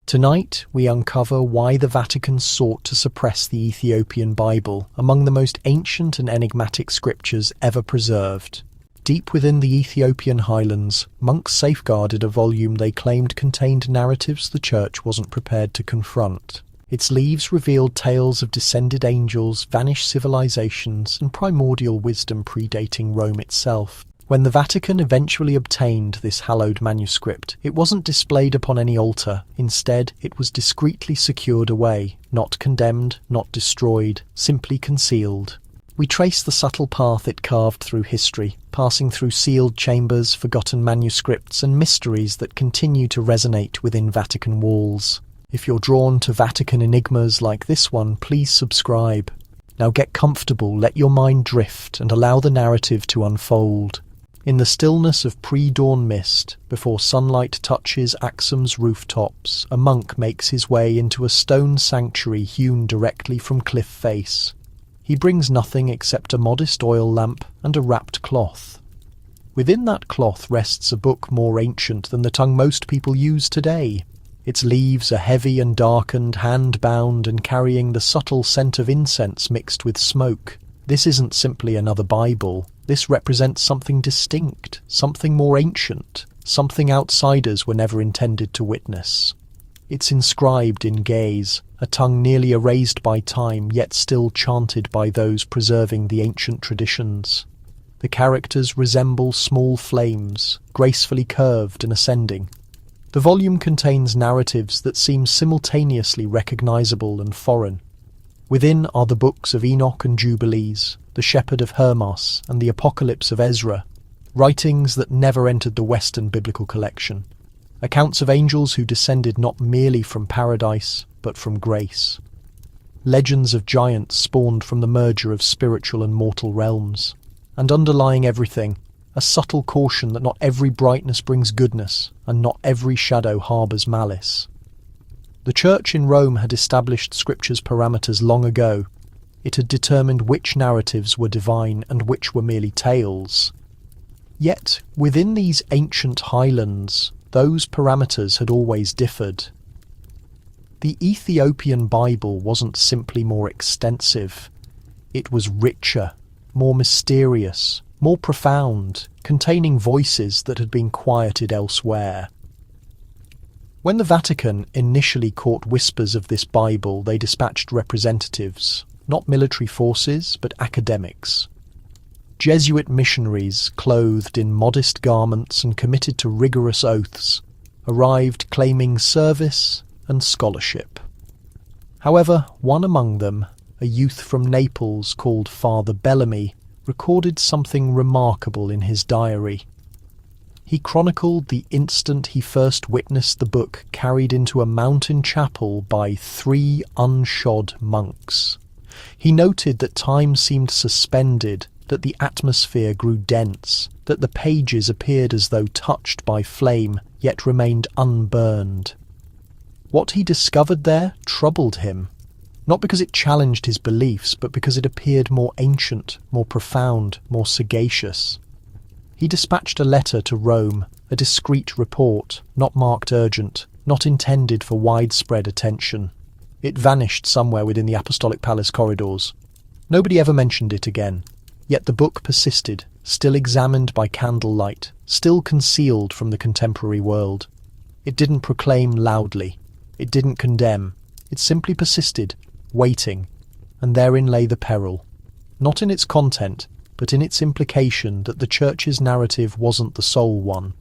Tonight, we uncover why the Vatican sought to suppress the Ethiopian Bible, among the most ancient and enigmatic scriptures ever preserved. Deep within the Ethiopian highlands, monks safeguarded a volume they claimed contained narratives the Church wasn't prepared to confront. Its leaves revealed tales of descended angels, vanished civilizations, and primordial wisdom predating Rome itself. When the Vatican eventually obtained this hallowed manuscript, it wasn't displayed upon any altar. Instead, it was discreetly secured away, not condemned, not destroyed, simply concealed. We trace the subtle path it carved through history, passing through sealed chambers, forgotten manuscripts, and mysteries that continue to resonate within Vatican walls. If you're drawn to Vatican enigmas like this one, please subscribe. Now get comfortable, let your mind drift, and allow the narrative to unfold. In the stillness of pre-dawn mist, before sunlight touches Axum's rooftops, a monk makes his way into a stone sanctuary hewn directly from cliff face. He brings nothing except a modest oil lamp and a wrapped cloth. Within that cloth rests a book more ancient than the tongue most people use today. Its leaves are heavy and darkened, hand-bound, and carrying the subtle scent of incense mixed with smoke. This isn't simply another Bible. This represents something distinct, something more ancient, something outsiders were never intended to witness. It's inscribed in gaze, a tongue nearly erased by time, yet still chanted by those preserving the ancient traditions. The characters resemble small flames, gracefully curved and ascending. The volume contains narratives that seem simultaneously recognizable and foreign. Within are the books of Enoch and Jubilees, the Shepherd of Hermas, and the Apocalypse of Ezra, writings that never entered the Western biblical collection, accounts of angels who descended not merely from paradise, but from grace. Legends of giants spawned from the merger of spiritual and mortal realms, and underlying everything, a subtle caution that not every brightness brings goodness, and not every shadow harbours malice. The Church in Rome had established Scripture's parameters long ago. It had determined which narratives were divine and which were merely tales. Yet, within these ancient highlands, those parameters had always differed. The Ethiopian Bible wasn't simply more extensive. It was richer, more mysterious, more profound, containing voices that had been quieted elsewhere. When the Vatican initially caught whispers of this Bible, they dispatched representatives, not military forces, but academics. Jesuit missionaries, clothed in modest garments and committed to rigorous oaths, arrived claiming service and scholarship. However, one among them, a youth from Naples called Father Bellamy, recorded something remarkable in his diary. He chronicled the instant he first witnessed the book carried into a mountain chapel by 3 unshod monks. He noted that time seemed suspended, that the atmosphere grew dense, that the pages appeared as though touched by flame, yet remained unburned. What he discovered there troubled him, not because it challenged his beliefs, but because it appeared more ancient, more profound, more sagacious. He dispatched a letter to Rome, a discreet report, not marked urgent, not intended for widespread attention. It vanished somewhere within the Apostolic Palace corridors. Nobody ever mentioned it again. Yet the book persisted, still examined by candlelight, still concealed from the contemporary world. It didn't proclaim loudly. It didn't condemn. It simply persisted, waiting. And therein lay the peril. Not in its content, but in its implication that the Church's narrative wasn't the sole one.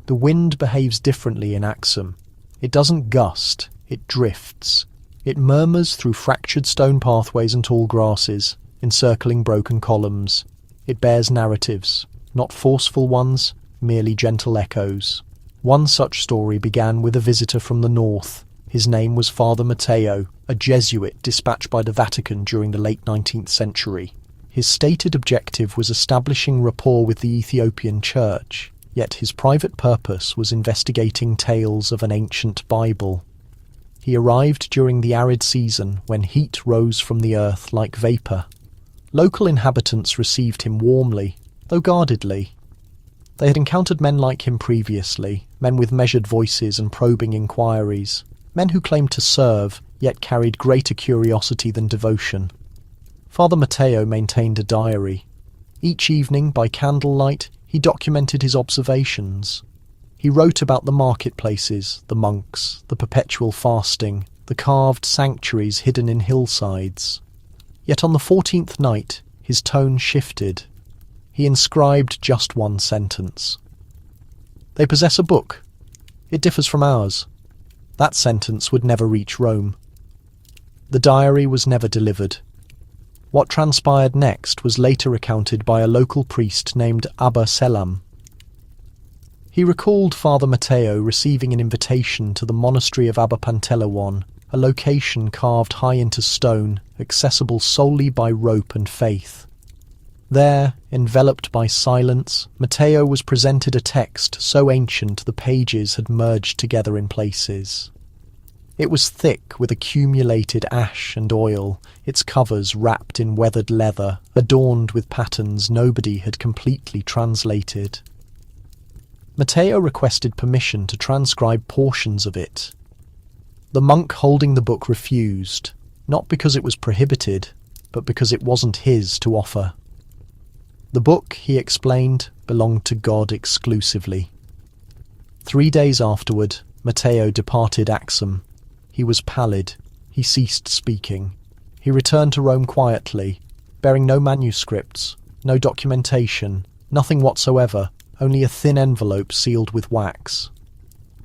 The wind behaves differently in Axum. It doesn't gust, it drifts. It murmurs through fractured stone pathways and tall grasses, encircling broken columns. It bears narratives, not forceful ones, merely gentle echoes. One such story began with a visitor from the north. His name was Father Matteo, a Jesuit dispatched by the Vatican during the late 19th century. His stated objective was establishing rapport with the Ethiopian Church, yet his private purpose was investigating tales of an ancient Bible. He arrived during the arid season when heat rose from the earth like vapour. Local inhabitants received him warmly, though guardedly. They had encountered men like him previously, men with measured voices and probing inquiries, men who claimed to serve, yet carried greater curiosity than devotion. Father Matteo maintained a diary. Each evening, by candlelight, he documented his observations. He wrote about the marketplaces, the monks, the perpetual fasting, the carved sanctuaries hidden in hillsides. Yet on the 14th night, his tone shifted. He inscribed just one sentence. "They possess a book. It differs from ours." That sentence would never reach Rome. The diary was never delivered. What transpired next was later recounted by a local priest named Abba Selam. He recalled Father Matteo receiving an invitation to the monastery of Abba Panteleon, a location carved high into stone, accessible solely by rope and faith. There, enveloped by silence, Matteo was presented a text so ancient the pages had merged together in places. It was thick with accumulated ash and oil, its covers wrapped in weathered leather, adorned with patterns nobody had completely translated. Matteo requested permission to transcribe portions of it. The monk holding the book refused, not because it was prohibited, but because it wasn't his to offer. The book, he explained, belonged to God exclusively. 3 days afterward, Matteo departed Axum. He was pallid. He ceased speaking. He returned to Rome quietly, bearing no manuscripts, no documentation, nothing whatsoever, only a thin envelope sealed with wax.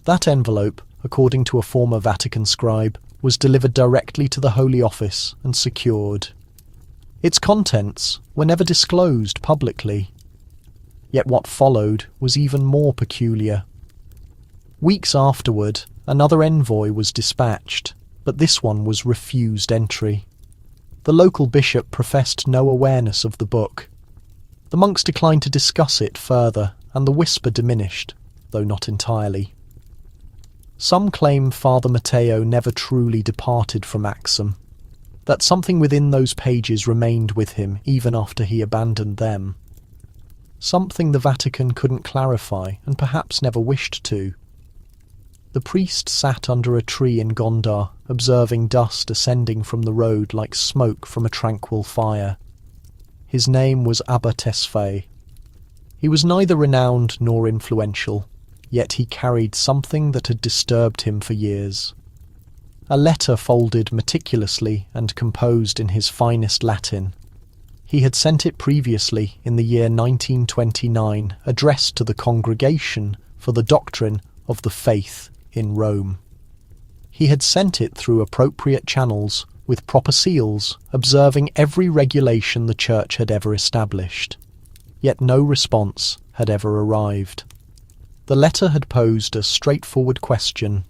That envelope, according to a former Vatican scribe, was delivered directly to the Holy Office and secured. Its contents were never disclosed publicly. Yet what followed was even more peculiar. Weeks afterward, another envoy was dispatched, but this one was refused entry. The local bishop professed no awareness of the book. The monks declined to discuss it further, and the whisper diminished, though not entirely. Some claim Father Matteo never truly departed from Axum, that something within those pages remained with him even after he abandoned them. Something the Vatican couldn't clarify and perhaps never wished to. The priest sat under a tree in Gondar, observing dust ascending from the road like smoke from a tranquil fire. His name was Abba Tesfaye. He was neither renowned nor influential, yet he carried something that had disturbed him for years. A letter folded meticulously and composed in his finest Latin. He had sent it previously in the year 1929, addressed to the Congregation for the Doctrine of the Faith in Rome. He had sent it through appropriate channels, with proper seals, observing every regulation the Church had ever established. Yet no response had ever arrived. The letter had posed a straightforward question,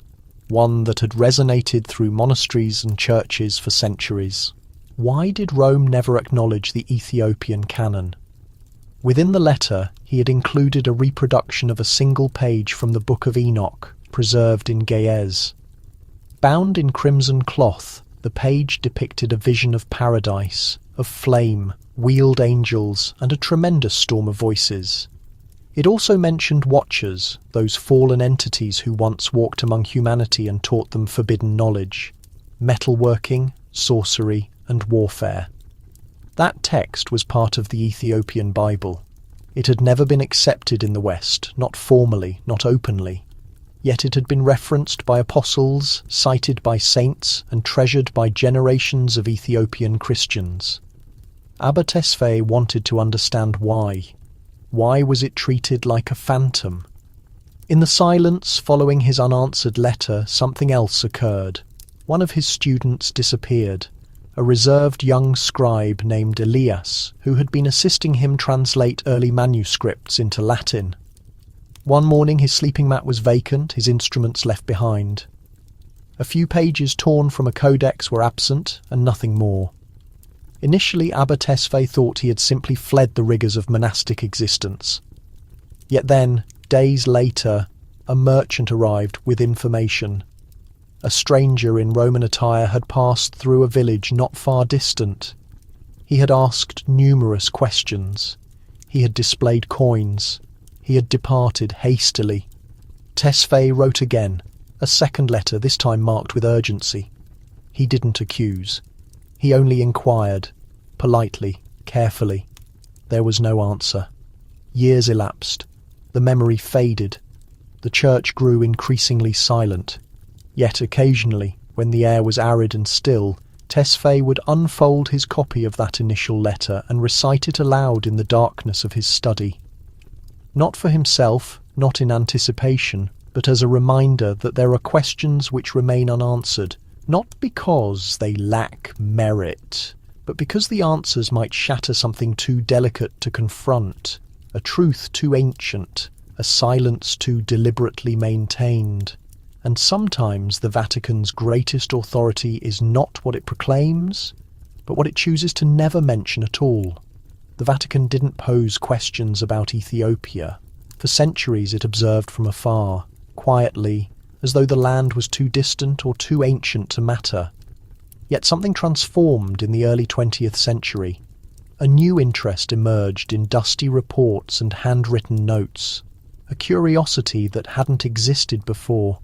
one that had resonated through monasteries and churches for centuries. Why did Rome never acknowledge the Ethiopian canon? Within the letter, he had included a reproduction of a single page from the Book of Enoch, preserved in Ge'ez. Bound in crimson cloth, the page depicted a vision of paradise, of flame, wheeled angels, and a tremendous storm of voices. It also mentioned watchers, those fallen entities who once walked among humanity and taught them forbidden knowledge, metalworking, sorcery, and warfare. That text was part of the Ethiopian Bible. It had never been accepted in the West, not formally, not openly. Yet it had been referenced by apostles, cited by saints, and treasured by generations of Ethiopian Christians. Abba Tesfaye wanted to understand why. Why was it treated like a phantom? In the silence following his unanswered letter, something else occurred. One of his students disappeared, a reserved young scribe named Elias, who had been assisting him translate early manuscripts into Latin. One morning his sleeping mat was vacant, his instruments left behind. A few pages torn from a codex were absent, and nothing more. Initially, Abba Tesfaye thought he had simply fled the rigours of monastic existence. Yet then, days later, a merchant arrived with information. A stranger in Roman attire had passed through a village not far distant. He had asked numerous questions. He had displayed coins. He He had departed hastily. Tesfaye wrote again, a second letter, this time marked with urgency. He didn't accuse. He only inquired, politely, carefully. There was no answer. Years elapsed. The memory faded. The church grew increasingly silent. Yet occasionally, when the air was arid and still, Tesfaye would unfold his copy of that initial letter and recite it aloud in the darkness of his study. Not for himself, not in anticipation, but as a reminder that there are questions which remain unanswered, not because they lack merit, but because the answers might shatter something too delicate to confront, a truth too ancient, a silence too deliberately maintained. And sometimes the Vatican's greatest authority is not what it proclaims, but what it chooses to never mention at all. The Vatican didn't pose questions about Ethiopia. For centuries it observed from afar, quietly, as though the land was too distant or too ancient to matter. Yet something transformed in the early 20th century. A new interest emerged in dusty reports and handwritten notes, a curiosity that hadn't existed before.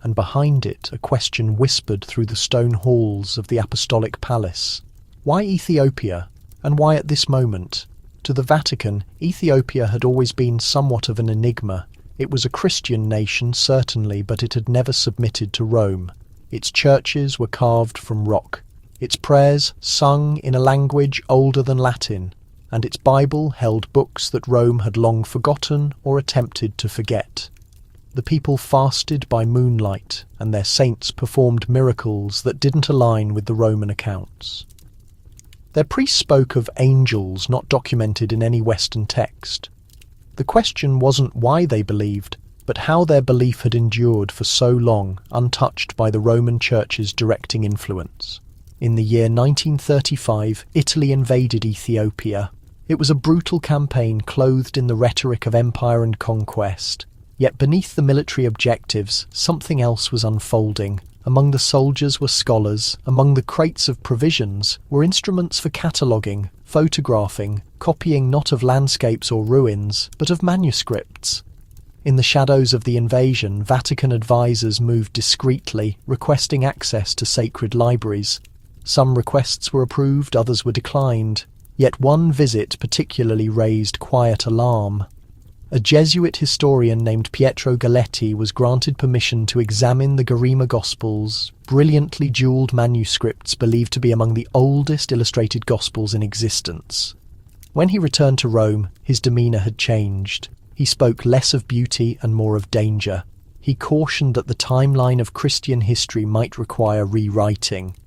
And behind it a question whispered through the stone halls of the Apostolic Palace. Why Ethiopia? And why at this moment? To the Vatican, Ethiopia had always been somewhat of an enigma. It was a Christian nation, certainly, but it had never submitted to Rome. Its churches were carved from rock, its prayers sung in a language older than Latin, and its Bible held books that Rome had long forgotten or attempted to forget. The people fasted by moonlight, and their saints performed miracles that didn't align with the Roman accounts. Their priests spoke of angels not documented in any Western text. The question wasn't why they believed, but how their belief had endured for so long, untouched by the Roman Church's directing influence. In the year 1935, Italy invaded Ethiopia. It was a brutal campaign clothed in the rhetoric of empire and conquest. Yet beneath the military objectives, something else was unfolding. Among the soldiers were scholars. Among the crates of provisions were instruments for cataloguing, photographing, copying not of landscapes or ruins, but of manuscripts. In the shadows of the invasion, Vatican advisors moved discreetly, requesting access to sacred libraries. Some requests were approved, others were declined. Yet one visit particularly raised quiet alarm. A Jesuit historian named Pietro Galletti was granted permission to examine the Garima Gospels, brilliantly jewelled manuscripts believed to be among the oldest illustrated Gospels in existence. When he returned to Rome, his demeanour had changed. He spoke less of beauty and more of danger. He cautioned that the timeline of Christian history might require rewriting.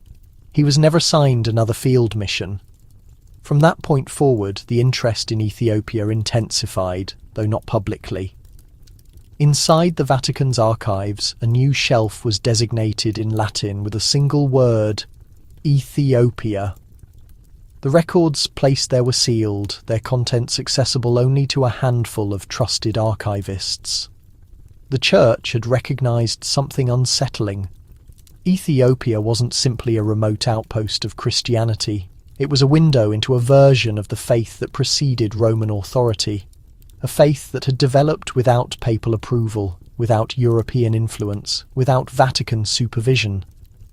He was never assigned another field mission. From that point forward, the interest in Ethiopia intensified, though not publicly. Inside the Vatican's archives, a new shelf was designated in Latin with a single word, Ethiopia. The records placed there were sealed, their contents accessible only to a handful of trusted archivists. The Church had recognised something unsettling. Ethiopia wasn't simply a remote outpost of Christianity. It was a window into a version of the faith that preceded Roman authority, a faith that had developed without papal approval, without European influence, without Vatican supervision.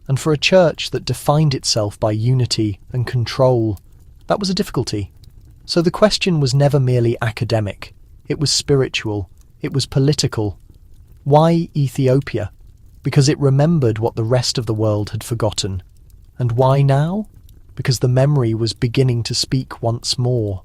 And for a church that defined itself by unity and control, that was a difficulty. So the question was never merely academic. It was spiritual. It was political. Why Ethiopia? Because it remembered what the rest of the world had forgotten. And why now? Because the memory was beginning to speak once more.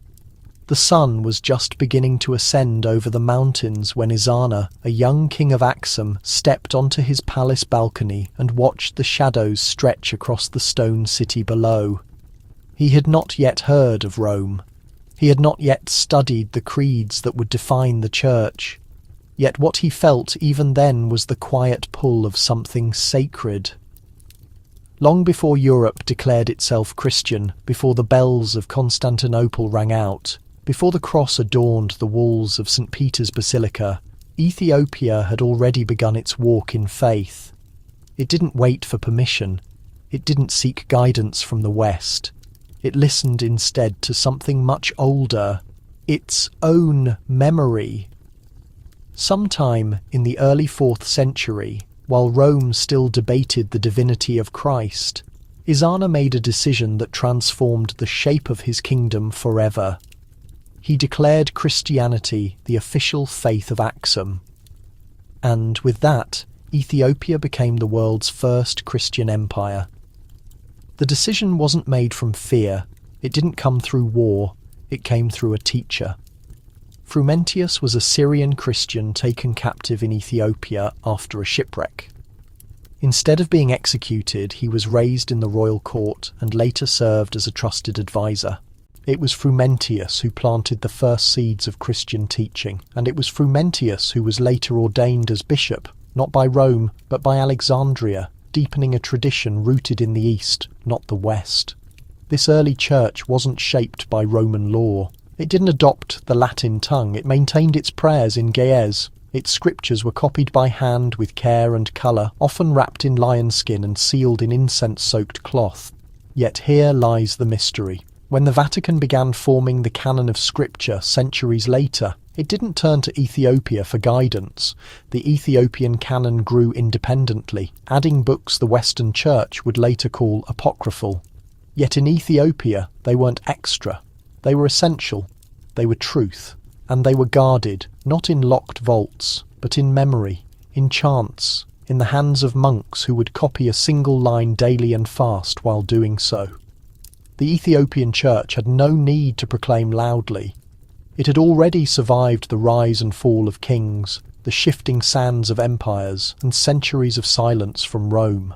The sun was just beginning to ascend over the mountains when Izana, a young king of Axum, stepped onto his palace balcony and watched the shadows stretch across the stone city below. He had not yet heard of Rome. He had not yet studied the creeds that would define the church. Yet what he felt even then was the quiet pull of something sacred. Long before Europe declared itself Christian, before the bells of Constantinople rang out, before the cross adorned the walls of St. Peter's Basilica, Ethiopia had already begun its walk in faith. It didn't wait for permission. It didn't seek guidance from the West. It listened instead to something much older, its own memory. Sometime in the early 4th century, while Rome still debated the divinity of Christ, Izana made a decision that transformed the shape of his kingdom forever. He declared Christianity the official faith of Axum. And with that, Ethiopia became the world's first Christian empire. The decision wasn't made from fear. It didn't come through war. It came through a teacher. Frumentius was a Syrian Christian taken captive in Ethiopia after a shipwreck. Instead of being executed, he was raised in the royal court and later served as a trusted advisor. It was Frumentius who planted the first seeds of Christian teaching, and it was Frumentius who was later ordained as bishop, not by Rome, but by Alexandria, deepening a tradition rooted in the East, not the West. This early church wasn't shaped by Roman law. It didn't adopt the Latin tongue. It maintained its prayers in Ge'ez. Its scriptures were copied by hand with care and colour, often wrapped in lion skin and sealed in incense-soaked cloth. Yet here lies the mystery. When the Vatican began forming the canon of scripture centuries later, it didn't turn to Ethiopia for guidance. The Ethiopian canon grew independently, adding books the Western Church would later call apocryphal. Yet in Ethiopia, they weren't extra. They were essential, they were truth, and they were guarded, not in locked vaults, but in memory, in chants, in the hands of monks who would copy a single line daily and fast while doing so. The Ethiopian church had no need to proclaim loudly. It had already survived the rise and fall of kings, the shifting sands of empires, and centuries of silence from Rome.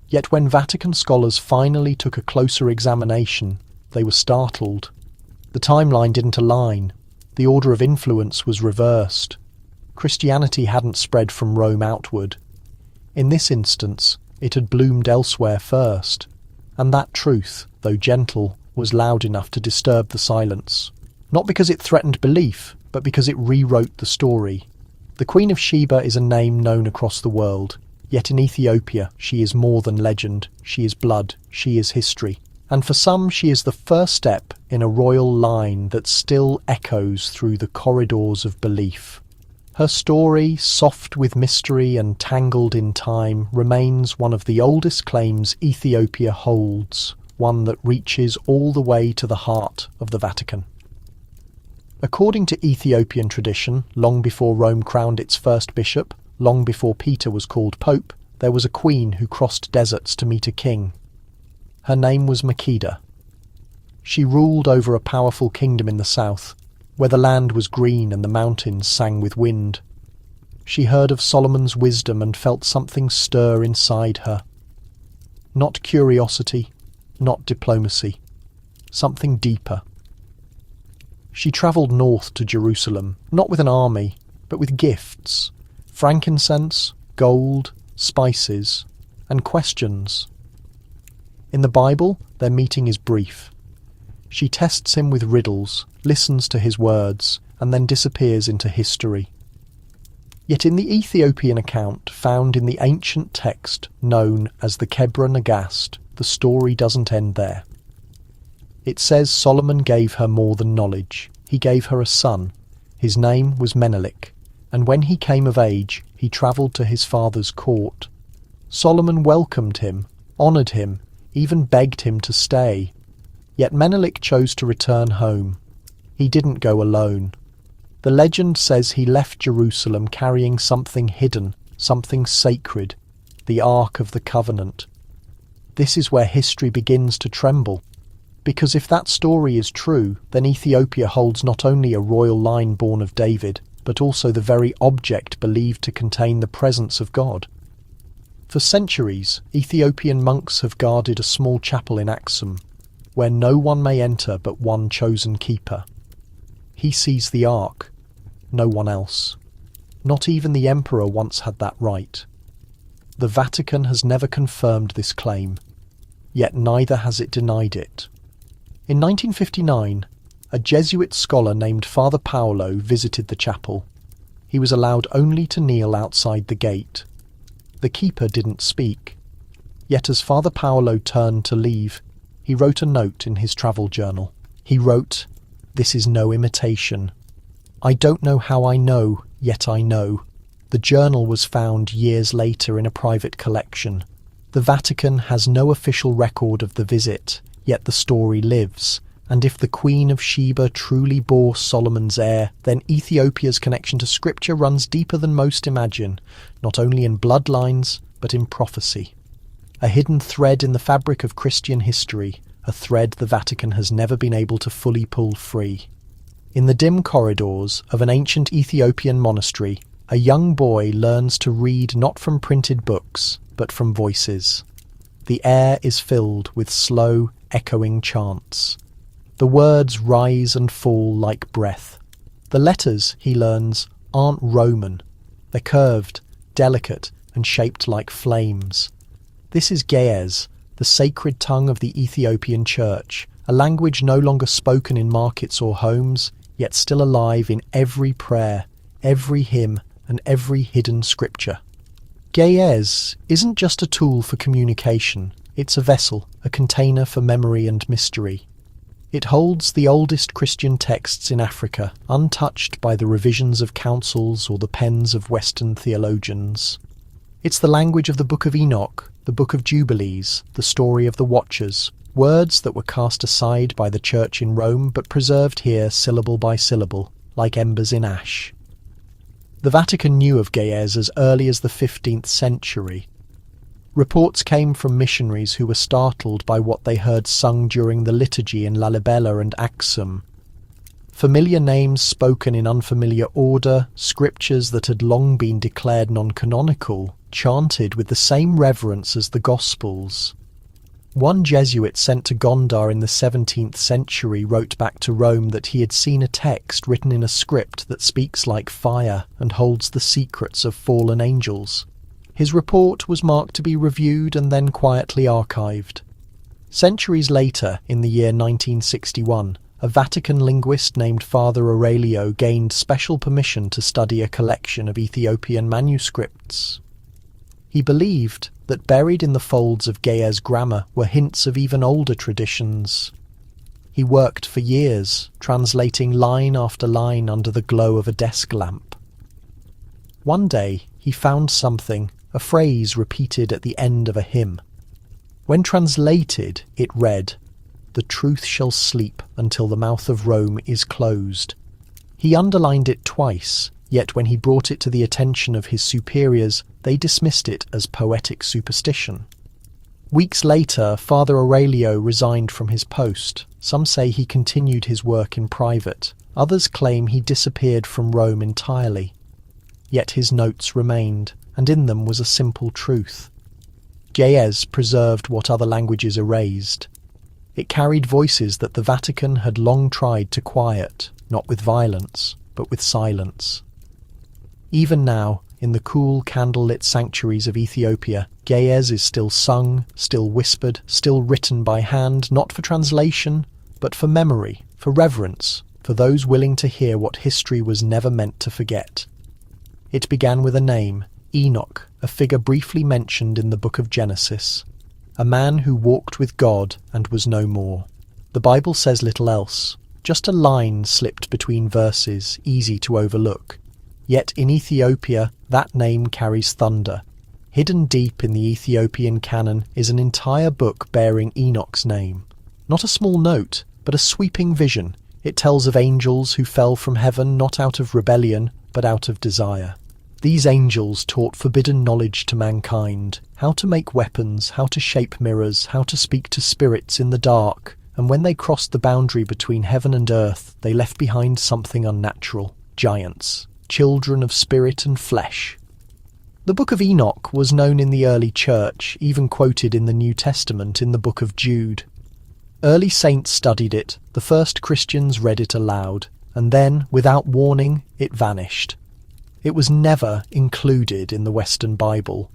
Yet when Vatican scholars finally took a closer examination, they were startled. The timeline didn't align. The order of influence was reversed. Christianity hadn't spread from Rome outward. In this instance, it had bloomed elsewhere first, and that truth, though gentle, was loud enough to disturb the silence. Not because it threatened belief, but because it rewrote the story. The Queen of Sheba is a name known across the world, yet in Ethiopia she is more than legend, she is blood, she is history. And for some, she is the first step in a royal line that still echoes through the corridors of belief. Her story, soft with mystery and tangled in time, remains one of the oldest claims Ethiopia holds, one that reaches all the way to the heart of the Vatican. According to Ethiopian tradition, long before Rome crowned its first bishop, long before Peter was called pope, there was a queen who crossed deserts to meet a king. Her name was Makeda. She ruled over a powerful kingdom in the south, where the land was green and the mountains sang with wind. She heard of Solomon's wisdom and felt something stir inside her. Not curiosity, not diplomacy, something deeper. She travelled north to Jerusalem, not with an army, but with gifts, frankincense, gold, spices, and questions. In the Bible, their meeting is brief. She tests him with riddles, listens to his words, and then disappears into history. Yet in the Ethiopian account found in the ancient text known as the Kebra Nagast, the story doesn't end there. It says Solomon gave her more than knowledge. He gave her a son. His name was Menelik, and when he came of age, he travelled to his father's court. Solomon welcomed him, honoured him, even begged him to stay. Yet Menelik chose to return home. He didn't go alone. The legend says he left Jerusalem carrying something hidden, something sacred, the Ark of the Covenant. This is where history begins to tremble, because if that story is true, then Ethiopia holds not only a royal line born of David, but also the very object believed to contain the presence of God. For centuries, Ethiopian monks have guarded a small chapel in Axum, where no one may enter but one chosen keeper. He sees the Ark, no one else. Not even the emperor once had that right. The Vatican has never confirmed this claim, yet neither has it denied it. In 1959, a Jesuit scholar named Father Paolo visited the chapel. He was allowed only to kneel outside the gate. The keeper didn't speak. Yet as Father Paolo turned to leave, he wrote a note in his travel journal. He wrote, "This is no imitation. I don't know how I know, yet I know. The journal was found years later in a private collection. The Vatican has no official record of the visit, yet the story lives. And if the Queen of Sheba truly bore Solomon's heir, then Ethiopia's connection to Scripture runs deeper than most imagine, not only in bloodlines, but in prophecy. A hidden thread in the fabric of Christian history, a thread the Vatican has never been able to fully pull free. In the dim corridors of an ancient Ethiopian monastery, a young boy learns to read not from printed books, but from voices. The air is filled with slow, echoing chants. The words rise and fall like breath. The letters, he learns, aren't Roman. They're curved, delicate, and shaped like flames. This is Ge'ez, the sacred tongue of the Ethiopian Church, a language no longer spoken in markets or homes, yet still alive in every prayer, every hymn, and every hidden scripture. Ge'ez isn't just a tool for communication, it's a vessel, a container for memory and mystery. It holds the oldest Christian texts in Africa, untouched by the revisions of councils or the pens of Western theologians. It's the language of the Book of Enoch, the Book of Jubilees, the story of the Watchers, words that were cast aside by the Church in Rome but preserved here syllable by syllable, like embers in ash. The Vatican knew of Ge'ez as early as the 15th century. Reports came from missionaries who were startled by what they heard sung during the liturgy in Lalibela and Aksum. Familiar names spoken in unfamiliar order, scriptures that had long been declared non-canonical, chanted with the same reverence as the Gospels. One Jesuit sent to Gondar in the 17th century wrote back to Rome that he had seen a text written in a script that speaks like fire and holds the secrets of fallen angels. His report was marked to be reviewed and then quietly archived. Centuries later, in the year 1961, a Vatican linguist named Father Aurelio gained special permission to study a collection of Ethiopian manuscripts. He believed that buried in the folds of Ge'ez grammar were hints of even older traditions. He worked for years, translating line after line under the glow of a desk lamp. One day, he found something, a phrase repeated at the end of a hymn. When translated, it read, "The truth shall sleep until the mouth of Rome is closed." He underlined it twice, yet when he brought it to the attention of his superiors, they dismissed it as poetic superstition. Weeks later, Father Aurelio resigned from his post. Some say he continued his work in private. Others claim he disappeared from Rome entirely. Yet his notes remained, and in them was a simple truth. Ge'ez preserved what other languages erased. It carried voices that the Vatican had long tried to quiet, not with violence, but with silence. Even now, in the cool, candle-lit sanctuaries of Ethiopia, Ge'ez is still sung, still whispered, still written by hand, not for translation, but for memory, for reverence, for those willing to hear what history was never meant to forget. It began with a name, Enoch, a figure briefly mentioned in the book of Genesis, a man who walked with God and was no more. The Bible says little else, just a line slipped between verses, easy to overlook. Yet in Ethiopia, that name carries thunder. Hidden deep in the Ethiopian canon is an entire book bearing Enoch's name. Not a small note, but a sweeping vision. It tells of angels who fell from heaven not out of rebellion, but out of desire. These angels taught forbidden knowledge to mankind, how to make weapons, how to shape mirrors, how to speak to spirits in the dark, and when they crossed the boundary between heaven and earth, they left behind something unnatural, giants, children of spirit and flesh. The Book of Enoch was known in the early church, even quoted in the New Testament in the Book of Jude. Early saints studied it, the first Christians read it aloud, and then, without warning, it vanished. It was never included in the Western Bible.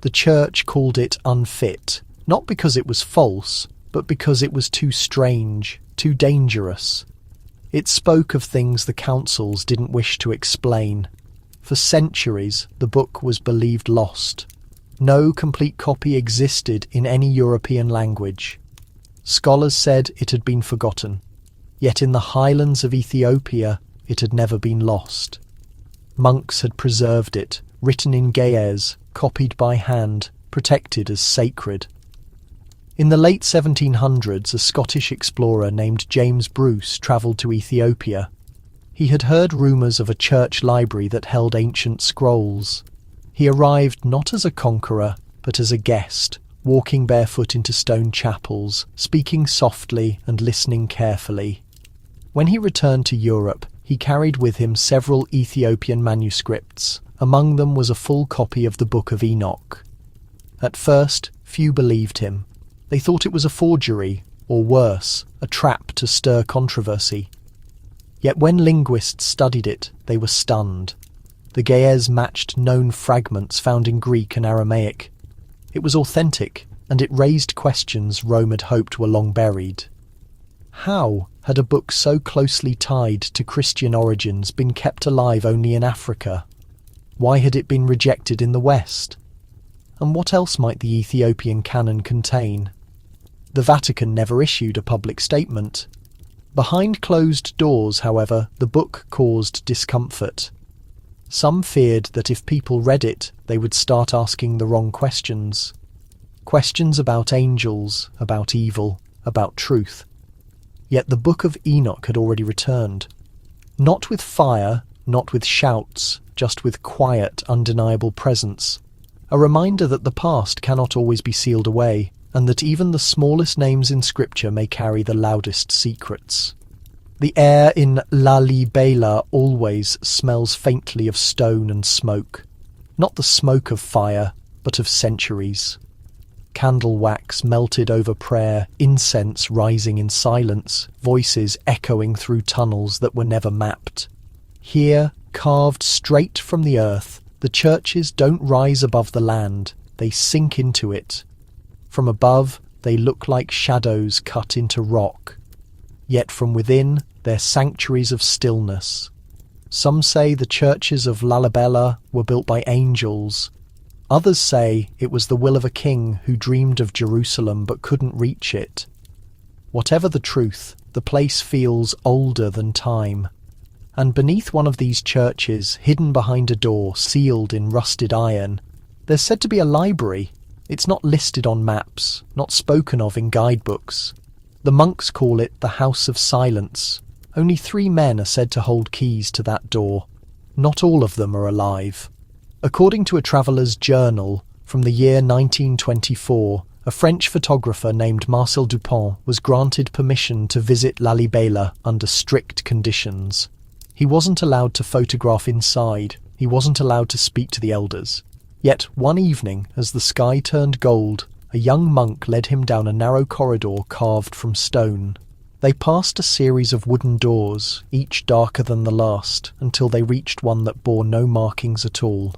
The Church called it unfit, not because it was false, but because it was too strange, too dangerous. It spoke of things the councils didn't wish to explain. For centuries, the book was believed lost. No complete copy existed in any European language. Scholars said it had been forgotten. Yet in the highlands of Ethiopia, it had never been lost. Monks had preserved it, written in Ge'ez, copied by hand, protected as sacred. In the late 1700s, a Scottish explorer named James Bruce travelled to Ethiopia. He had heard rumours of a church library that held ancient scrolls. He arrived not as a conqueror, but as a guest, walking barefoot into stone chapels, speaking softly and listening carefully. When he returned to Europe, he carried with him several Ethiopian manuscripts. Among them was a full copy of the Book of Enoch. At first, few believed him. They thought it was a forgery, or worse, a trap to stir controversy. Yet when linguists studied it, they were stunned. The Ge'ez matched known fragments found in Greek and Aramaic. It was authentic, and it raised questions Rome had hoped were long buried. How had a book so closely tied to Christian origins been kept alive only in Africa? Why had it been rejected in the West? And what else might the Ethiopian canon contain? The Vatican never issued a public statement. Behind closed doors, however, the book caused discomfort. Some feared that if people read it, they would start asking the wrong questions. Questions about angels, about evil, about truth. Yet the Book of Enoch had already returned. Not with fire, not with shouts, just with quiet, undeniable presence. A reminder that the past cannot always be sealed away, and that even the smallest names in Scripture may carry the loudest secrets. The air in Lalibela always smells faintly of stone and smoke. Not the smoke of fire, but of centuries. Candle wax melted over prayer, incense rising in silence, voices echoing through tunnels that were never mapped. Here, carved straight from the earth, the churches don't rise above the land, they sink into it. From above, they look like shadows cut into rock. Yet from within, they're sanctuaries of stillness. Some say the churches of Lalibela were built by angels. Others say it was the will of a king who dreamed of Jerusalem but couldn't reach it. Whatever the truth, the place feels older than time. And beneath one of these churches, hidden behind a door sealed in rusted iron, there's said to be a library. It's not listed on maps, not spoken of in guidebooks. The monks call it the House of Silence. Only 3 men are said to hold keys to that door. Not all of them are alive. According to a traveller's journal from the year 1924, a French photographer named Marcel Dupont was granted permission to visit Lalibela under strict conditions. He wasn't allowed to photograph inside. He wasn't allowed to speak to the elders. Yet one evening, as the sky turned gold, a young monk led him down a narrow corridor carved from stone. They passed a series of wooden doors, each darker than the last, until they reached one that bore no markings at all.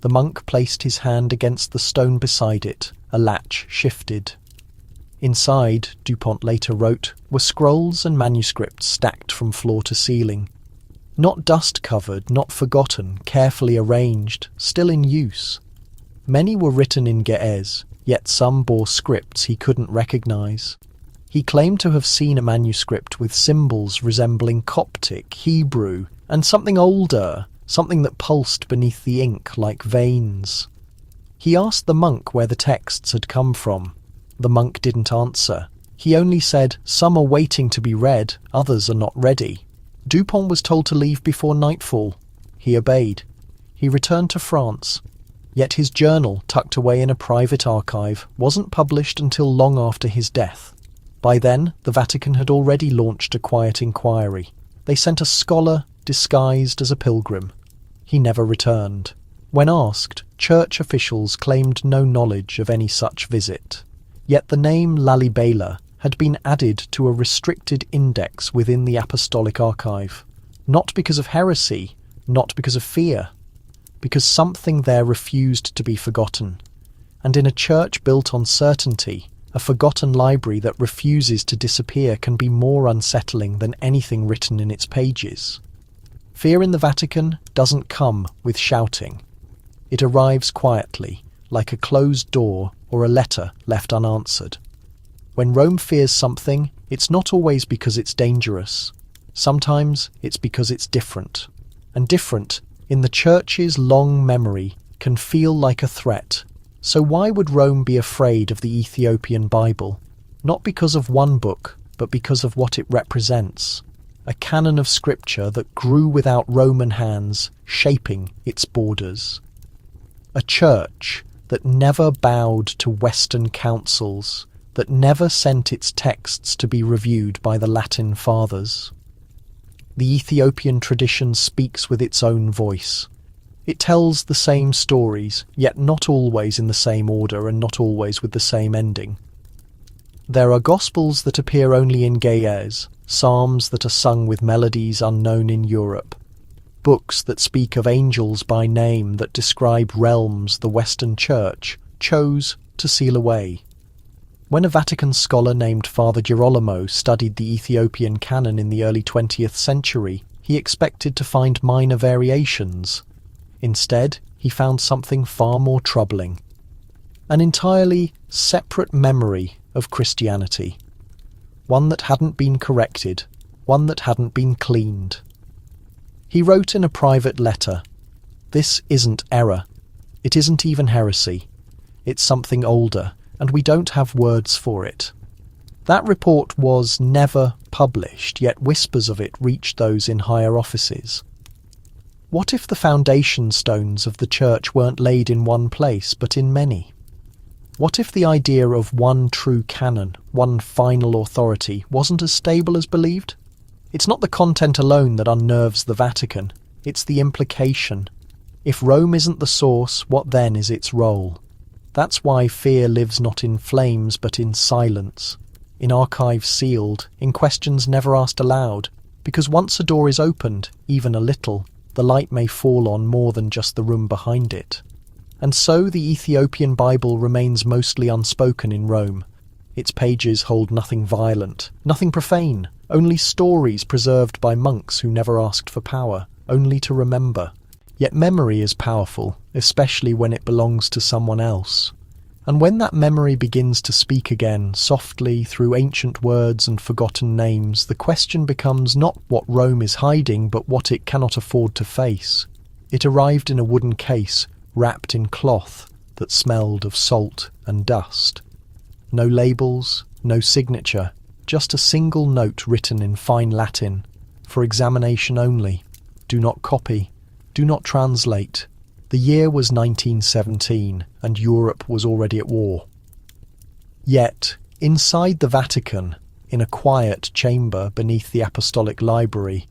The monk placed his hand against the stone beside it. A latch shifted. Inside, Dupont later wrote, were scrolls and manuscripts stacked from floor to ceiling. Not dust-covered, not forgotten, carefully arranged, still in use. Many were written in Ge'ez, yet some bore scripts he couldn't recognize. He claimed to have seen a manuscript with symbols resembling Coptic, Hebrew, and something older, something that pulsed beneath the ink like veins. He asked the monk where the texts had come from. The monk didn't answer. He only said, "Some are waiting to be read, others are not ready." Dupont was told to leave before nightfall. He obeyed. He returned to France. Yet his journal, tucked away in a private archive, wasn't published until long after his death. By then, the Vatican had already launched a quiet inquiry. They sent a scholar disguised as a pilgrim. He never returned. When asked, church officials claimed no knowledge of any such visit. Yet the name Lalibela had been added to a restricted index within the Apostolic Archive. Not because of heresy, not because of fear, because something there refused to be forgotten. And in a church built on certainty, a forgotten library that refuses to disappear can be more unsettling than anything written in its pages. Fear in the Vatican doesn't come with shouting. It arrives quietly, like a closed door or a letter left unanswered. When Rome fears something, it's not always because it's dangerous. Sometimes it's because it's different. And different in the Church's long memory, can feel like a threat. So why would Rome be afraid of the Ethiopian Bible? Not because of one book, but because of what it represents. A canon of scripture that grew without Roman hands, shaping its borders. A church that never bowed to Western councils, that never sent its texts to be reviewed by the Latin fathers. The Ethiopian tradition speaks with its own voice. It tells the same stories, yet not always in the same order and not always with the same ending. There are gospels that appear only in Ge'ez, psalms that are sung with melodies unknown in Europe, books that speak of angels by name that describe realms the Western Church chose to seal away. When a Vatican scholar named Father Girolamo studied the Ethiopian canon in the early 20th century, he expected to find minor variations. Instead, he found something far more troubling. An entirely separate memory of Christianity. One that hadn't been corrected, one that hadn't been cleaned. He wrote in a private letter, "This isn't error. It isn't even heresy. It's something older, and we don't have words for it." That report was never published, yet whispers of it reached those in higher offices. What if the foundation stones of the Church weren't laid in one place, but in many? What if the idea of one true canon, one final authority, wasn't as stable as believed? It's not the content alone that unnerves the Vatican, it's the implication. If Rome isn't the source, what then is its role? That's why fear lives not in flames but in silence, in archives sealed, in questions never asked aloud, because once a door is opened, even a little, the light may fall on more than just the room behind it. And so the Ethiopian Bible remains mostly unspoken in Rome. Its pages hold nothing violent, nothing profane, only stories preserved by monks who never asked for power, only to remember. Yet memory is powerful, especially when it belongs to someone else. And when that memory begins to speak again, softly, through ancient words and forgotten names, the question becomes not what Rome is hiding, but what it cannot afford to face. It arrived in a wooden case, wrapped in cloth that smelled of salt and dust. No labels, no signature, just a single note written in fine Latin, for examination only. Do not copy, do not translate. The year was 1917, and Europe was already at war. Yet, inside the Vatican, in a quiet chamber beneath the Apostolic Library,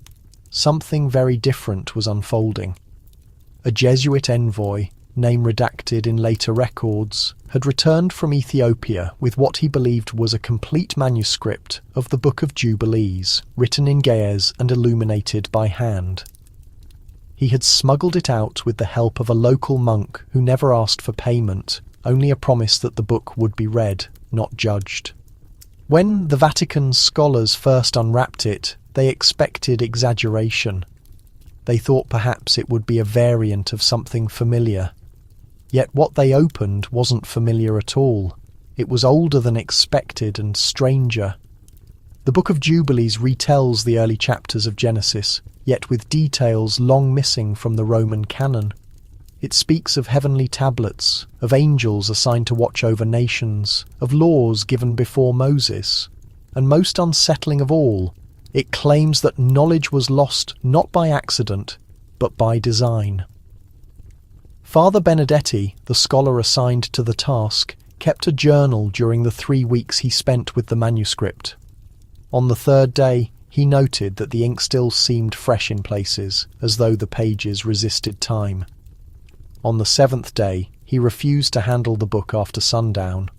something very different was unfolding. A Jesuit envoy, name redacted in later records, had returned from Ethiopia with what he believed was a complete manuscript of the Book of Jubilees, written in Ge'ez and illuminated by hand. He had smuggled it out with the help of a local monk who never asked for payment, only a promise that the book would be read, not judged. When the Vatican scholars first unwrapped it, they expected exaggeration. They thought perhaps it would be a variant of something familiar. Yet what they opened wasn't familiar at all. It was older than expected and stranger. The Book of Jubilees retells the early chapters of Genesis, yet with details long missing from the Roman canon. It speaks of heavenly tablets, of angels assigned to watch over nations, of laws given before Moses, and most unsettling of all, it claims that knowledge was lost not by accident, but by design. Father Benedetti, the scholar assigned to the task, kept a journal during the 3 weeks he spent with the manuscript. On the third day, he noted that the ink still seemed fresh in places, as though the pages resisted time. On the 7th day, he refused to handle the book after sundown.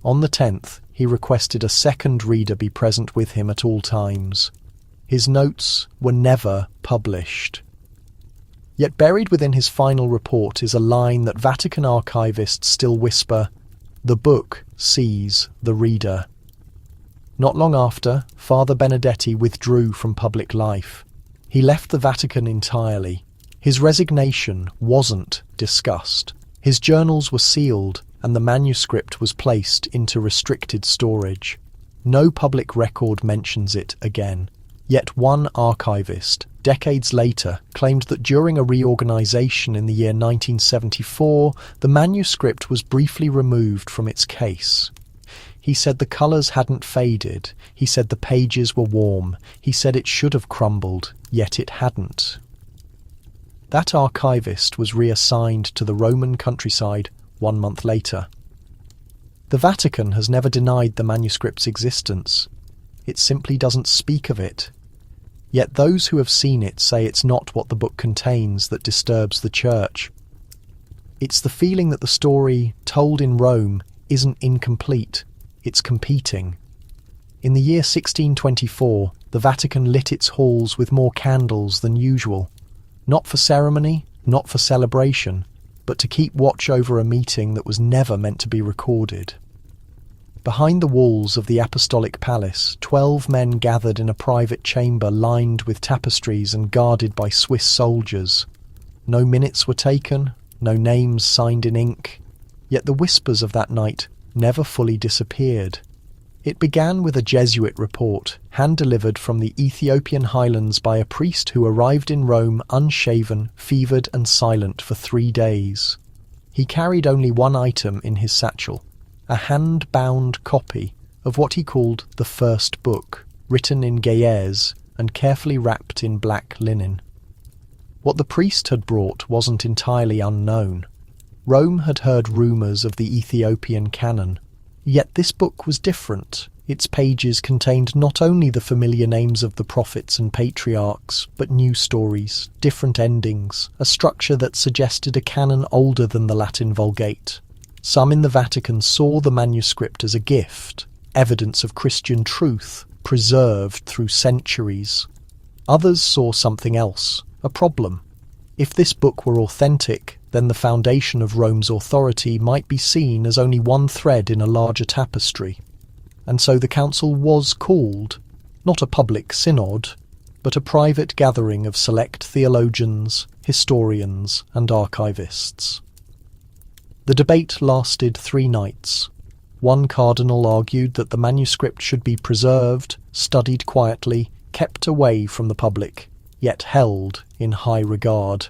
On the 10th, he requested a second reader be present with him at all times. His notes were never published. Yet buried within his final report is a line that Vatican archivists still whisper, "The book sees the reader." Not long after, Father Benedetti withdrew from public life. He left the Vatican entirely. His resignation wasn't discussed. His journals were sealed, and the manuscript was placed into restricted storage. No public record mentions it again. Yet one archivist, decades later, claimed that during a reorganization in the year 1974, the manuscript was briefly removed from its case. He said the colours hadn't faded, he said the pages were warm, he said it should have crumbled, yet it hadn't. That archivist was reassigned to the Roman countryside 1 month later. The Vatican has never denied the manuscript's existence. It simply doesn't speak of it. Yet those who have seen it say it's not what the book contains that disturbs the Church. It's the feeling that the story, told in Rome, isn't incomplete, it's competing. In the year 1624, the Vatican lit its halls with more candles than usual. Not for ceremony, not for celebration, but to keep watch over a meeting that was never meant to be recorded. Behind the walls of the Apostolic Palace, 12 men gathered in a private chamber lined with tapestries and guarded by Swiss soldiers. No minutes were taken, no names signed in ink, yet the whispers of that night never fully disappeared. It began with a Jesuit report, hand-delivered from the Ethiopian highlands by a priest who arrived in Rome unshaven, fevered and silent for 3 days. He carried only one item in his satchel, a hand-bound copy of what he called the first book, written in Ge'ez and carefully wrapped in black linen. What the priest had brought wasn't entirely unknown. Rome had heard rumours of the Ethiopian canon, yet this book was different. Its pages contained not only the familiar names of the prophets and patriarchs, but new stories, different endings, a structure that suggested a canon older than the Latin Vulgate. Some in the Vatican saw the manuscript as a gift, evidence of Christian truth, preserved through centuries. Others saw something else, a problem. If this book were authentic, then the foundation of Rome's authority might be seen as only one thread in a larger tapestry. And so the council was called, not a public synod, but a private gathering of select theologians, historians, and archivists. The debate lasted 3 nights. One cardinal argued that the manuscript should be preserved, studied quietly, kept away from the public, yet held in high regard.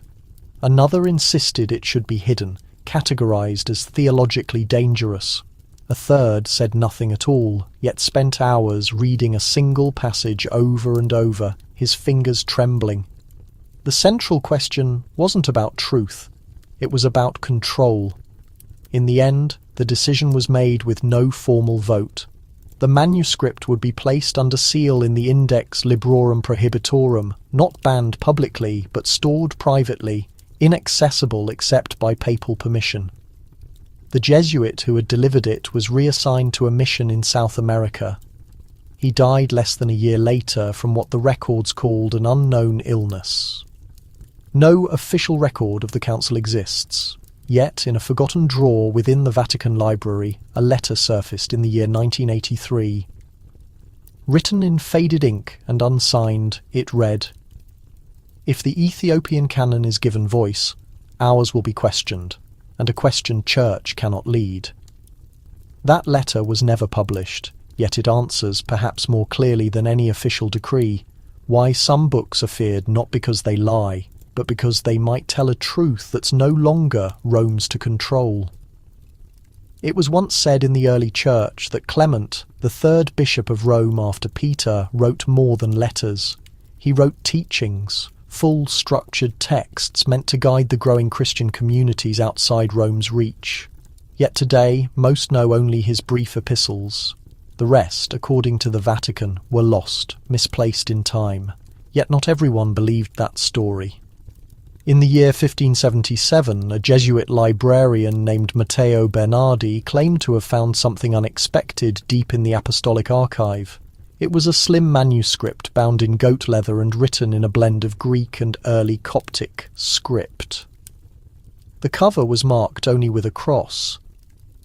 Another insisted it should be hidden, categorized as theologically dangerous. A third said nothing at all, yet spent hours reading a single passage over and over, his fingers trembling. The central question wasn't about truth, it was about control. In the end, the decision was made with no formal vote. The manuscript would be placed under seal in the Index Librorum Prohibitorum, not banned publicly, but stored privately, inaccessible except by papal permission. The Jesuit who had delivered it was reassigned to a mission in South America. He died less than a year later from what the records called an unknown illness. No official record of the council exists. Yet, in a forgotten drawer within the Vatican Library, a letter surfaced in the year 1983. Written in faded ink and unsigned, it read, "If the Ethiopian canon is given voice, ours will be questioned, and a questioned church cannot lead." That letter was never published, yet it answers, perhaps more clearly than any official decree, why some books are feared not because they lie, but because they might tell a truth that's no longer Rome's to control. It was once said in the early church that Clement, the 3rd bishop of Rome after Peter, wrote more than letters. He wrote teachings, full structured texts meant to guide the growing Christian communities outside Rome's reach. Yet today, most know only his brief epistles. The rest, according to the Vatican, were lost, misplaced in time. Yet not everyone believed that story. In the year 1577, a Jesuit librarian named Matteo Bernardi claimed to have found something unexpected deep in the apostolic archive. It was a slim manuscript bound in goat leather and written in a blend of Greek and early Coptic script. The cover was marked only with a cross.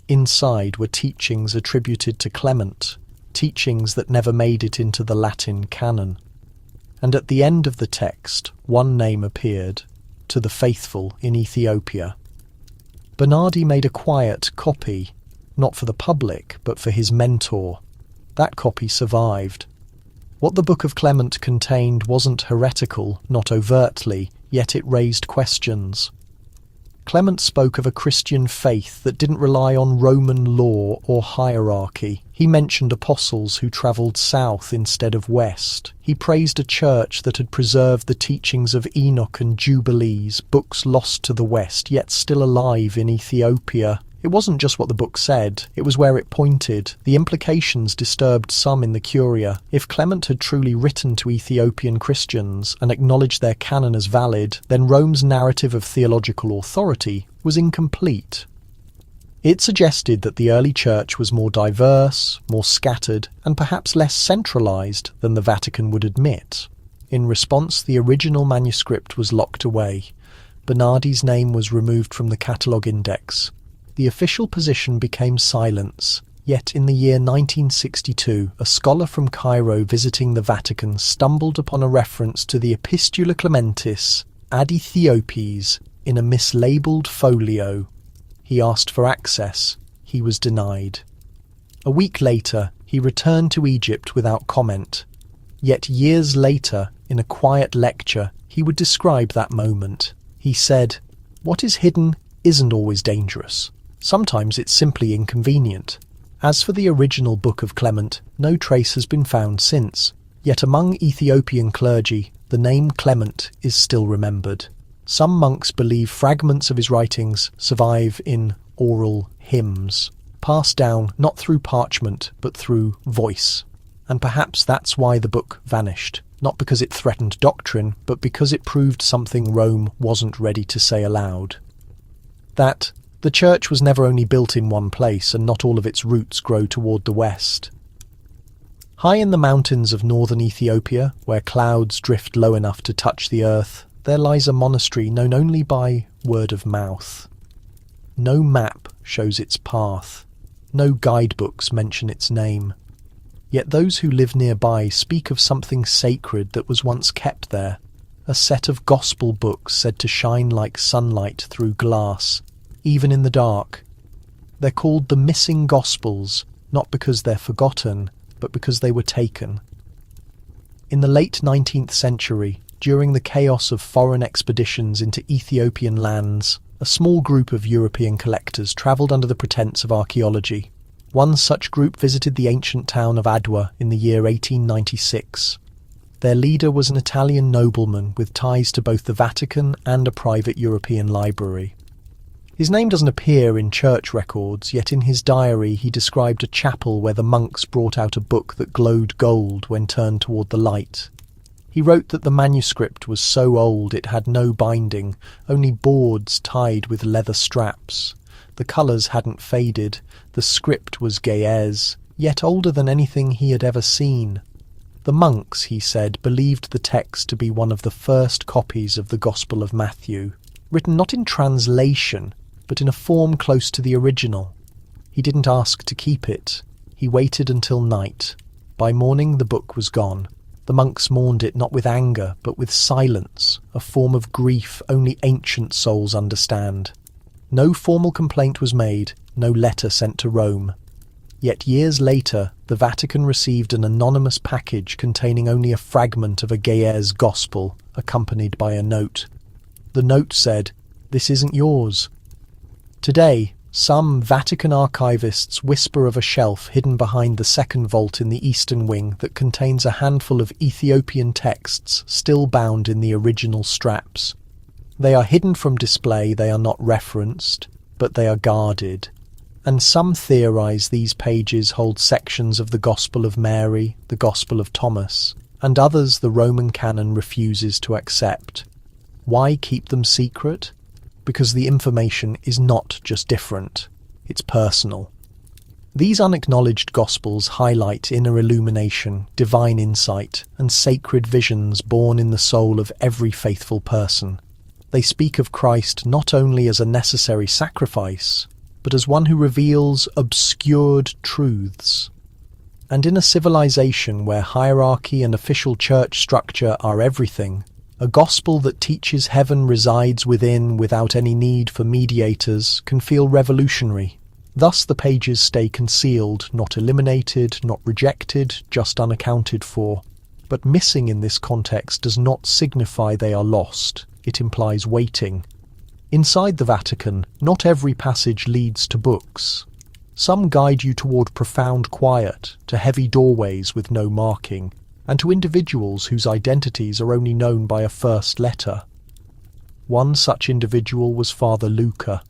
Inside were teachings attributed to Clement, teachings that never made it into the Latin canon. And at the end of the text, one name appeared, "To the faithful in Ethiopia." Bernardi made a quiet copy, not for the public, but for his mentor. That copy survived. What the Book of Clement contained wasn't heretical, not overtly, yet it raised questions. Clement spoke of a Christian faith that didn't rely on Roman law or hierarchy. He mentioned apostles who travelled south instead of west. He praised a church that had preserved the teachings of Enoch and Jubilees, books lost to the west yet still alive in Ethiopia. It wasn't just what the book said, it was where it pointed. The implications disturbed some in the Curia. If Clement had truly written to Ethiopian Christians and acknowledged their canon as valid, then Rome's narrative of theological authority was incomplete. It suggested that the early church was more diverse, more scattered, and perhaps less centralised than the Vatican would admit. In response, the original manuscript was locked away. Bernardi's name was removed from the catalogue index. The official position became silence, yet in the year 1962, a scholar from Cairo visiting the Vatican stumbled upon a reference to the Epistula Clementis ad Ethiopes in a mislabelled folio. He asked for access. He was denied. A week later, he returned to Egypt without comment. Yet years later, in a quiet lecture, he would describe that moment. He said, "What is hidden isn't always dangerous. Sometimes it's simply inconvenient." As for the original Book of Clement, no trace has been found since. Yet among Ethiopian clergy, the name Clement is still remembered. Some monks believe fragments of his writings survive in oral hymns, passed down not through parchment but through voice. And perhaps that's why the book vanished. Not because it threatened doctrine, but because it proved something Rome wasn't ready to say aloud. That the church was never only built in one place, and not all of its roots grow toward the west. High in the mountains of northern Ethiopia, where clouds drift low enough to touch the earth, there lies a monastery known only by word of mouth. No map shows its path. No guidebooks mention its name. Yet those who live nearby speak of something sacred that was once kept there, a set of gospel books said to shine like sunlight through glass, even in the dark. They're called the Missing Gospels, not because they're forgotten, but because they were taken. In the late 19th century, during the chaos of foreign expeditions into Ethiopian lands, a small group of European collectors travelled under the pretense of archaeology. One such group visited the ancient town of Adwa in the year 1896. Their leader was an Italian nobleman with ties to both the Vatican and a private European library. His name doesn't appear in church records, yet in his diary he described a chapel where the monks brought out a book that glowed gold when turned toward the light. He wrote that the manuscript was so old it had no binding, only boards tied with leather straps. The colours hadn't faded, the script was Ge'ez, yet older than anything he had ever seen. The monks, he said, believed the text to be one of the first copies of the Gospel of Matthew, written not in translation, but in a form close to the original. He didn't ask to keep it. He waited until night. By morning the book was gone. The monks mourned it not with anger, but with silence, a form of grief only ancient souls understand. No formal complaint was made, no letter sent to Rome. Yet years later, the Vatican received an anonymous package containing only a fragment of a Ge'ez gospel, accompanied by a note. The note said, "This isn't yours." Today, some Vatican archivists whisper of a shelf hidden behind the second vault in the eastern wing that contains a handful of Ethiopian texts still bound in the original straps. They are hidden from display, they are not referenced, but they are guarded. And some theorize these pages hold sections of the Gospel of Mary, the Gospel of Thomas, and others the Roman canon refuses to accept. Why keep them secret? Because the information is not just different, it's personal. These unacknowledged Gospels highlight inner illumination, divine insight, and sacred visions born in the soul of every faithful person. They speak of Christ not only as a necessary sacrifice, but as one who reveals obscured truths. And in a civilization where hierarchy and official church structure are everything, a gospel that teaches heaven resides within without any need for mediators can feel revolutionary. Thus the pages stay concealed, not eliminated, not rejected, just unaccounted for. But missing in this context does not signify they are lost. It implies waiting. Inside the Vatican, not every passage leads to books. Some guide you toward profound quiet, to heavy doorways with no marking, and to individuals whose identities are only known by a first letter. One such individual was Father Luca.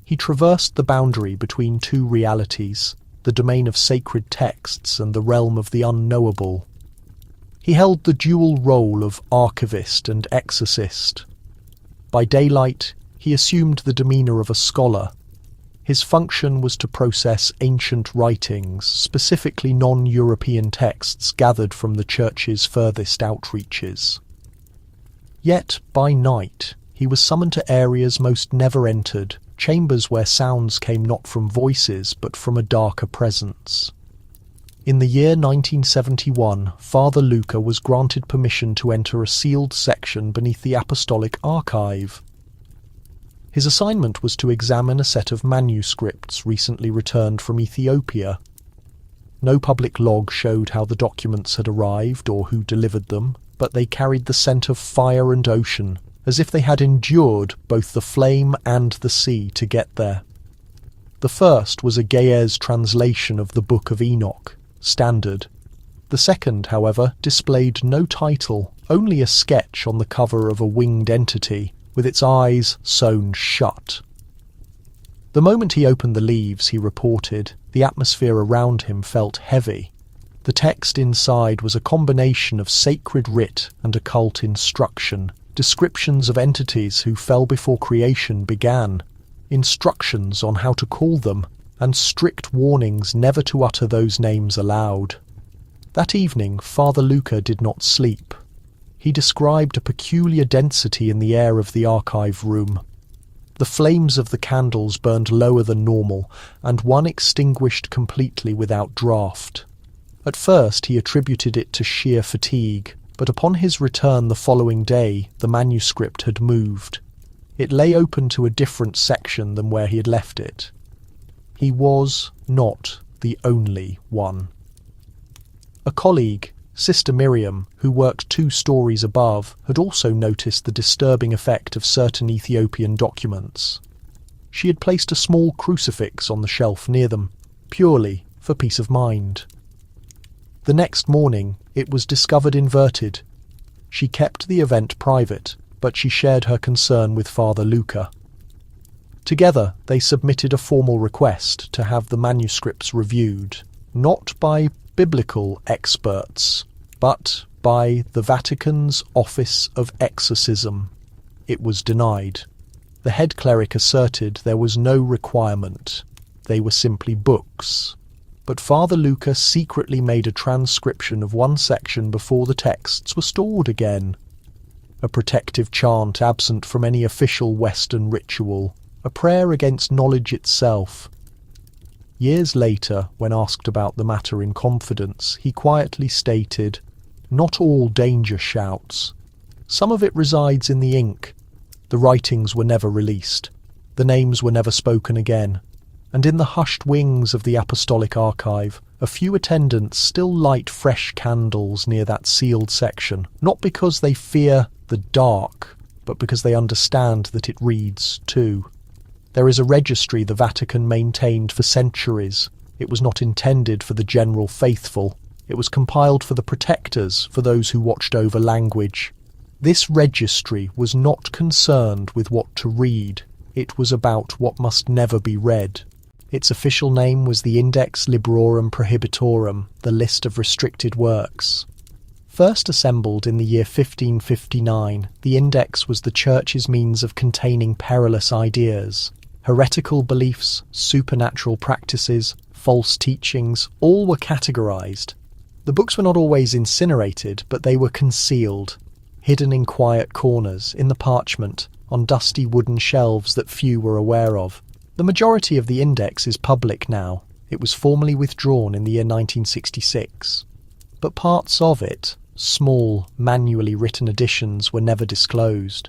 He traversed the boundary between two realities, the domain of sacred texts and the realm of the unknowable. He held the dual role of archivist and exorcist. By daylight, he assumed the demeanour of a scholar. His function was to process ancient writings, specifically non-European texts gathered from the Church's furthest outreaches. Yet, by night, he was summoned to areas most never entered, chambers where sounds came not from voices but from a darker presence. In the year 1971, Father Luca was granted permission to enter a sealed section beneath the Apostolic Archive. His assignment was to examine a set of manuscripts recently returned from Ethiopia. No public log showed how the documents had arrived or who delivered them, but they carried the scent of fire and ocean, as if they had endured both the flame and the sea to get there. The first was a Ge'ez translation of the Book of Enoch, standard. The second, however, displayed no title, only a sketch on the cover of a winged entity, with its eyes sewn shut. The moment he opened the leaves, he reported, the atmosphere around him felt heavy. The text inside was a combination of sacred writ and occult instruction. Descriptions of entities who fell before creation began, instructions on how to call them, and strict warnings never to utter those names aloud. That evening, Father Luca did not sleep. He described a peculiar density in the air of the archive room. The flames of the candles burned lower than normal, and one extinguished completely without draught. At first he attributed it to sheer fatigue, but upon his return the following day, the manuscript had moved. It lay open to a different section than where he had left it. He was not the only one. A colleague, Sister Miriam, who worked 2 stories above, had also noticed the disturbing effect of certain Ethiopian documents. She had placed a small crucifix on the shelf near them, purely for peace of mind. The next morning, it was discovered inverted. She kept the event private, but she shared her concern with Father Luca. Together, they submitted a formal request to have the manuscripts reviewed, not by biblical experts, but by the Vatican's Office of Exorcism. It was denied. The head cleric asserted there was no requirement. They were simply books. But Father Luca secretly made a transcription of one section before the texts were stored again. A protective chant absent from any official Western ritual, a prayer against knowledge itself. Years later, when asked about the matter in confidence, he quietly stated, "Not all danger shouts. Some of it resides in the ink. The writings were never released. The names were never spoken again. And in the hushed wings of the Apostolic Archive, a few attendants still light fresh candles near that sealed section, not because they fear the dark, but because they understand that it reads too. There is a registry the Vatican maintained for centuries. It was not intended for the general faithful. It was compiled for the protectors, for those who watched over language. This registry was not concerned with what to read. It was about what must never be read. Its official name was the Index Librorum Prohibitorum, the list of restricted works. First assembled in the year 1559, the index was the Church's means of containing perilous ideas. Heretical beliefs, supernatural practices, false teachings, all were categorized. The books were not always incinerated, but they were concealed, hidden in quiet corners, in the parchment, on dusty wooden shelves that few were aware of. The majority of the index is public now. It was formally withdrawn in the year 1966. But parts of it, small, manually written editions, were never disclosed.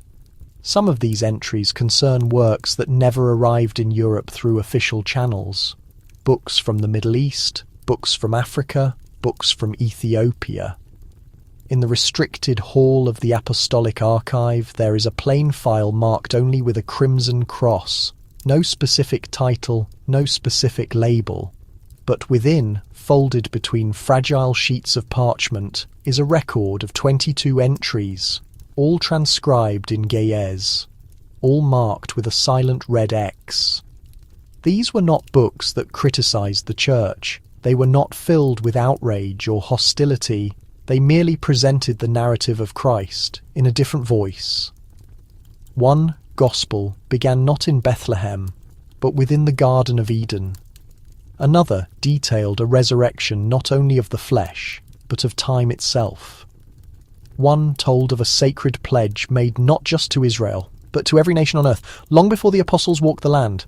Some of these entries concern works that never arrived in Europe through official channels. Books from the Middle East, books from Africa, books from Ethiopia. In the restricted hall of the Apostolic Archive, there is a plain file marked only with a crimson cross. No specific title, no specific label. But within, folded between fragile sheets of parchment, is a record of 22 entries, all transcribed in Ge'ez, all marked with a silent red X. These were not books that criticized the Church. They were not filled with outrage or hostility. They merely presented the narrative of Christ in a different voice. One gospel began not in Bethlehem, but within the Garden of Eden. Another detailed a resurrection not only of the flesh, but of time itself. One told of a sacred pledge made not just to Israel, but to every nation on earth, long before the apostles walked the land.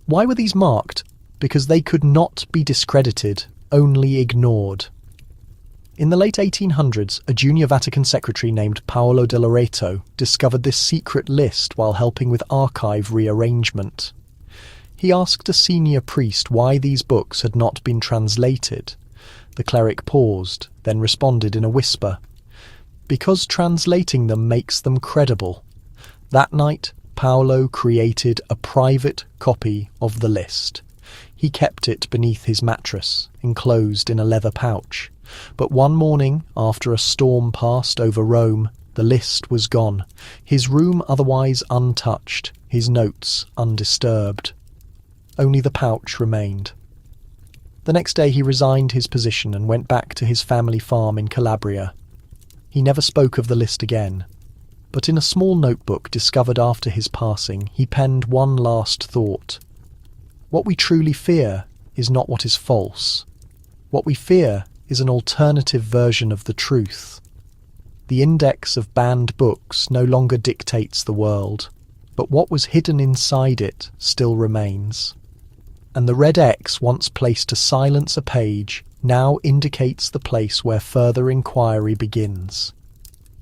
Why were these marked? Because they could not be discredited, only ignored. In the late 1800s, a junior Vatican secretary named Paolo de Loreto discovered this secret list while helping with archive rearrangement. He asked a senior priest why these books had not been translated. The cleric paused, then responded in a whisper, "Because translating them makes them credible." That night, Paolo created a private copy of the list. He kept it beneath his mattress, enclosed in a leather pouch. But one morning, after a storm passed over Rome, the list was gone, his room otherwise untouched, his notes undisturbed. Only the pouch remained. The next day he resigned his position and went back to his family farm in Calabria. He never spoke of the list again, but in a small notebook discovered after his passing, he penned one last thought. What we truly fear is not what is false. What we fear is an alternative version of the truth. The index of banned books no longer dictates the world, but what was hidden inside it still remains. And the red X once placed to silence a page now indicates the place where further inquiry begins.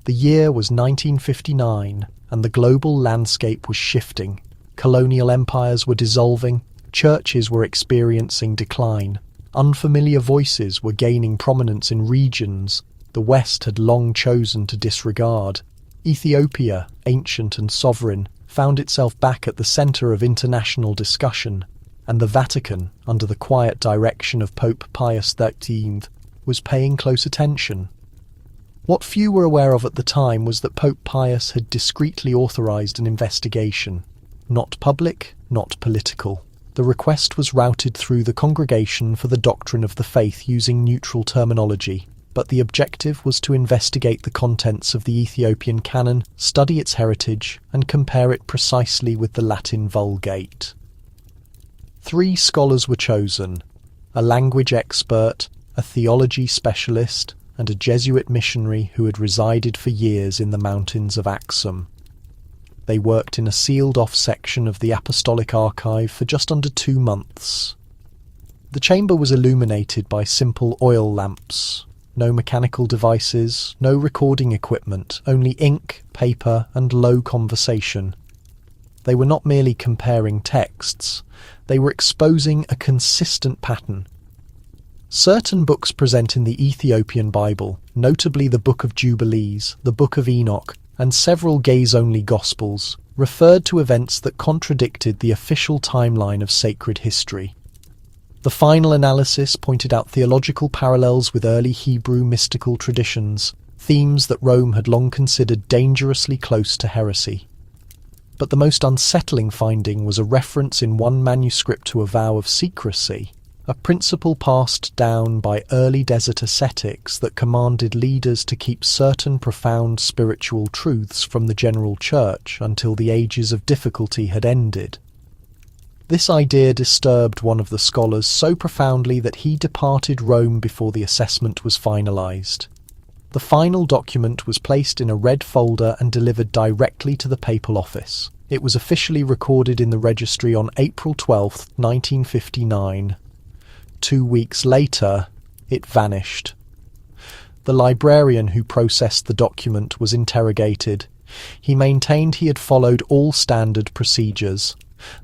The year was 1959, and the global landscape was shifting. Colonial empires were dissolving, churches were experiencing decline. Unfamiliar voices were gaining prominence in regions the West had long chosen to disregard. Ethiopia, ancient and sovereign, found itself back at the centre of international discussion, and the Vatican, under the quiet direction of Pope Pius XIII, was paying close attention. What few were aware of at the time was that Pope Pius had discreetly authorised an investigation. Not public, not political. The request was routed through the Congregation for the Doctrine of the Faith using neutral terminology, but the objective was to investigate the contents of the Ethiopian canon, study its heritage, and compare it precisely with the Latin Vulgate. 3 scholars were chosen: a language expert, a theology specialist, and a Jesuit missionary who had resided for years in the mountains of Axum. They worked in a sealed-off section of the Apostolic Archive for just under 2 months. The chamber was illuminated by simple oil lamps. No mechanical devices, no recording equipment, only ink, paper, and low conversation. They were not merely comparing texts, they were exposing a consistent pattern. Certain books present in the Ethiopian Bible, notably the Book of Jubilees, the Book of Enoch, and several gaze-only Gospels, referred to events that contradicted the official timeline of sacred history. The final analysis pointed out theological parallels with early Hebrew mystical traditions, themes that Rome had long considered dangerously close to heresy. But the most unsettling finding was a reference in one manuscript to a vow of secrecy, a principle passed down by early desert ascetics that commanded leaders to keep certain profound spiritual truths from the general church until the ages of difficulty had ended. This idea disturbed one of the scholars so profoundly that he departed Rome before the assessment was finalized. The final document was placed in a red folder and delivered directly to the papal office. It was officially recorded in the registry on April 12, 1959. 2 weeks later, it vanished. The librarian who processed the document was interrogated. He maintained he had followed all standard procedures.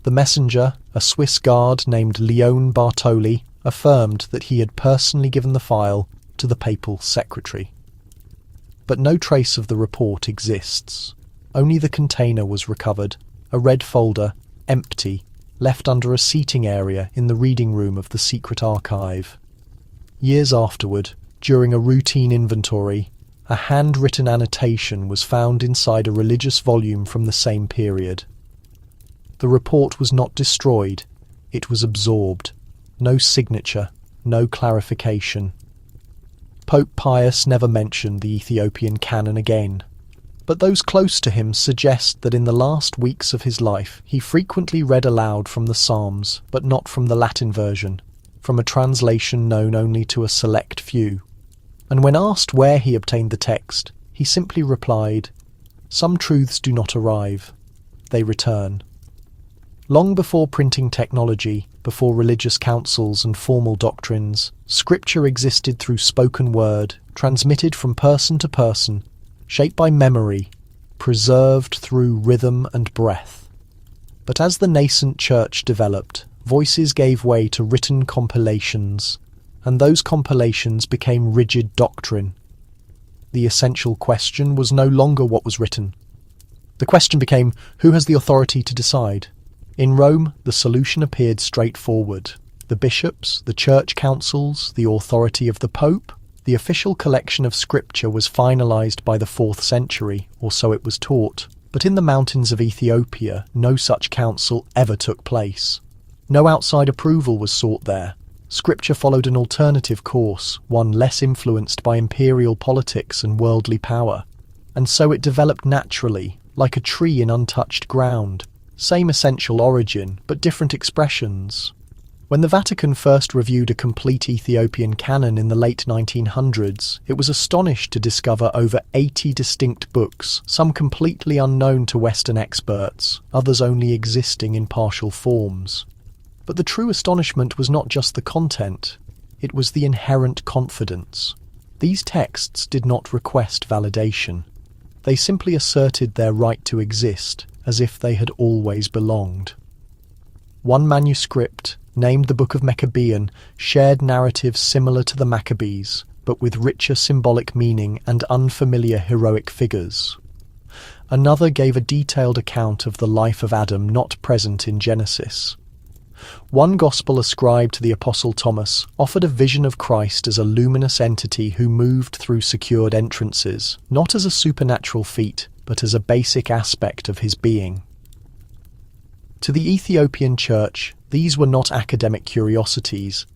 The messenger, a Swiss guard named Leon Bartoli, affirmed that he had personally given the file to the papal secretary. but no trace of the report exists. Only the container was recovered, a red folder, empty, left under a seating area in the reading room of the secret archive. Years afterward, during a routine inventory, a handwritten annotation was found inside a religious volume from the same period. The report was not destroyed, it was absorbed. No signature, no clarification. Pope Pius never mentioned the Ethiopian canon again, but those close to him suggest that in the last weeks of his life he frequently read aloud from the Psalms, but not from the Latin version, from a translation known only to a select few. And when asked where he obtained the text, he simply replied, "Some truths do not arrive, they return." Long before printing technology, before religious councils and formal doctrines, scripture existed through spoken word, transmitted from person to person, shaped by memory, preserved through rhythm and breath. But as the nascent church developed, voices gave way to written compilations, and those compilations became rigid doctrine. The essential question was no longer what was written. The question became, who has the authority to decide? In Rome, the solution appeared straightforward. The bishops, the church councils, the authority of the Pope. The official collection of scripture was finalized by the 4th century, or so it was taught. But in the mountains of Ethiopia, no such council ever took place. No outside approval was sought there. Scripture followed an alternative course, one less influenced by imperial politics and worldly power. And so it developed naturally, like a tree in untouched ground. Same essential origin, but different expressions. When the Vatican first reviewed a complete Ethiopian canon in the late 1900s, it was astonished to discover over 80 distinct books, some completely unknown to Western experts, others only existing in partial forms. But the true astonishment was not just the content, it was the inherent confidence. These texts did not request validation. They simply asserted their right to exist, as if they had always belonged. One manuscript, named the Book of Maccabean, shared narratives similar to the Maccabees, but with richer symbolic meaning and unfamiliar heroic figures. Another gave a detailed account of the life of Adam not present in Genesis. One gospel ascribed to the Apostle Thomas offered a vision of Christ as a luminous entity who moved through secured entrances, not as a supernatural feat, but as a basic aspect of his being. To the Ethiopian Church, these were not academic curiosities.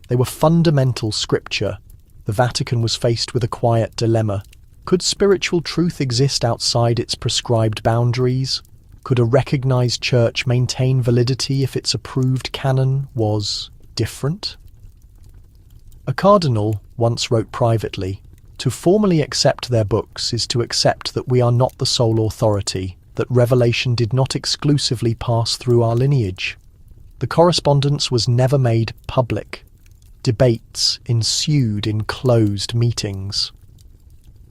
They were fundamental scripture. The Vatican was faced with a quiet dilemma. Could spiritual truth exist outside its prescribed boundaries? Could a recognized church maintain validity if its approved canon was different? A cardinal once wrote privately, "To formally accept their books is to accept that we are not the sole authority, that revelation did not exclusively pass through our lineage." The correspondence was never made public. Debates ensued in closed meetings.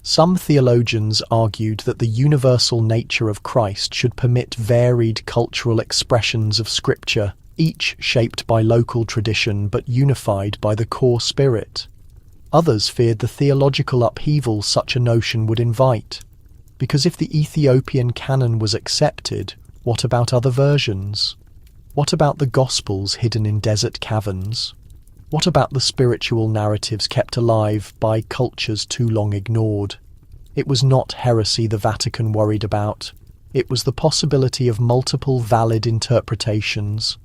Some theologians argued that the universal nature of Christ should permit varied cultural expressions of Scripture, each shaped by local tradition but unified by the core spirit. Others feared the theological upheaval such a notion would invite. Because if the Ethiopian canon was accepted, what about other versions? What about the Gospels hidden in desert caverns? What about the spiritual narratives kept alive by cultures too long ignored? It was not heresy the Vatican worried about. It was the possibility of multiple valid interpretations.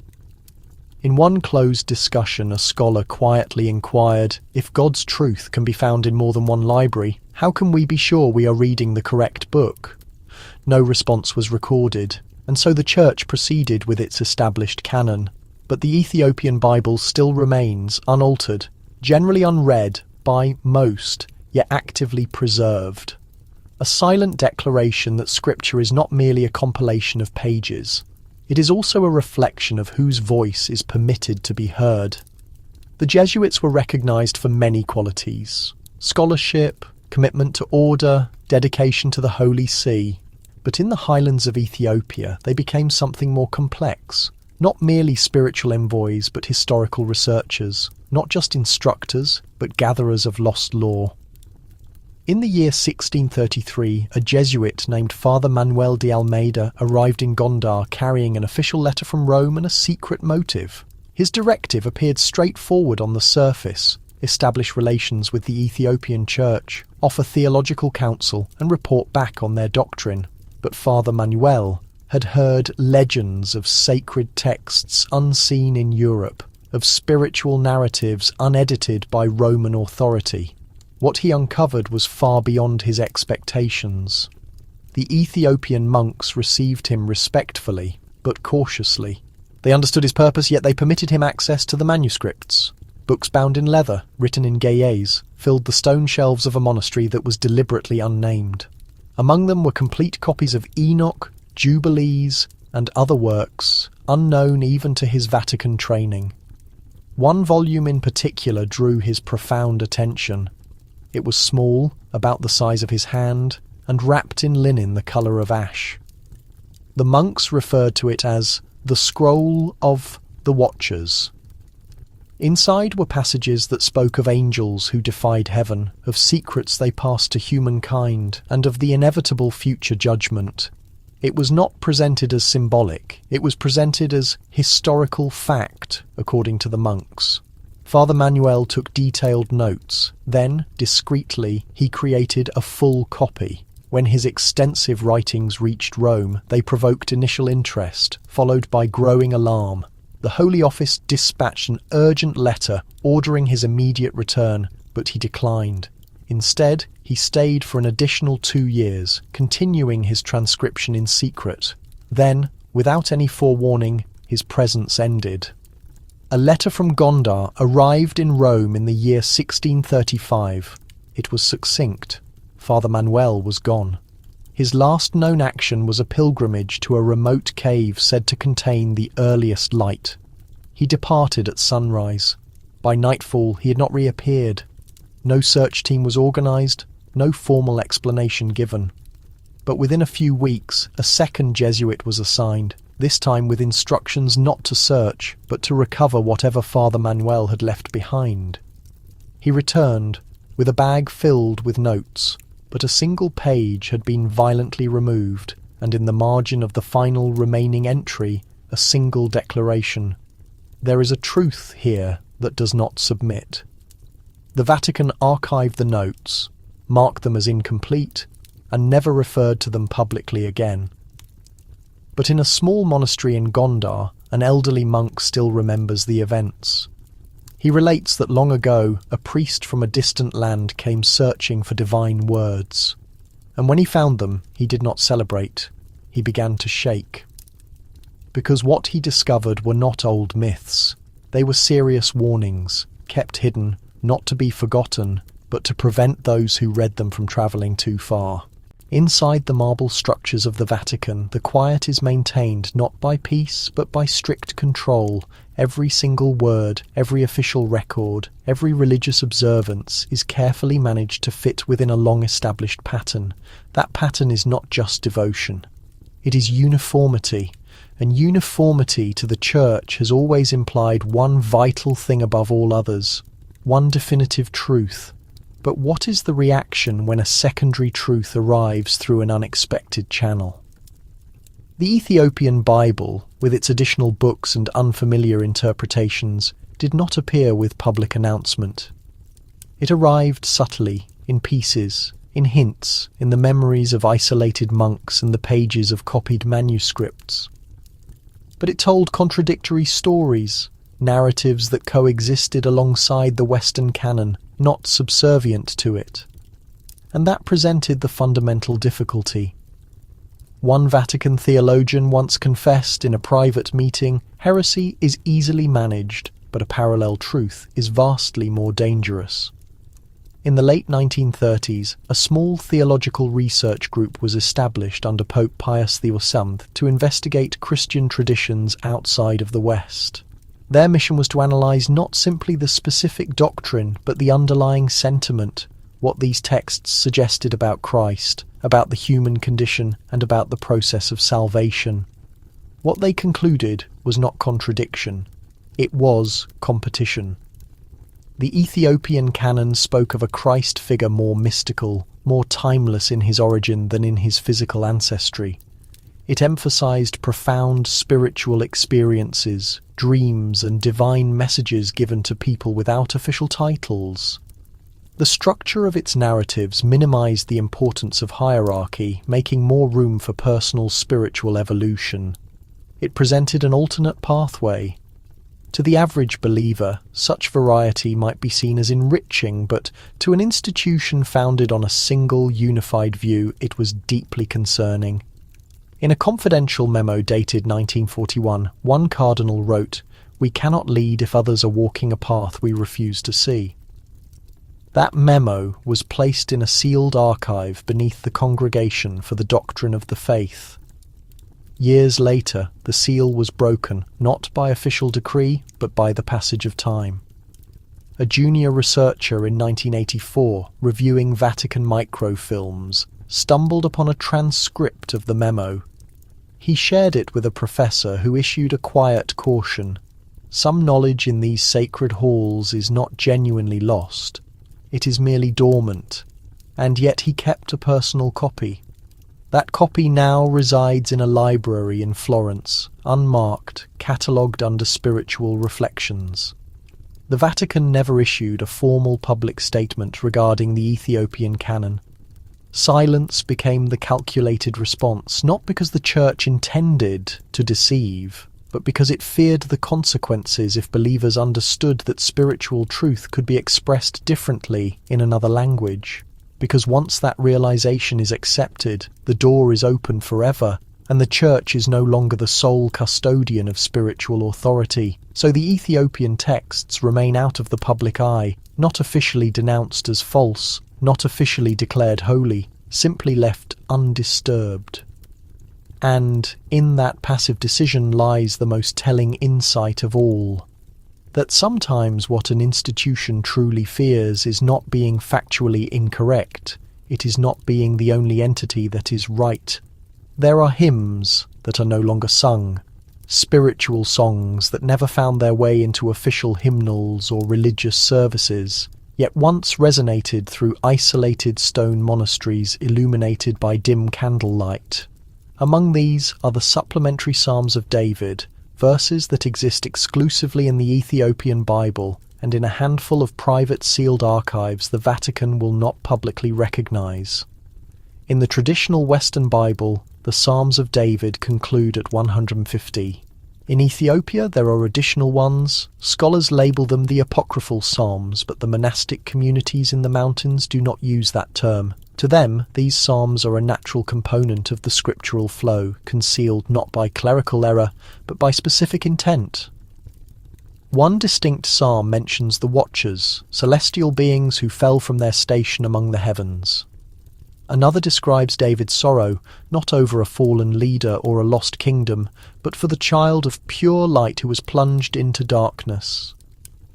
In one closed discussion, a scholar quietly inquired, "If God's truth can be found in more than one library, how can we be sure we are reading the correct book?" No response was recorded, and so the Church proceeded with its established canon. But the Ethiopian Bible still remains unaltered, generally unread by most, yet actively preserved. A silent declaration that Scripture is not merely a compilation of pages. It is also a reflection of whose voice is permitted to be heard. The Jesuits were recognized for many qualities: scholarship, commitment to order, dedication to the Holy See. But in the highlands of Ethiopia, they became something more complex. Not merely spiritual envoys, but historical researchers. Not just instructors, but gatherers of lost lore. In the year 1633, a Jesuit named Father Manuel de Almeida arrived in Gondar carrying an official letter from Rome and a secret motive. His directive appeared straightforward on the surface: establish relations with the Ethiopian Church, offer theological counsel, and report back on their doctrine. But Father Manuel had heard legends of sacred texts unseen in Europe, of spiritual narratives unedited by Roman authority. What he uncovered was far beyond his expectations. The Ethiopian monks received him respectfully, but cautiously. They understood his purpose, yet they permitted him access to the manuscripts. Books bound in leather, written in Ge'ez, filled the stone shelves of a monastery that was deliberately unnamed. Among them were complete copies of Enoch, Jubilees, and other works, unknown even to his Vatican training. One volume in particular drew his profound attention. It was small, about the size of his hand, and wrapped in linen the colour of ash. The monks referred to it as the Scroll of the Watchers. Inside were passages that spoke of angels who defied heaven, of secrets they passed to humankind, and of the inevitable future judgment. It was not presented as symbolic, it was presented as historical fact, according to the monks. Father Manuel took detailed notes. Then, discreetly, he created a full copy. When his extensive writings reached Rome, they provoked initial interest, followed by growing alarm. The Holy Office dispatched an urgent letter ordering his immediate return, but he declined. Instead, he stayed for an additional 2 years, continuing his transcription in secret. Then, without any forewarning, his presence ended. A letter from Gondar arrived in Rome in the year 1635. It was succinct. Father Manuel was gone. His last known action was a pilgrimage to a remote cave said to contain the earliest light. He departed at sunrise. By nightfall he had not reappeared. No search team was organised, no formal explanation given. But within a few weeks, a second Jesuit was assigned, this time with instructions not to search, but to recover whatever Father Manuel had left behind. He returned, with a bag filled with notes, but a single page had been violently removed, and in the margin of the final remaining entry, a single declaration: "There is a truth here that does not submit." The Vatican archived the notes, marked them as incomplete, and never referred to them publicly again. But in a small monastery in Gondar, an elderly monk still remembers the events. He relates that long ago, a priest from a distant land came searching for divine words. And when he found them, he did not celebrate. He began to shake. Because what he discovered were not old myths. They were serious warnings, kept hidden, not to be forgotten, but to prevent those who read them from travelling too far. Inside the marble structures of the Vatican, the quiet is maintained not by peace, but by strict control. Every single word, every official record, every religious observance is carefully managed to fit within a long-established pattern. That pattern is not just devotion. It is uniformity, and uniformity to the Church has always implied one vital thing above all others, one definitive truth. But what is the reaction when a secondary truth arrives through an unexpected channel? The Ethiopian Bible, with its additional books and unfamiliar interpretations, did not appear with public announcement. It arrived subtly, in pieces, in hints, in the memories of isolated monks and the pages of copied manuscripts. But it told contradictory stories, narratives that coexisted alongside the Western canon, not subservient to it. And that presented the fundamental difficulty. One Vatican theologian once confessed in a private meeting, heresy is easily managed, but a parallel truth is vastly more dangerous. In the late 1930s, a small theological research group was established under Pope Pius VII to investigate Christian traditions outside of the West. Their mission was to analyse not simply the specific doctrine, but the underlying sentiment, what these texts suggested about Christ, about the human condition, and about the process of salvation. What they concluded was not contradiction, it was competition. The Ethiopian canon spoke of a Christ figure more mystical, more timeless in his origin than in his physical ancestry. It emphasized profound spiritual experiences, dreams, and divine messages given to people without official titles. The structure of its narratives minimized the importance of hierarchy, making more room for personal spiritual evolution. It presented an alternate pathway. To the average believer, such variety might be seen as enriching, but to an institution founded on a single, unified view, it was deeply concerning. In a confidential memo dated 1941, one cardinal wrote, "We cannot lead if others are walking a path we refuse to see." That memo was placed in a sealed archive beneath the Congregation for the Doctrine of the Faith. Years later, the seal was broken, not by official decree, but by the passage of time. A junior researcher in 1984, reviewing Vatican microfilms, stumbled upon a transcript of the memo. He shared it with a professor who issued a quiet caution. Some knowledge in these sacred halls is not genuinely lost. It is merely dormant. And yet he kept a personal copy. That copy now resides in a library in Florence, unmarked, catalogued under spiritual reflections. The Vatican never issued a formal public statement regarding the Ethiopian canon. Silence became the calculated response, not because the Church intended to deceive, but because it feared the consequences if believers understood that spiritual truth could be expressed differently in another language. Because once that realization is accepted, the door is open forever, and the Church is no longer the sole custodian of spiritual authority. So the Ethiopian texts remain out of the public eye, not officially denounced as false, not officially declared holy, simply left undisturbed. And in that passive decision lies the most telling insight of all. That sometimes what an institution truly fears is not being factually incorrect, it is not being the only entity that is right. There are hymns that are no longer sung, spiritual songs that never found their way into official hymnals or religious services, yet once resonated through isolated stone monasteries illuminated by dim candlelight. Among these are the supplementary Psalms of David, verses that exist exclusively in the Ethiopian Bible and in a handful of private sealed archives the Vatican will not publicly recognize. In the traditional Western Bible, the Psalms of David conclude at 150. In Ethiopia there are additional ones. Scholars label them the apocryphal psalms, but the monastic communities in the mountains do not use that term. To them, these psalms are a natural component of the scriptural flow, concealed not by clerical error, but by specific intent. One distinct psalm mentions the Watchers, celestial beings who fell from their station among the heavens. Another describes David's sorrow, not over a fallen leader or a lost kingdom, but for the child of pure light who was plunged into darkness.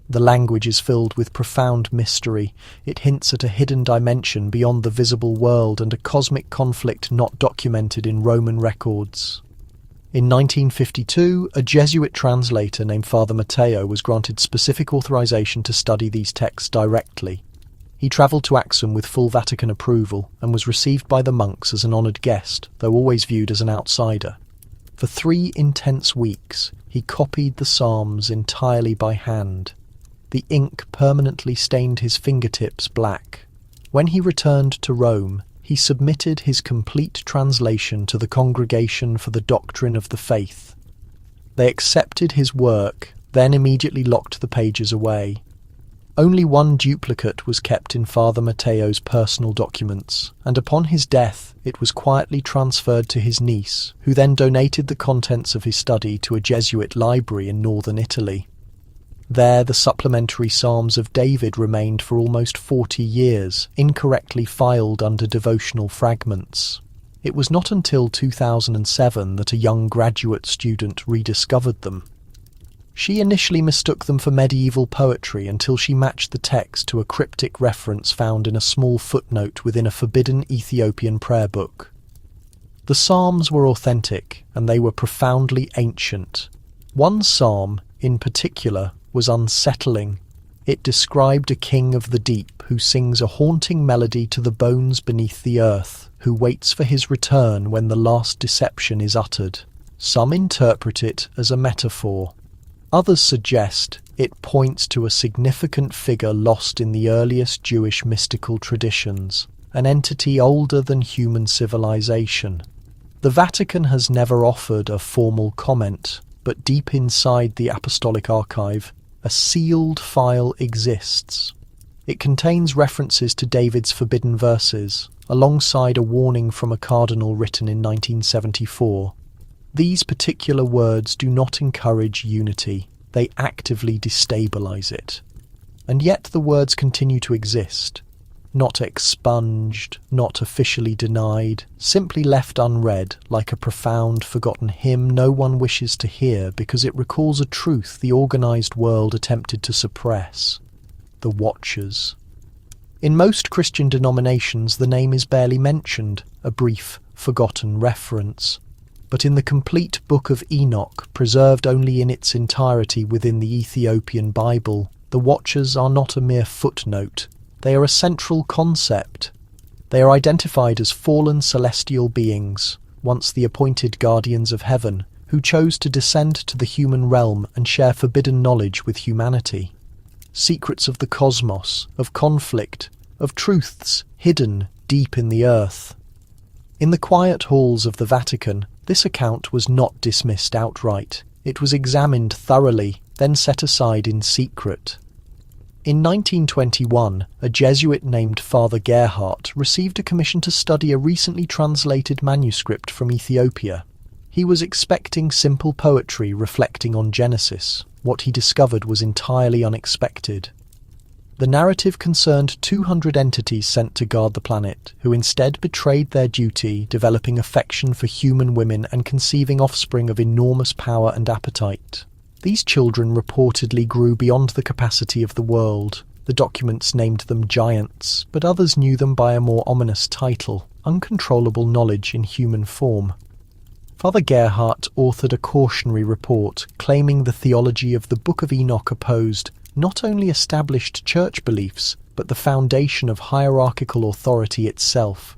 The language is filled with profound mystery. It hints at a hidden dimension beyond the visible world and a cosmic conflict not documented in Roman records. In 1952, a Jesuit translator named Father Matteo was granted specific authorization to study these texts directly. He travelled to Axum with full Vatican approval and was received by the monks as an honoured guest, though always viewed as an outsider. For 3 intense weeks, he copied the Psalms entirely by hand. The ink permanently stained his fingertips black. When he returned to Rome, he submitted his complete translation to the Congregation for the Doctrine of the Faith. They accepted his work, then immediately locked the pages away. Only one duplicate was kept in Father Matteo's personal documents, and upon his death it was quietly transferred to his niece, who then donated the contents of his study to a Jesuit library in northern Italy. There the supplementary Psalms of David remained for almost 40 years, incorrectly filed under devotional fragments. It was not until 2007 that a young graduate student rediscovered them. She initially mistook them for medieval poetry until she matched the text to a cryptic reference found in a small footnote within a forbidden Ethiopian prayer book. The Psalms were authentic, and they were profoundly ancient. One psalm, in particular, was unsettling. It described a king of the deep who sings a haunting melody to the bones beneath the earth, who waits for his return when the last deception is uttered. Some interpret it as a metaphor. Others suggest it points to a significant figure lost in the earliest Jewish mystical traditions, an entity older than human civilization. The Vatican has never offered a formal comment, but deep inside the Apostolic Archive, a sealed file exists. It contains references to David's forbidden verses, alongside a warning from a cardinal written in 1974. These particular words do not encourage unity, they actively destabilize it. And yet the words continue to exist. Not expunged, not officially denied, simply left unread, like a profound, forgotten hymn no one wishes to hear because it recalls a truth the organized world attempted to suppress. The Watchers. In most Christian denominations, the name is barely mentioned, a brief, forgotten reference. But in the complete Book of Enoch, preserved only in its entirety within the Ethiopian Bible, the Watchers are not a mere footnote. They are a central concept. They are identified as fallen celestial beings, once the appointed guardians of heaven, who chose to descend to the human realm and share forbidden knowledge with humanity. Secrets of the cosmos, of conflict, of truths hidden deep in the earth. In the quiet halls of the Vatican, this account was not dismissed outright. It was examined thoroughly, then set aside in secret. In 1921, a Jesuit named Father Gerhardt received a commission to study a recently translated manuscript from Ethiopia. He was expecting simple poetry reflecting on Genesis. What he discovered was entirely unexpected. The narrative concerned 200 entities sent to guard the planet, who instead betrayed their duty, developing affection for human women and conceiving offspring of enormous power and appetite. These children reportedly grew beyond the capacity of the world. The documents named them giants, but others knew them by a more ominous title, uncontrollable knowledge in human form. Father Gerhardt authored a cautionary report claiming the theology of the Book of Enoch opposed not only established church beliefs, but the foundation of hierarchical authority itself.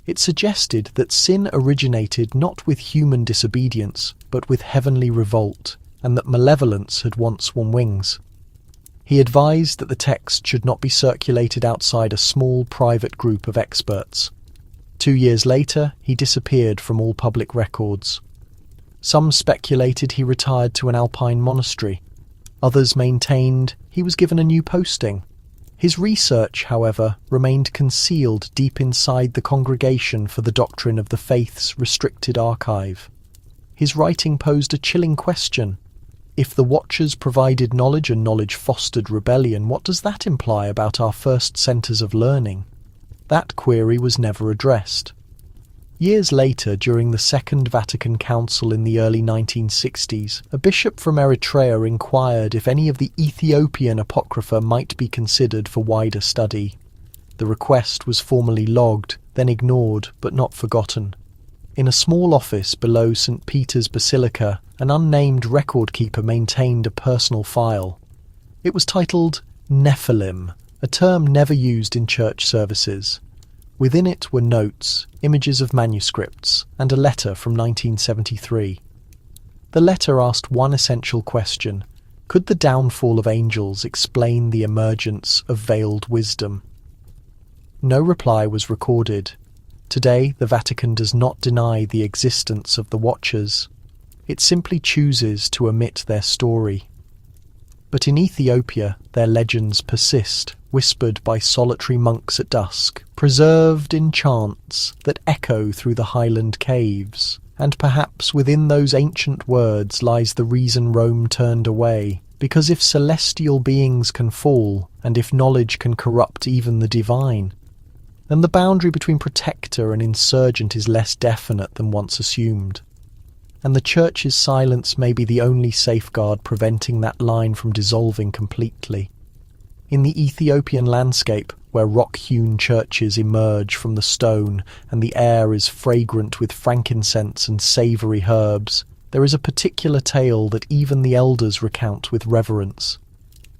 It suggested that sin originated not with human disobedience, but with heavenly revolt, and that malevolence had once won wings. He advised that the text should not be circulated outside a small private group of experts. 2 years later, he disappeared from all public records. Some speculated he retired to an alpine monastery. Others maintained he was given a new posting. His research, however, remained concealed deep inside the Congregation for the Doctrine of the Faith's restricted archive. His writing posed a chilling question. If the Watchers provided knowledge and knowledge fostered rebellion, what does that imply about our first centres of learning? That query was never addressed. Years later, during the Second Vatican Council in the early 1960s, a bishop from Eritrea inquired if any of the Ethiopian Apocrypha might be considered for wider study. The request was formally logged, then ignored, but not forgotten. In a small office below St. Peter's Basilica, an unnamed record keeper maintained a personal file. It was titled Nephilim, a term never used in church services. Within it were notes, images of manuscripts, and a letter from 1973. The letter asked one essential question: could the downfall of angels explain the emergence of veiled wisdom? No reply was recorded. Today, the Vatican does not deny the existence of the Watchers. It simply chooses to omit their story. But in Ethiopia, their legends persist, whispered by solitary monks at dusk, preserved in chants that echo through the highland caves. And perhaps within those ancient words lies the reason Rome turned away, because if celestial beings can fall, and if knowledge can corrupt even the divine, then the boundary between protector and insurgent is less definite than once assumed. And the Church's silence may be the only safeguard preventing that line from dissolving completely. In the Ethiopian landscape, where rock-hewn churches emerge from the stone and the air is fragrant with frankincense and savoury herbs, there is a particular tale that even the elders recount with reverence.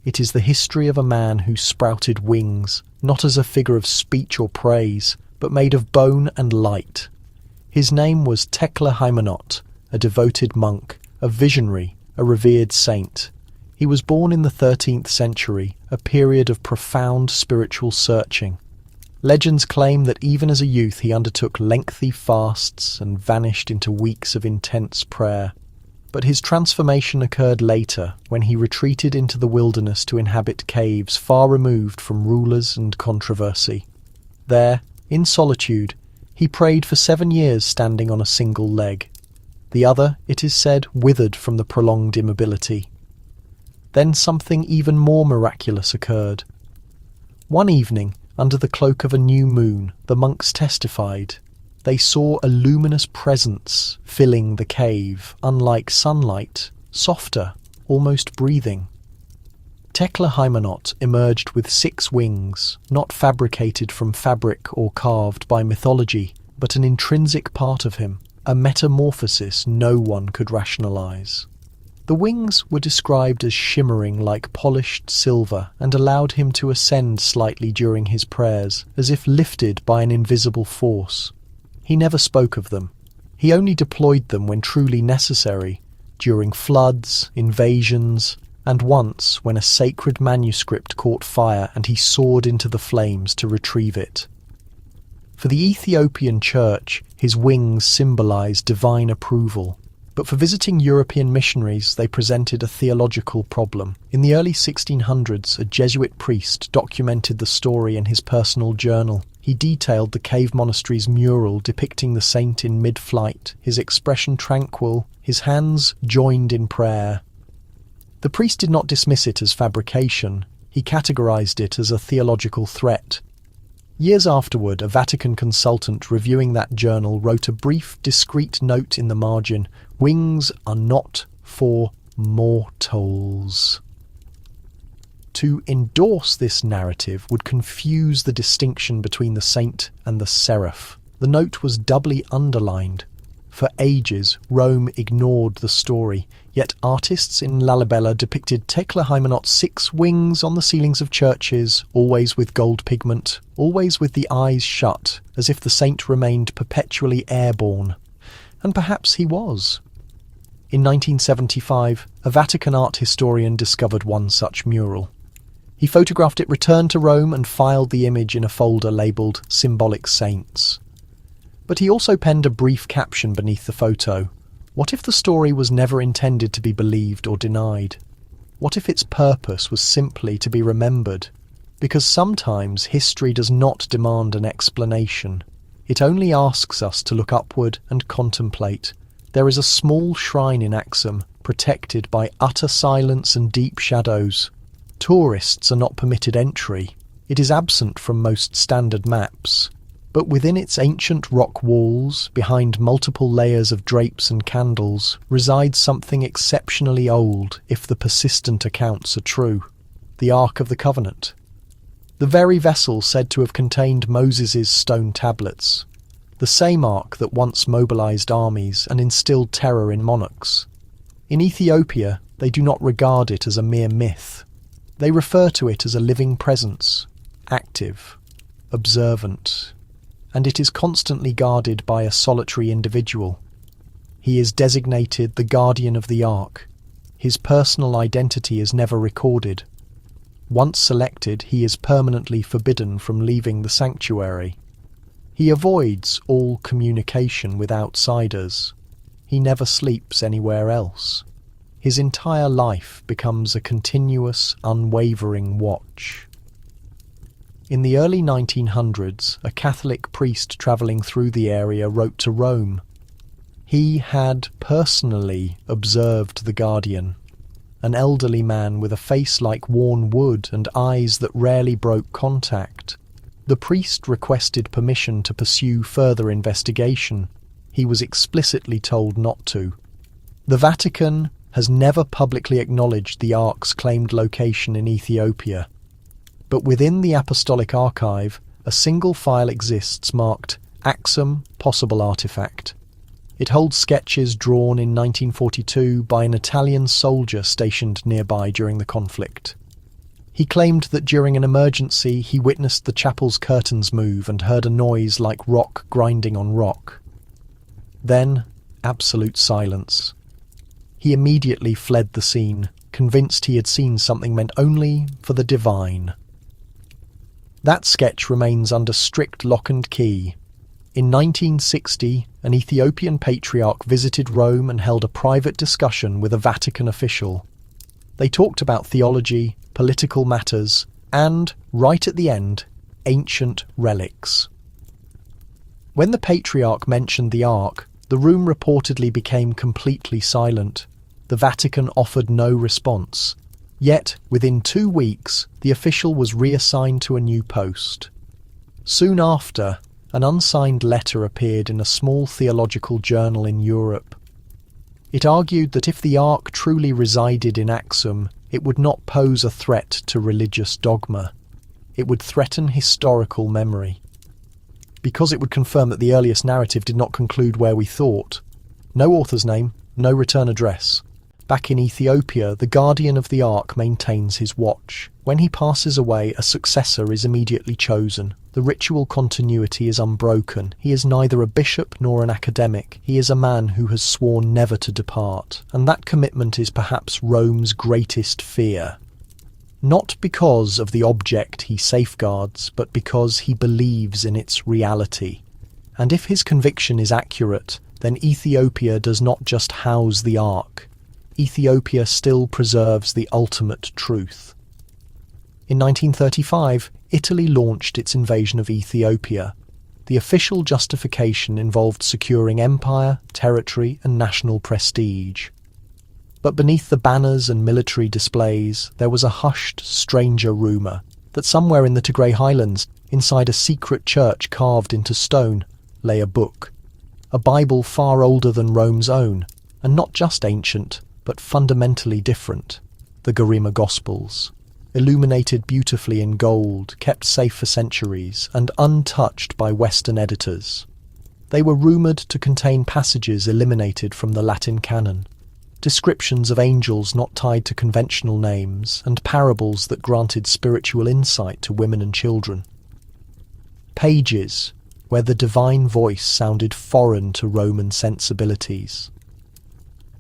It is the history of a man who sprouted wings, not as a figure of speech or praise, but made of bone and light. His name was Tekle Hymenot, a devoted monk, a visionary, a revered saint. He was born in the 13th century, a period of profound spiritual searching. Legends claim that even as a youth he undertook lengthy fasts and vanished into weeks of intense prayer. But his transformation occurred later, when he retreated into the wilderness to inhabit caves far removed from rulers and controversy. There, in solitude, he prayed for 7 years standing on a single leg. The other, it is said, withered from the prolonged immobility. Then something even more miraculous occurred. One evening, under the cloak of a new moon, the monks testified. They saw a luminous presence filling the cave, unlike sunlight, softer, almost breathing. Tekle Hymenot emerged with 6 wings, not fabricated from fabric or carved by mythology, but an intrinsic part of him, a metamorphosis no one could rationalize. The wings were described as shimmering like polished silver and allowed him to ascend slightly during his prayers, as if lifted by an invisible force. He never spoke of them. He only deployed them when truly necessary, during floods, invasions, and once when a sacred manuscript caught fire and he soared into the flames to retrieve it. For the Ethiopian church, his wings symbolized divine approval. But for visiting European missionaries, they presented a theological problem. In the early 1600s, a Jesuit priest documented the story in his personal journal. He detailed the cave monastery's mural depicting the saint in mid-flight, his expression tranquil, his hands joined in prayer. The priest did not dismiss it as fabrication. He categorized it as a theological threat. Years afterward, a Vatican consultant reviewing that journal wrote a brief, discreet note in the margin: "Wings are not for mortals." To endorse this narrative would confuse the distinction between the saint and the seraph. The note was doubly underlined. For ages, Rome ignored the story, yet artists in Lalibela depicted Tekle Hymenot's 6 wings on the ceilings of churches, always with gold pigment, always with the eyes shut, as if the saint remained perpetually airborne. And perhaps he was. In 1975, a Vatican art historian discovered one such mural. He photographed it, returned to Rome, and filed the image in a folder labelled Symbolic Saints. But he also penned a brief caption beneath the photo. What if the story was never intended to be believed or denied? What if its purpose was simply to be remembered? Because sometimes history does not demand an explanation. It only asks us to look upward and contemplate. There is a small shrine in Axum, protected by utter silence and deep shadows. Tourists are not permitted entry. It is absent from most standard maps. But within its ancient rock walls, behind multiple layers of drapes and candles, resides something exceptionally old, if the persistent accounts are true: the Ark of the Covenant. The very vessel said to have contained Moses' stone tablets. The same ark that once mobilized armies and instilled terror in monarchs. In Ethiopia, they do not regard it as a mere myth. They refer to it as a living presence, active, observant, and it is constantly guarded by a solitary individual. He is designated the guardian of the Ark. His personal identity is never recorded. Once selected, he is permanently forbidden from leaving the sanctuary. He avoids all communication with outsiders. He never sleeps anywhere else. His entire life becomes a continuous, unwavering watch. In the early 1900s, a Catholic priest travelling through the area wrote to Rome. He had personally observed the guardian, an elderly man with a face like worn wood and eyes that rarely broke contact. The priest requested permission to pursue further investigation. He was explicitly told not to. The Vatican has never publicly acknowledged the Ark's claimed location in Ethiopia. But within the Apostolic Archive, a single file exists marked Axum Possible Artifact. It holds sketches drawn in 1942 by an Italian soldier stationed nearby during the conflict. He claimed that during an emergency he witnessed the chapel's curtains move and heard a noise like rock grinding on rock. Then, absolute silence. He immediately fled the scene, convinced he had seen something meant only for the divine. That sketch remains under strict lock and key. In 1960, an Ethiopian patriarch visited Rome and held a private discussion with a Vatican official. They talked about theology, political matters, and, right at the end, ancient relics. When the patriarch mentioned the Ark, the room reportedly became completely silent. The Vatican offered no response. Yet, within 2 weeks, the official was reassigned to a new post. Soon after, an unsigned letter appeared in a small theological journal in Europe. It argued that if the Ark truly resided in Axum, it would not pose a threat to religious dogma. It would threaten historical memory. Because it would confirm that the earliest narrative did not conclude where we thought. No author's name, no return address. Back in Ethiopia, the guardian of the Ark maintains his watch. When he passes away, a successor is immediately chosen. The ritual continuity is unbroken. He is neither a bishop nor an academic. He is a man who has sworn never to depart. And that commitment is perhaps Rome's greatest fear. Not because of the object he safeguards, but because he believes in its reality. And if his conviction is accurate, then Ethiopia does not just house the Ark. Ethiopia still preserves the ultimate truth. In 1935, Italy launched its invasion of Ethiopia. The official justification involved securing empire, territory, and national prestige. But beneath the banners and military displays, there was a hushed, stranger rumour that somewhere in the Tigray highlands, inside a secret church carved into stone, lay a book. A Bible far older than Rome's own, and not just ancient, but fundamentally different, the Garima Gospels, illuminated beautifully in gold, kept safe for centuries, and untouched by Western editors. They were rumoured to contain passages eliminated from the Latin canon, descriptions of angels not tied to conventional names, and parables that granted spiritual insight to women and children. Pages where the divine voice sounded foreign to Roman sensibilities.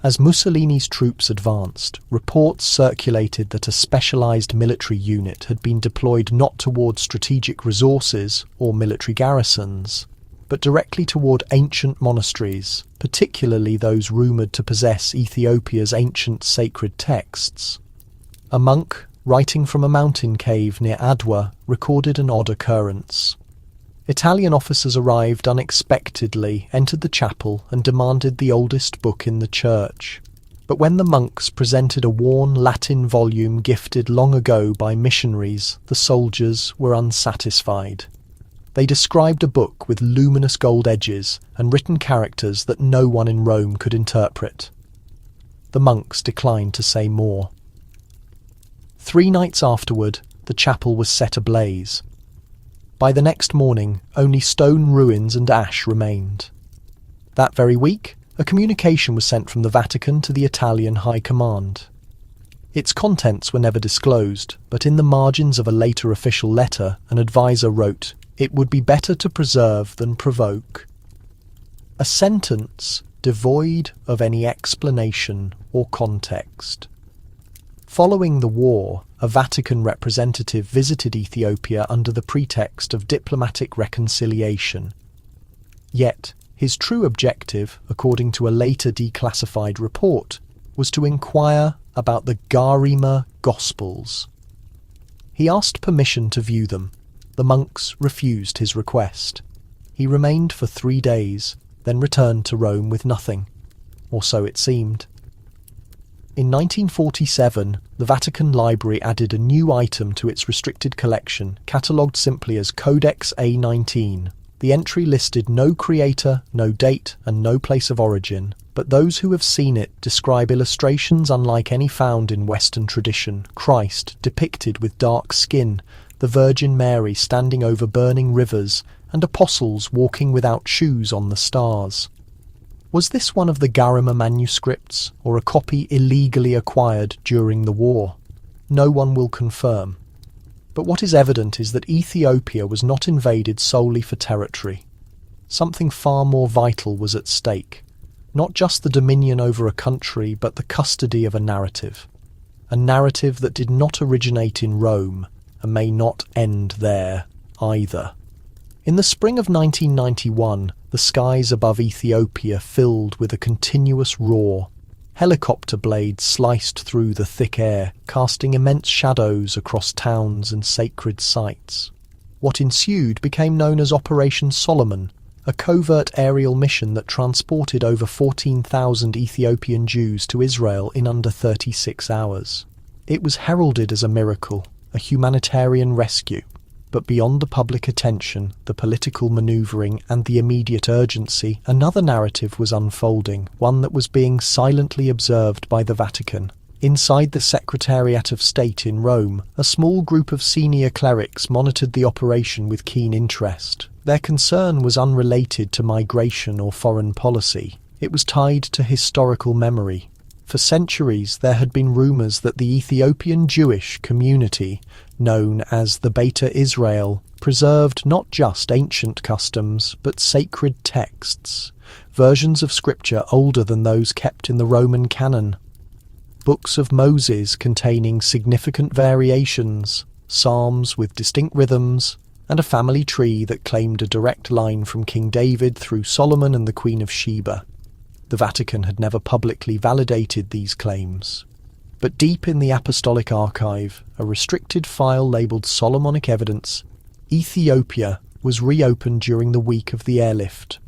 As Mussolini's troops advanced, reports circulated that a specialized military unit had been deployed not toward strategic resources or military garrisons, but directly toward ancient monasteries, particularly those rumored to possess Ethiopia's ancient sacred texts. A monk, writing from a mountain cave near Adwa, recorded an odd occurrence. Italian officers arrived unexpectedly, entered the chapel, and demanded the oldest book in the church. But when the monks presented a worn Latin volume gifted long ago by missionaries, the soldiers were unsatisfied. They described a book with luminous gold edges and written characters that no one in Rome could interpret. The monks declined to say more. 3 nights afterward, the chapel was set ablaze. By the next morning, only stone ruins and ash remained. That very week, a communication was sent from the Vatican to the Italian High Command. Its contents were never disclosed, but in the margins of a later official letter, an advisor wrote, "It would be better to preserve than provoke." A sentence devoid of any explanation or context. Following the war, a Vatican representative visited Ethiopia under the pretext of diplomatic reconciliation. Yet, his true objective, according to a later declassified report, was to inquire about the Garima Gospels. He asked permission to view them. The monks refused his request. He remained for 3 days, then returned to Rome with nothing, or so it seemed. In 1947, the Vatican Library added a new item to its restricted collection, catalogued simply as Codex A19. The entry listed no creator, no date, and no place of origin, but those who have seen it describe illustrations unlike any found in Western tradition: Christ depicted with dark skin, the Virgin Mary standing over burning rivers, and apostles walking without shoes on the stars. Was this one of the Garima manuscripts, or a copy illegally acquired during the war? No one will confirm. But what is evident is that Ethiopia was not invaded solely for territory. Something far more vital was at stake. Not just the dominion over a country, but the custody of a narrative. A narrative that did not originate in Rome, and may not end there either. In the spring of 1991, the skies above Ethiopia filled with a continuous roar. Helicopter blades sliced through the thick air, casting immense shadows across towns and sacred sites. What ensued became known as Operation Solomon, a covert aerial mission that transported over 14,000 Ethiopian Jews to Israel in under 36 hours. It was heralded as a miracle, a humanitarian rescue. But beyond the public attention, the political manoeuvring, and the immediate urgency, another narrative was unfolding, one that was being silently observed by the Vatican. Inside the Secretariat of State in Rome, a small group of senior clerics monitored the operation with keen interest. Their concern was unrelated to migration or foreign policy. It was tied to historical memory. For centuries, there had been rumours that the Ethiopian Jewish community, known as the Beta Israel, preserved not just ancient customs, but sacred texts, versions of scripture older than those kept in the Roman canon. Books of Moses containing significant variations, psalms with distinct rhythms, and a family tree that claimed a direct line from King David through Solomon and the Queen of Sheba. The Vatican had never publicly validated these claims. But deep in the Apostolic Archive, a restricted file labelled Solomonic Evidence, Ethiopia was reopened during the week of the airlift.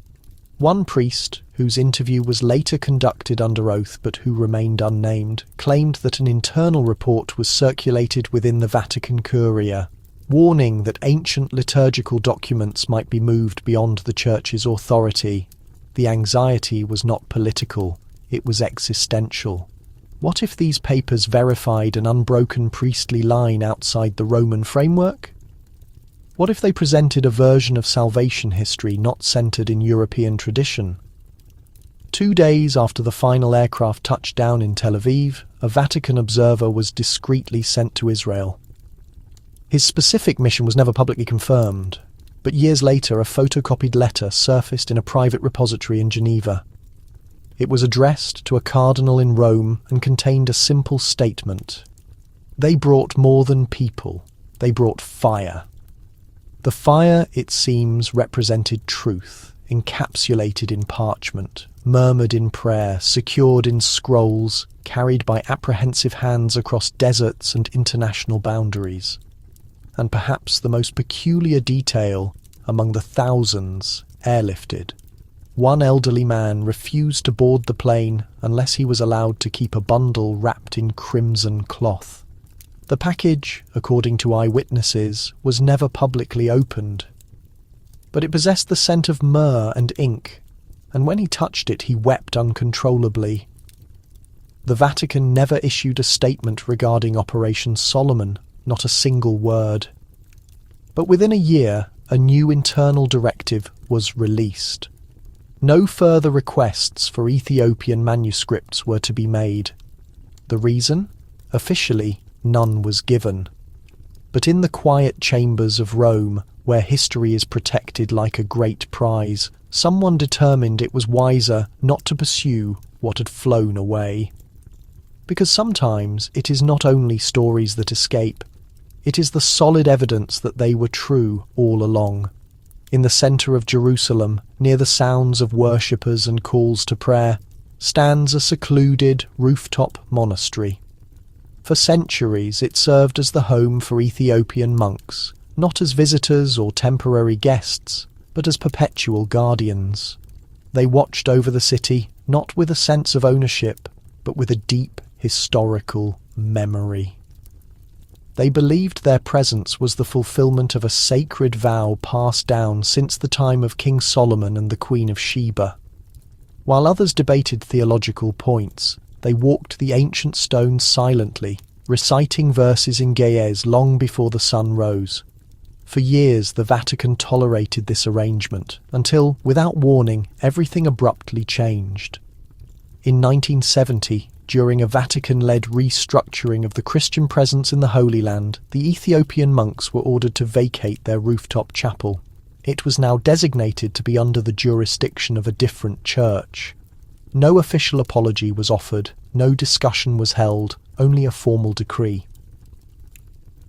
One priest, whose interview was later conducted under oath but who remained unnamed, claimed that an internal report was circulated within the Vatican Curia, warning that ancient liturgical documents might be moved beyond the Church's authority. The anxiety was not political, it was existential. What if these papers verified an unbroken priestly line outside the Roman framework? What if they presented a version of salvation history not centred in European tradition? 2 days after the final aircraft touched down in Tel Aviv, a Vatican observer was discreetly sent to Israel. His specific mission was never publicly confirmed, but years later a photocopied letter surfaced in a private repository in Geneva. It was addressed to a cardinal in Rome and contained a simple statement. They brought more than people, they brought fire. The fire, it seems, represented truth, encapsulated in parchment, murmured in prayer, secured in scrolls, carried by apprehensive hands across deserts and international boundaries. And perhaps the most peculiar detail among the thousands airlifted. One elderly man refused to board the plane unless he was allowed to keep a bundle wrapped in crimson cloth. The package, according to eyewitnesses, was never publicly opened. But it possessed the scent of myrrh and ink, and when he touched it he wept uncontrollably. The Vatican never issued a statement regarding Operation Solomon, not a single word. But within a year, a new internal directive was released. No further requests for Ethiopian manuscripts were to be made. The reason? Officially, none was given. But in the quiet chambers of Rome, where history is protected like a great prize, someone determined it was wiser not to pursue what had flown away. Because sometimes it is not only stories that escape, it is the solid evidence that they were true all along. In the centre of Jerusalem, near the sounds of worshippers and calls to prayer, stands a secluded rooftop monastery. For centuries it served as the home for Ethiopian monks, not as visitors or temporary guests, but as perpetual guardians. They watched over the city, not with a sense of ownership, but with a deep historical memory. They believed their presence was the fulfillment of a sacred vow passed down since the time of King Solomon and the Queen of Sheba. While others debated theological points, they walked the ancient stones silently, reciting verses in Ge'ez long before the sun rose. For years the Vatican tolerated this arrangement, until, without warning, everything abruptly changed. In 1970, during a Vatican-led restructuring of the Christian presence in the Holy Land, the Ethiopian monks were ordered to vacate their rooftop chapel. It was now designated to be under the jurisdiction of a different church. No official apology was offered, no discussion was held, only a formal decree.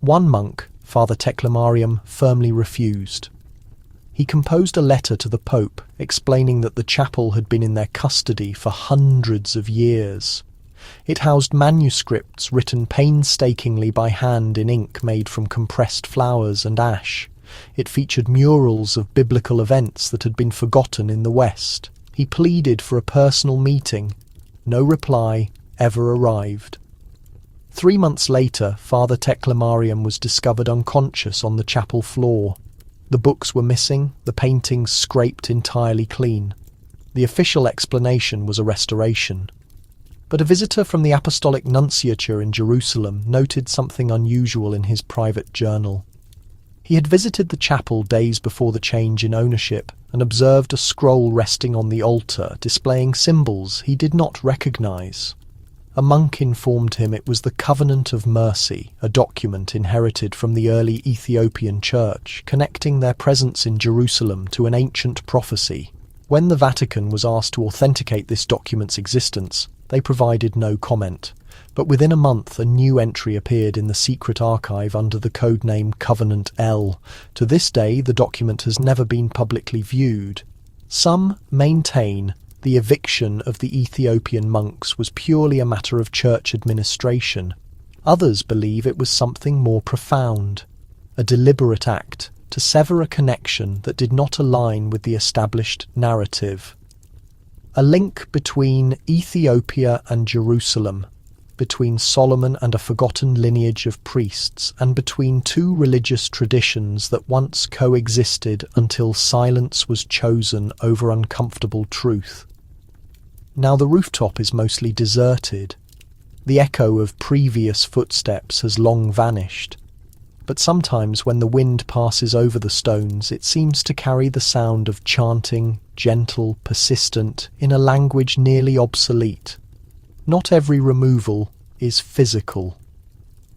One monk, Father Teclamariam, firmly refused. He composed a letter to the Pope explaining that the chapel had been in their custody for hundreds of years. It housed manuscripts written painstakingly by hand in ink made from compressed flowers and ash. It featured murals of biblical events that had been forgotten in the West. He pleaded for a personal meeting. No reply ever arrived. 3 months later, Father Teclamariam was discovered unconscious on the chapel floor. The books were missing, the paintings scraped entirely clean. The official explanation was a restoration. But a visitor from the Apostolic Nunciature in Jerusalem noted something unusual in his private journal. He had visited the chapel days before the change in ownership and observed a scroll resting on the altar displaying symbols he did not recognize. A monk informed him it was the Covenant of Mercy, a document inherited from the early Ethiopian church, connecting their presence in Jerusalem to an ancient prophecy. When the Vatican was asked to authenticate this document's existence, they provided no comment. But within a month, a new entry appeared in the secret archive under the codename Covenant L. To this day, the document has never been publicly viewed. Some maintain the eviction of the Ethiopian monks was purely a matter of church administration. Others believe it was something more profound, a deliberate act to sever a connection that did not align with the established narrative. A link between Ethiopia and Jerusalem, between Solomon and a forgotten lineage of priests, and between two religious traditions that once coexisted until silence was chosen over uncomfortable truth. Now the rooftop is mostly deserted. The echo of previous footsteps has long vanished. But sometimes when the wind passes over the stones, it seems to carry the sound of chanting, gentle, persistent, in a language nearly obsolete. Not every removal is physical.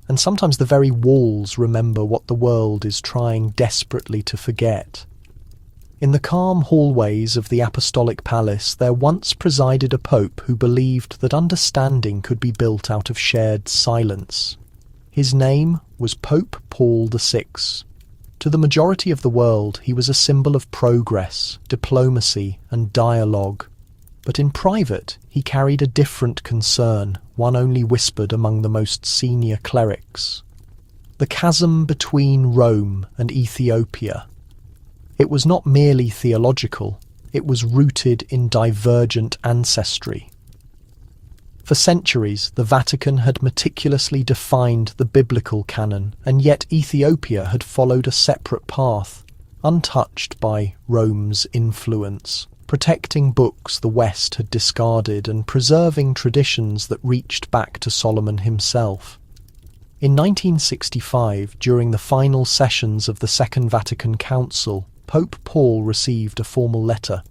And sometimes the very walls remember what the world is trying desperately to forget. In the calm hallways of the Apostolic Palace, there once presided a pope who believed that understanding could be built out of shared silence. His name was Pope Paul VI. To the majority of the world, he was a symbol of progress, diplomacy, and dialogue. But in private, he carried a different concern, one only whispered among the most senior clerics. The chasm between Rome and Ethiopia. It was not merely theological, it was rooted in divergent ancestry. For centuries, the Vatican had meticulously defined the biblical canon, and yet Ethiopia had followed a separate path, untouched by Rome's influence, protecting books the West had discarded and preserving traditions that reached back to Solomon himself. In 1965, during the final sessions of the Second Vatican Council, Pope Paul received a formal letter.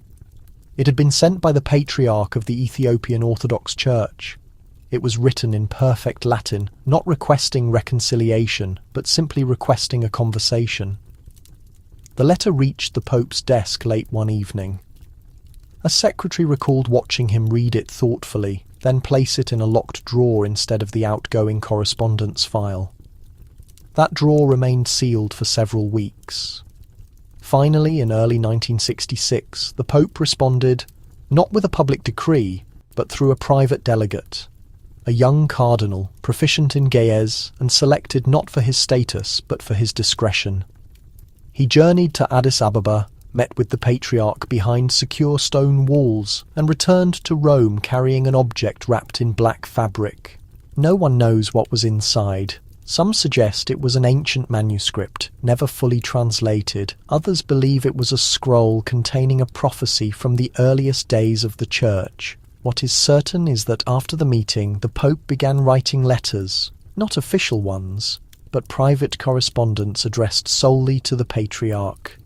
It had been sent by the Patriarch of the Ethiopian Orthodox Church. It was written in perfect Latin, not requesting reconciliation, but simply requesting a conversation. The letter reached the Pope's desk late one evening. A secretary recalled watching him read it thoughtfully, then place it in a locked drawer instead of the outgoing correspondence file. That drawer remained sealed for several weeks. Finally, in early 1966, the Pope responded, not with a public decree, but through a private delegate, a young cardinal, proficient in Ge'ez, and selected not for his status, but for his discretion. He journeyed to Addis Ababa, met with the Patriarch behind secure stone walls, and returned to Rome carrying an object wrapped in black fabric. No one knows what was inside. Some suggest it was an ancient manuscript, never fully translated. Others believe it was a scroll containing a prophecy from the earliest days of the Church. What is certain is that after the meeting, the Pope began writing letters, not official ones, but private correspondence addressed solely to the Patriarch.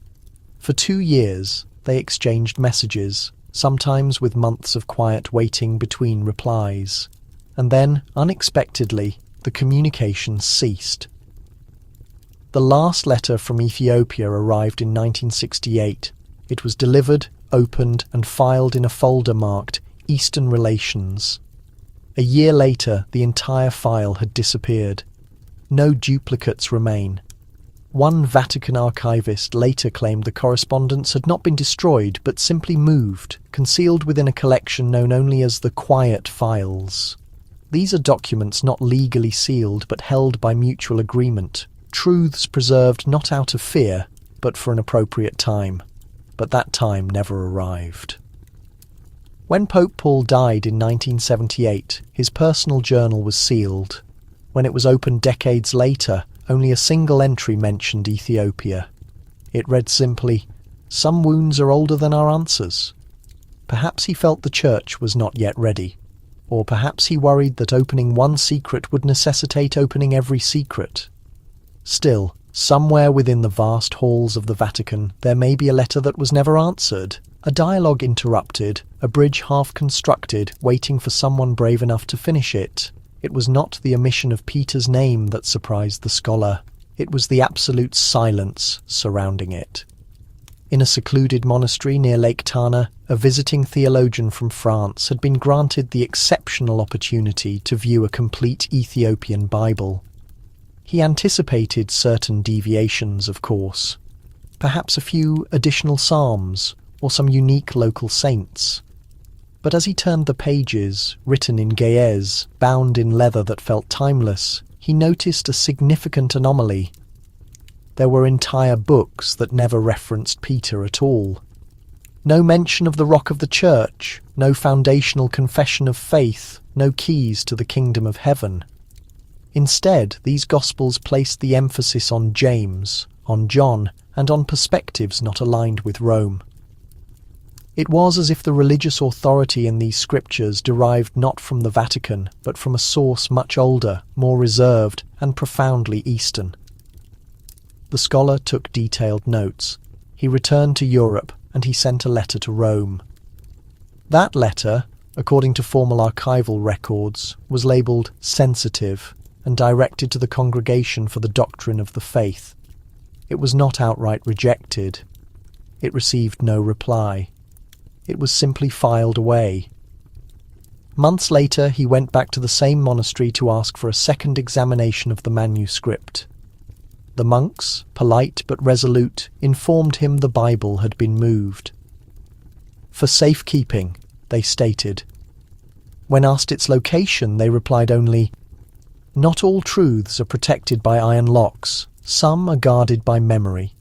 For 2 years, they exchanged messages, sometimes with months of quiet waiting between replies. and then, unexpectedly, the communication ceased. The last letter from Ethiopia arrived in 1968. It was delivered, opened, and filed in a folder marked Eastern Relations. A year later, the entire file had disappeared. No duplicates remain. One Vatican archivist later claimed the correspondence had not been destroyed but simply moved, concealed within a collection known only as the Quiet Files. These are documents not legally sealed but held by mutual agreement, truths preserved not out of fear but for an appropriate time. But that time never arrived. When Pope Paul died in 1978, his personal journal was sealed. When it was opened decades later, only a single entry mentioned Ethiopia. It read simply, "Some wounds are older than our answers." Perhaps he felt the church was not yet ready. Or perhaps he worried that opening one secret would necessitate opening every secret. Still, somewhere within the vast halls of the Vatican, there may be a letter that was never answered, a dialogue interrupted, a bridge half constructed, waiting for someone brave enough to finish it. It was not the omission of Peter's name that surprised the scholar. It was the absolute silence surrounding it. In a secluded monastery near Lake Tana, a visiting theologian from France had been granted the exceptional opportunity to view a complete Ethiopian Bible. He anticipated certain deviations, of course. Perhaps a few additional psalms, or some unique local saints. But as he turned the pages, written in Ge'ez, bound in leather that felt timeless, he noticed a significant anomaly. There were entire books that never referenced Peter at all. No mention of the rock of the church, no foundational confession of faith, no keys to the kingdom of heaven. Instead, these Gospels placed the emphasis on James, on John, and on perspectives not aligned with Rome. It was as if the religious authority in these scriptures derived not from the Vatican, but from a source much older, more reserved, and profoundly Eastern. The scholar took detailed notes. He returned to Europe, and he sent a letter to Rome. That letter, according to formal archival records, was labelled sensitive and directed to the Congregation for the Doctrine of the Faith. It was not outright rejected. It received no reply. It was simply filed away. Months later, he went back to the same monastery to ask for a second examination of the manuscript. The monks, polite but resolute, informed him the Bible had been moved. For safekeeping, they stated. When asked its location, they replied only, "Not all truths are protected by iron locks. Some are guarded by memory."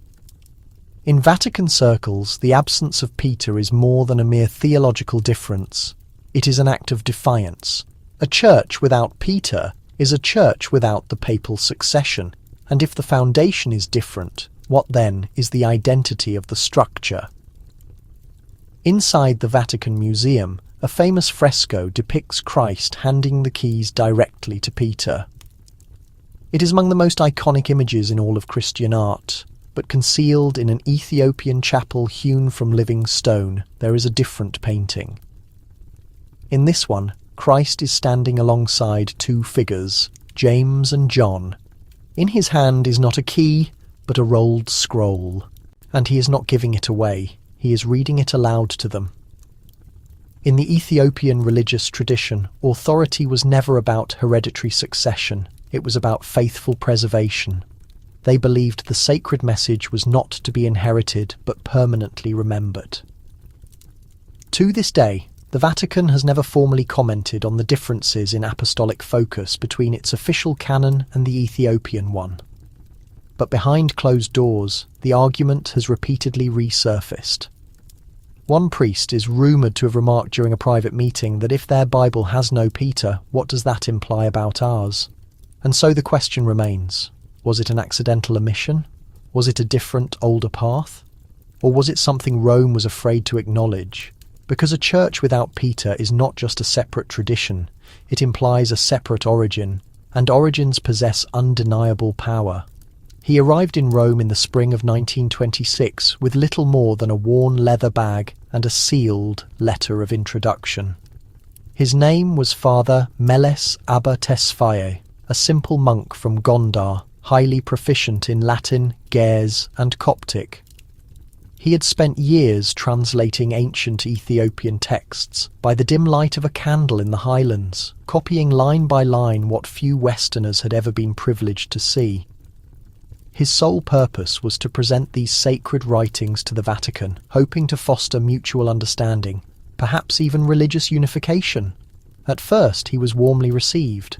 In Vatican circles, the absence of Peter is more than a mere theological difference. It is an act of defiance. A church without Peter is a church without the papal succession, and if the foundation is different, what then is the identity of the structure? Inside the Vatican Museum, a famous fresco depicts Christ handing the keys directly to Peter. It is among the most iconic images in all of Christian art. But concealed in an Ethiopian chapel hewn from living stone, there is a different painting. In this one, Christ is standing alongside two figures, James and John. In his hand is not a key, but a rolled scroll, and he is not giving it away, he is reading it aloud to them. In the Ethiopian religious tradition, authority was never about hereditary succession, it was about faithful preservation. They believed the sacred message was not to be inherited but permanently remembered. To this day, the Vatican has never formally commented on the differences in apostolic focus between its official canon and the Ethiopian one. But behind closed doors, the argument has repeatedly resurfaced. One priest is rumoured to have remarked during a private meeting that if their Bible has no Peter, what does that imply about ours? And so the question remains. Was it an accidental omission? Was it a different, older path? Or was it something Rome was afraid to acknowledge? Because a church without Peter is not just a separate tradition, it implies a separate origin, and origins possess undeniable power. He arrived in Rome in the spring of 1926 with little more than a worn leather bag and a sealed letter of introduction. His name was Father Meles Abba Tesfaye, a simple monk from Gondar, highly proficient in Latin, Ge'ez, and Coptic. He had spent years translating ancient Ethiopian texts by the dim light of a candle in the highlands, copying line by line what few Westerners had ever been privileged to see. His sole purpose was to present these sacred writings to the Vatican, hoping to foster mutual understanding, perhaps even religious unification. At first he was warmly received.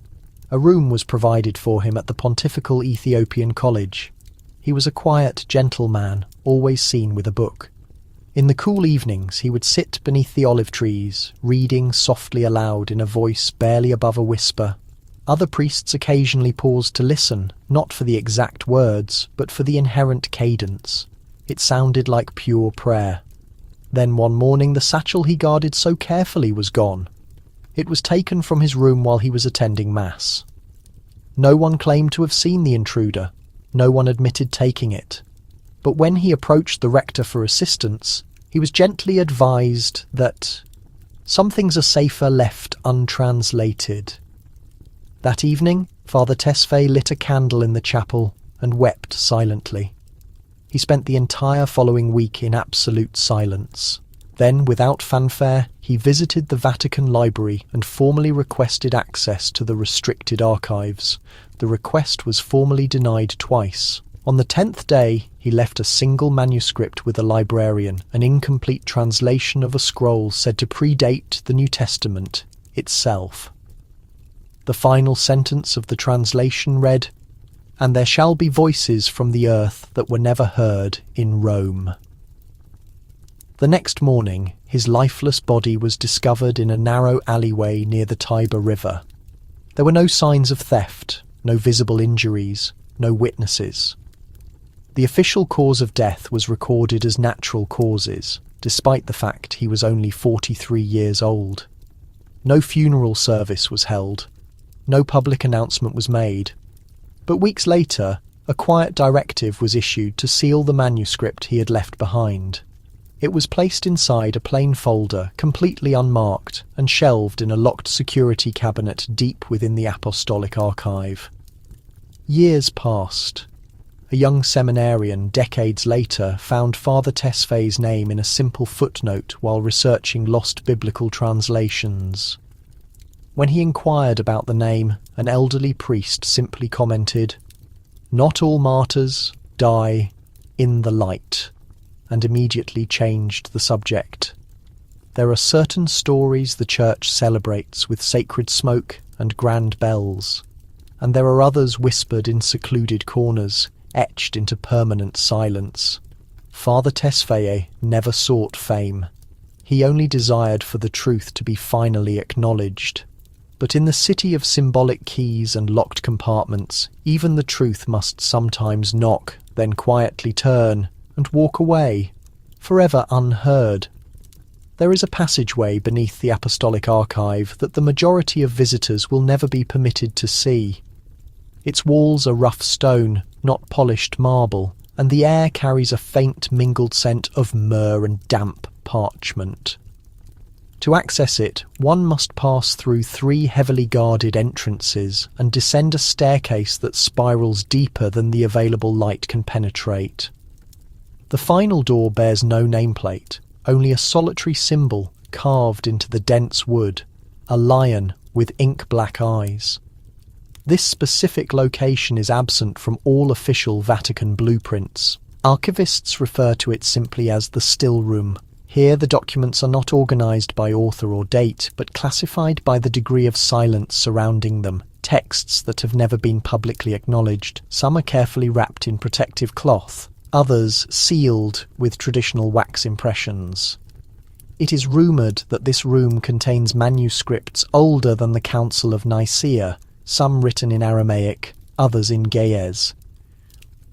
A room was provided for him at the Pontifical Ethiopian College. He was a quiet, gentle man, always seen with a book. In the cool evenings he would sit beneath the olive trees, reading softly aloud in a voice barely above a whisper. Other priests occasionally paused to listen, not for the exact words, but for the inherent cadence. It sounded like pure prayer. Then one morning the satchel he guarded so carefully was gone. It was taken from his room while he was attending Mass. No one claimed to have seen the intruder. No one admitted taking it. But when he approached the rector for assistance, he was gently advised that some things are safer left untranslated. That evening, Father Tesfaye lit a candle in the chapel and wept silently. He spent the entire following week in absolute silence. Then, without fanfare, he visited the Vatican Library and formally requested access to the restricted archives. The request was formally denied twice. On the 10th day, he left a single manuscript with a librarian, an incomplete translation of a scroll said to predate the New Testament itself. The final sentence of the translation read, "And there shall be voices from the earth that were never heard in Rome." The next morning, his lifeless body was discovered in a narrow alleyway near the Tiber River. There were no signs of theft, no visible injuries, no witnesses. The official cause of death was recorded as natural causes, despite the fact he was only 43 years old. No funeral service was held. No public announcement was made. But weeks later, a quiet directive was issued to seal the manuscript he had left behind. It was placed inside a plain folder, completely unmarked, and shelved in a locked security cabinet deep within the apostolic archive. Years passed. A young seminarian, decades later, found Father Tesfaye's name in a simple footnote while researching lost biblical translations. When he inquired about the name, an elderly priest simply commented, "Not all martyrs die in the light," and immediately changed the subject. There are certain stories the Church celebrates with sacred smoke and grand bells, and there are others whispered in secluded corners, etched into permanent silence. Father Tesfaye never sought fame. He only desired for the truth to be finally acknowledged. But in the city of symbolic keys and locked compartments, even the truth must sometimes knock, then quietly turn, and walk away, forever unheard. There is a passageway beneath the apostolic archive that the majority of visitors will never be permitted to see. Its walls are rough stone, not polished marble, and the air carries a faint mingled scent of myrrh and damp parchment. To access it, one must pass through 3 heavily guarded entrances and descend a staircase that spirals deeper than the available light can penetrate. The final door bears no nameplate, only a solitary symbol carved into the dense wood, a lion with ink-black eyes. This specific location is absent from all official Vatican blueprints. Archivists refer to it simply as the still room. Here the documents are not organised by author or date, but classified by the degree of silence surrounding them. Texts that have never been publicly acknowledged. Some are carefully wrapped in protective cloth, others sealed with traditional wax impressions. It is rumoured that this room contains manuscripts older than the Council of Nicaea, some written in Aramaic, others in Ge'ez.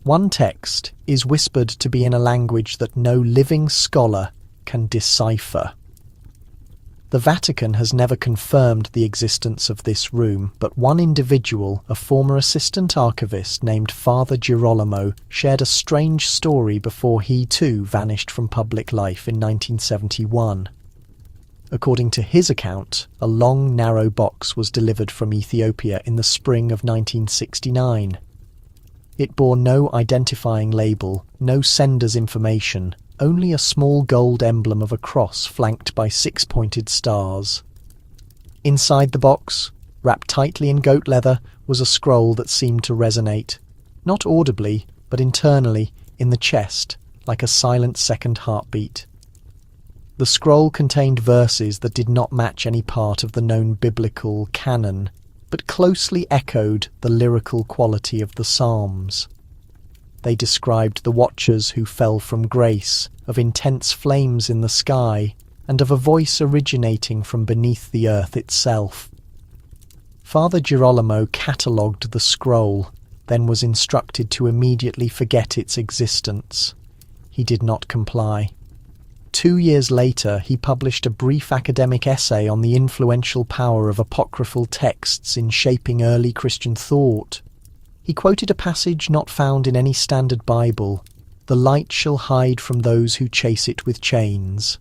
One text is whispered to be in a language that no living scholar can decipher. The Vatican has never confirmed the existence of this room, but one individual, a former assistant archivist named Father Girolamo, shared a strange story before he too vanished from public life in 1971. According to his account, a long, narrow box was delivered from Ethiopia in the spring of 1969. It bore no identifying label, no sender's information, only a small gold emblem of a cross flanked by 6-pointed stars. Inside the box, wrapped tightly in goat leather, was a scroll that seemed to resonate, not audibly, but internally, in the chest, like a silent second heartbeat. The scroll contained verses that did not match any part of the known biblical canon, but closely echoed the lyrical quality of the Psalms. They described the watchers who fell from grace, of intense flames in the sky, and of a voice originating from beneath the earth itself. Father Girolamo catalogued the scroll, then was instructed to immediately forget its existence. He did not comply. 2 years later, he published a brief academic essay on the influential power of apocryphal texts in shaping early Christian thought. He quoted a passage not found in any standard Bible: "The light shall hide from those who chase it with chains."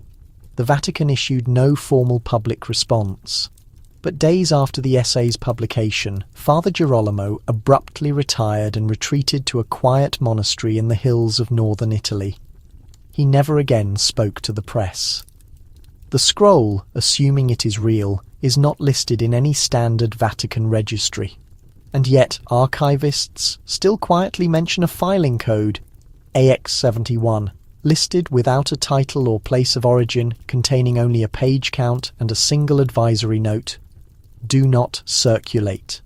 The Vatican issued no formal public response. But days after the essay's publication, Father Girolamo abruptly retired and retreated to a quiet monastery in the hills of northern Italy. He never again spoke to the press. The scroll, assuming it is real, is not listed in any standard Vatican registry. And yet archivists still quietly mention a filing code, AX71, listed without a title or place of origin, containing only a page count and a single advisory note: "Do not circulate."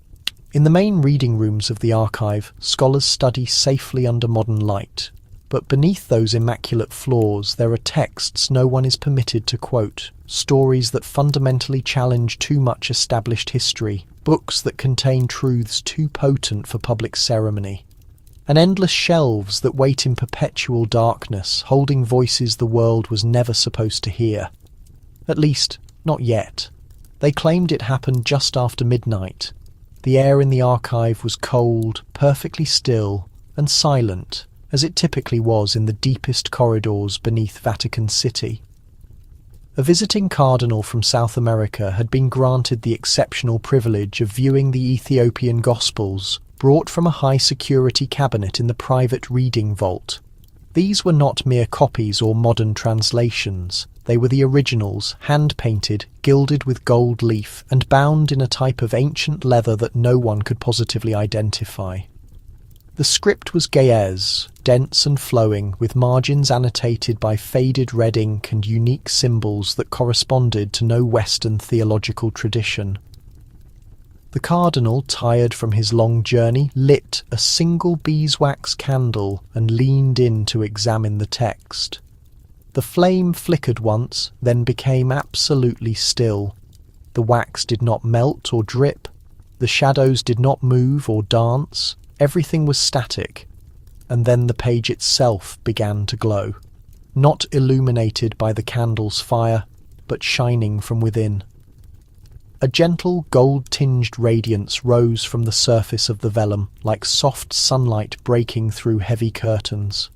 In the main reading rooms of the archive, scholars study safely under modern light. But beneath those immaculate floors there are texts no one is permitted to quote, stories that fundamentally challenge too much established history, books that contain truths too potent for public ceremony, and endless shelves that wait in perpetual darkness, holding voices the world was never supposed to hear. At least, not yet. They claimed it happened just after midnight. The air in the archive was cold, perfectly still, and silent, as it typically was in the deepest corridors beneath Vatican City. A visiting cardinal from South America had been granted the exceptional privilege of viewing the Ethiopian Gospels, brought from a high-security cabinet in the private reading vault. These were not mere copies or modern translations. They were the originals, hand-painted, gilded with gold leaf, and bound in a type of ancient leather that no one could positively identify. The script was Ge'ez, dense and flowing, with margins annotated by faded red ink and unique symbols that corresponded to no Western theological tradition. The cardinal, tired from his long journey, lit a single beeswax candle and leaned in to examine the text. The flame flickered once, then became absolutely still. The wax did not melt or drip. The shadows did not move or dance. Everything was static, and then the page itself began to glow, not illuminated by the candle's fire, but shining from within. A gentle gold-tinged radiance rose from the surface of the vellum, like soft sunlight breaking through heavy curtains.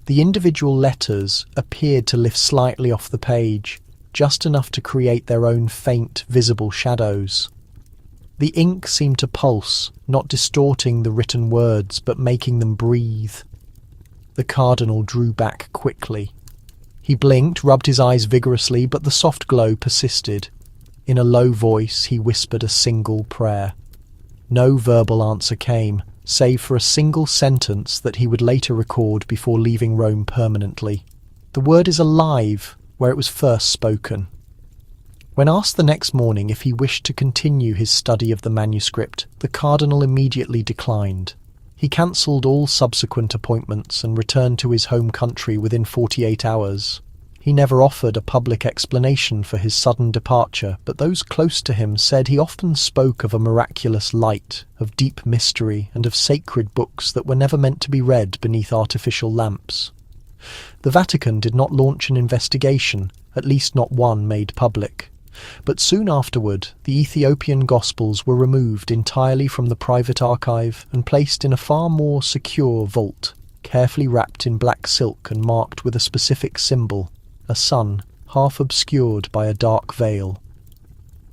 The individual letters appeared to lift slightly off the page, just enough to create their own faint, visible shadows. The ink seemed to pulse, not distorting the written words, but making them breathe. The cardinal drew back quickly. He blinked, rubbed his eyes vigorously, but the soft glow persisted. In a low voice, he whispered a single prayer. No verbal answer came, save for a single sentence that he would later record before leaving Rome permanently. The word is alive where it was first spoken. When asked the next morning if he wished to continue his study of the manuscript, the cardinal immediately declined. He cancelled all subsequent appointments and returned to his home country within 48 hours. He never offered a public explanation for his sudden departure, but those close to him said he often spoke of a miraculous light, of deep mystery, and of sacred books that were never meant to be read beneath artificial lamps. The Vatican did not launch an investigation, at least not one made public. But soon afterward, the Ethiopian Gospels were removed entirely from the private archive and placed in a far more secure vault, carefully wrapped in black silk and marked with a specific symbol, a sun, half obscured by a dark veil.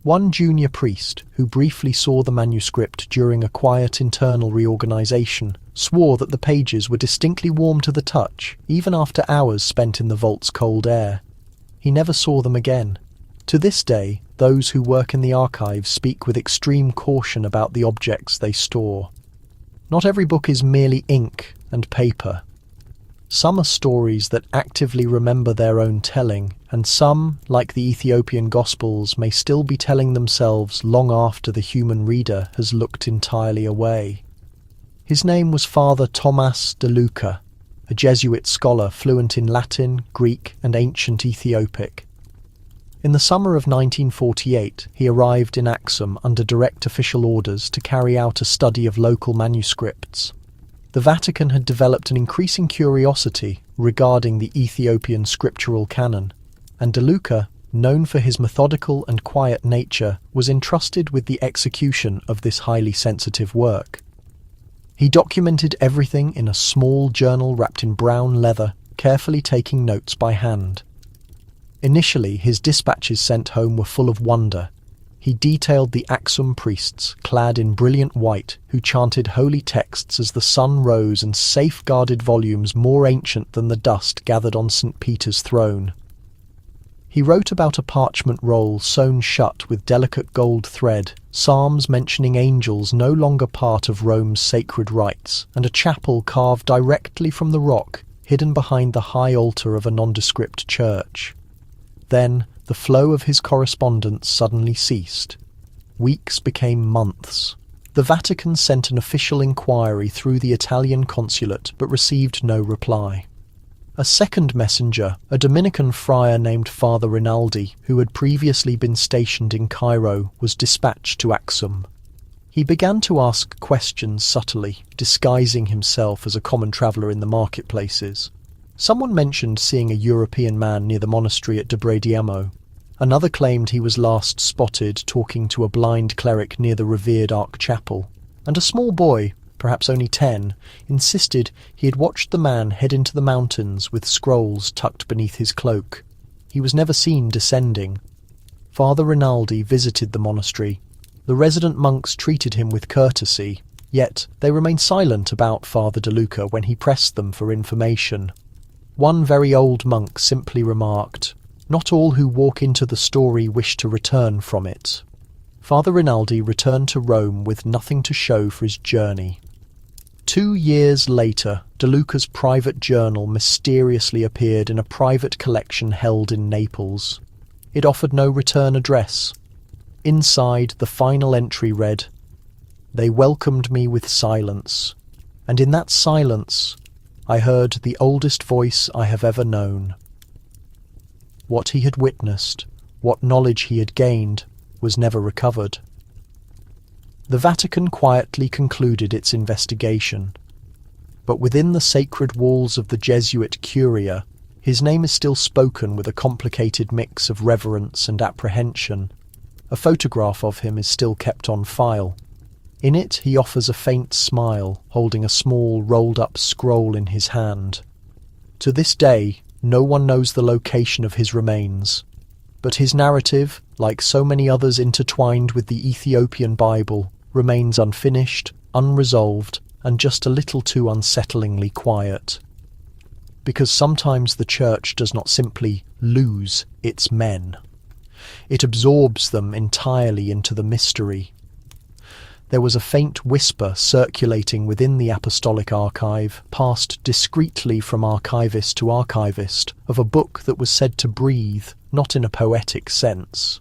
One junior priest, who briefly saw the manuscript during a quiet internal reorganization, swore that the pages were distinctly warm to the touch, even after hours spent in the vault's cold air. He never saw them again. To this day, those who work in the archives speak with extreme caution about the objects they store. Not every book is merely ink and paper. Some are stories that actively remember their own telling, and some, like the Ethiopian Gospels, may still be telling themselves long after the human reader has looked entirely away. His name was Father Thomas de Luca, a Jesuit scholar fluent in Latin, Greek, and ancient Ethiopic. In the summer of 1948, he arrived in Aksum under direct official orders to carry out a study of local manuscripts. The Vatican had developed an increasing curiosity regarding the Ethiopian scriptural canon, and De Luca, known for his methodical and quiet nature, was entrusted with the execution of this highly sensitive work. He documented everything in a small journal wrapped in brown leather, carefully taking notes by hand. Initially, his dispatches sent home were full of wonder. He detailed the Aksum priests, clad in brilliant white, who chanted holy texts as the sun rose and safeguarded volumes more ancient than the dust gathered on St. Peter's throne. He wrote about a parchment roll sewn shut with delicate gold thread, psalms mentioning angels no longer part of Rome's sacred rites, and a chapel carved directly from the rock, hidden behind the high altar of a nondescript church. Then, the flow of his correspondence suddenly ceased. Weeks became months. The Vatican sent an official inquiry through the Italian consulate, but received no reply. A second messenger, a Dominican friar named Father Rinaldi, who had previously been stationed in Cairo, was dispatched to Aksum. He began to ask questions subtly, disguising himself as a common traveller in the marketplaces. Someone mentioned seeing a European man near the monastery at Debre Diamo. Another claimed he was last spotted talking to a blind cleric near the revered Ark Chapel. And a small boy, perhaps only 10, insisted he had watched the man head into the mountains with scrolls tucked beneath his cloak. He was never seen descending. Father Rinaldi visited the monastery. The resident monks treated him with courtesy, yet they remained silent about Father De Luca when he pressed them for information. One very old monk simply remarked, "Not all who walk into the story wish to return from it." Father Rinaldi returned to Rome with nothing to show for his journey. 2 years later, De Luca's private journal mysteriously appeared in a private collection held in Naples. It offered no return address. Inside, the final entry read, "They welcomed me with silence, and in that silence I heard the oldest voice I have ever known." What he had witnessed, what knowledge he had gained, was never recovered. The Vatican quietly concluded its investigation. But within the sacred walls of the Jesuit Curia, his name is still spoken with a complicated mix of reverence and apprehension. A photograph of him is still kept on file. In it, he offers a faint smile, holding a small, rolled-up scroll in his hand. To this day, no one knows the location of his remains. But his narrative, like so many others intertwined with the Ethiopian Bible, remains unfinished, unresolved, and just a little too unsettlingly quiet. Because sometimes the Church does not simply lose its men. It absorbs them entirely into the mystery. There was a faint whisper circulating within the Apostolic Archive, passed discreetly from archivist to archivist, of a book that was said to breathe, not in a poetic sense,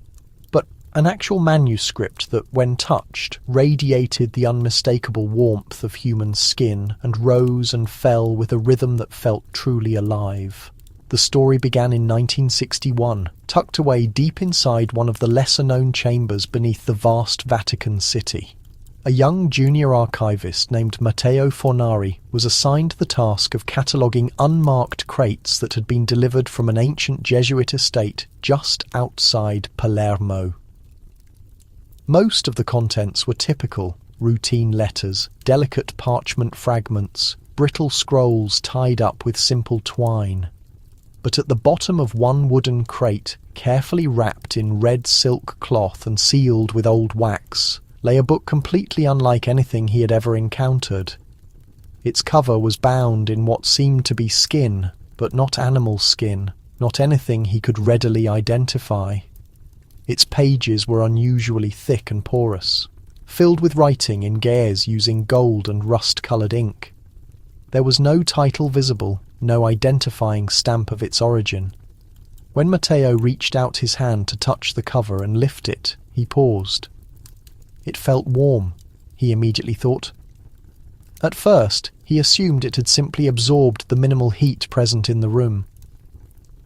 but an actual manuscript that, when touched, radiated the unmistakable warmth of human skin and rose and fell with a rhythm that felt truly alive. The story began in 1961, tucked away deep inside one of the lesser-known chambers beneath the vast Vatican City. A young junior archivist named Matteo Fornari was assigned the task of cataloguing unmarked crates that had been delivered from an ancient Jesuit estate just outside Palermo. Most of the contents were typical: routine letters, delicate parchment fragments, brittle scrolls tied up with simple twine. But at the bottom of one wooden crate, carefully wrapped in red silk cloth and sealed with old wax, lay a book completely unlike anything he had ever encountered. Its cover was bound in what seemed to be skin, but not animal skin, not anything he could readily identify. Its pages were unusually thick and porous, filled with writing in ge'ez using gold and rust-coloured ink. There was no title visible, no identifying stamp of its origin. When Matteo reached out his hand to touch the cover and lift it, he paused. It felt warm, he immediately thought. At first, he assumed it had simply absorbed the minimal heat present in the room.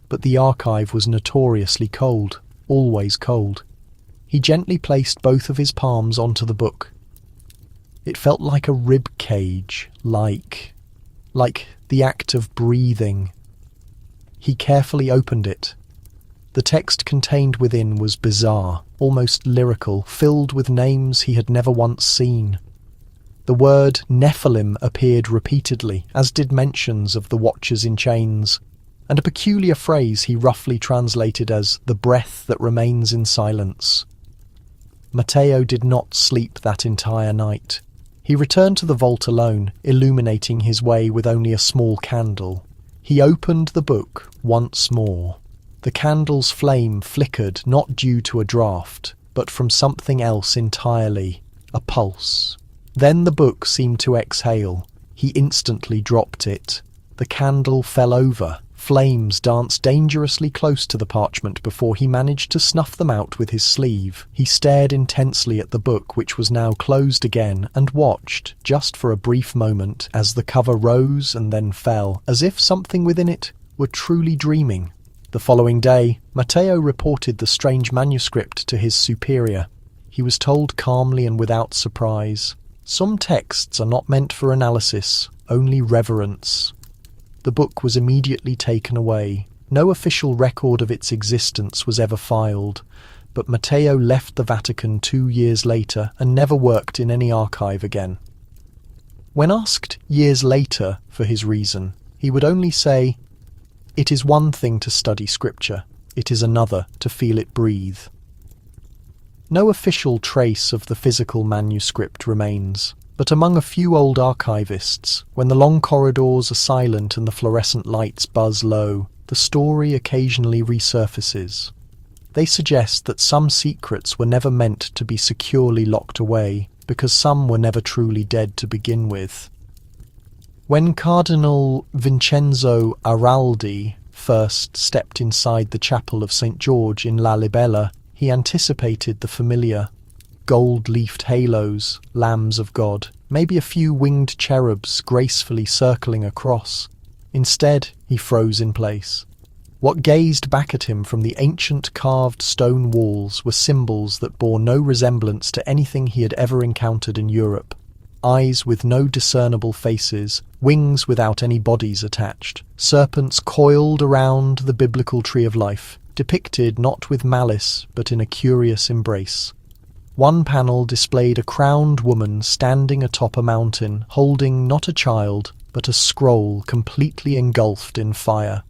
But the archive was notoriously cold, always cold. He gently placed both of his palms onto the book. It felt like a rib cage, like the act of breathing. He carefully opened it. The text contained within was bizarre, almost lyrical, filled with names he had never once seen. The word Nephilim appeared repeatedly, as did mentions of the Watchers in Chains, and a peculiar phrase he roughly translated as the breath that remains in silence. Matteo did not sleep that entire night. He returned to the vault alone, illuminating his way with only a small candle. He opened the book once more. The candle's flame flickered not due to a draught, but from something else entirely, a pulse. Then the book seemed to exhale. He instantly dropped it. The candle fell over. Flames danced dangerously close to the parchment before he managed to snuff them out with his sleeve. He stared intensely at the book, which was now closed again, and watched, just for a brief moment, as the cover rose and then fell, as if something within it were truly dreaming. The following day, Matteo reported the strange manuscript to his superior. He was told calmly and without surprise, "Some texts are not meant for analysis, only reverence." The book was immediately taken away. No official record of its existence was ever filed, but Matteo left the Vatican 2 years later and never worked in any archive again. When asked years later for his reason, he would only say, "It is one thing to study scripture, it is another to feel it breathe." No official trace of the physical manuscript remains, but among a few old archivists, when the long corridors are silent and the fluorescent lights buzz low, the story occasionally resurfaces. They suggest that some secrets were never meant to be securely locked away, because some were never truly dead to begin with. When Cardinal Vincenzo Araldi first stepped inside the chapel of St. George in La Libella, he anticipated the familiar gold-leafed halos, lambs of God, maybe a few winged cherubs gracefully circling across. Instead, he froze in place. What gazed back at him from the ancient carved stone walls were symbols that bore no resemblance to anything he had ever encountered in Europe. Eyes with no discernible faces, wings without any bodies attached, serpents coiled around the biblical tree of life, depicted not with malice but in a curious embrace. One panel displayed a crowned woman standing atop a mountain, holding not a child, but a scroll completely engulfed in fire.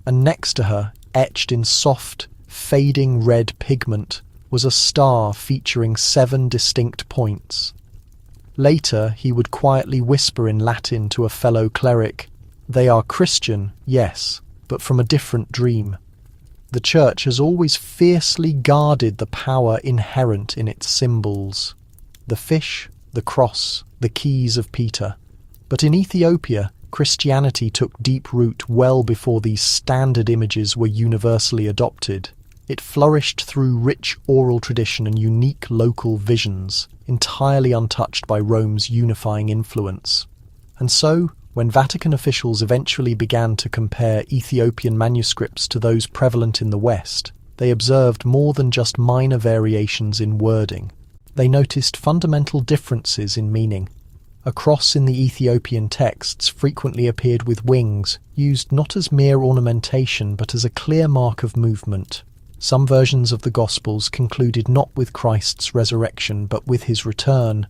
And next to her, etched in soft, fading red pigment, was a star featuring 7 distinct points. Later, he would quietly whisper in Latin to a fellow cleric, "They are Christian, yes, but from a different dream." The Church has always fiercely guarded the power inherent in its symbols. The fish, the cross, the keys of Peter. But in Ethiopia, Christianity took deep root well before these standard images were universally adopted. It flourished through rich oral tradition and unique local visions, entirely untouched by Rome's unifying influence. And so, when Vatican officials eventually began to compare Ethiopian manuscripts to those prevalent in the West, they observed more than just minor variations in wording. They noticed fundamental differences in meaning. A cross in the Ethiopian texts frequently appeared with wings, used not as mere ornamentation but as a clear mark of movement. Some versions of the Gospels concluded not with Christ's resurrection but with his return,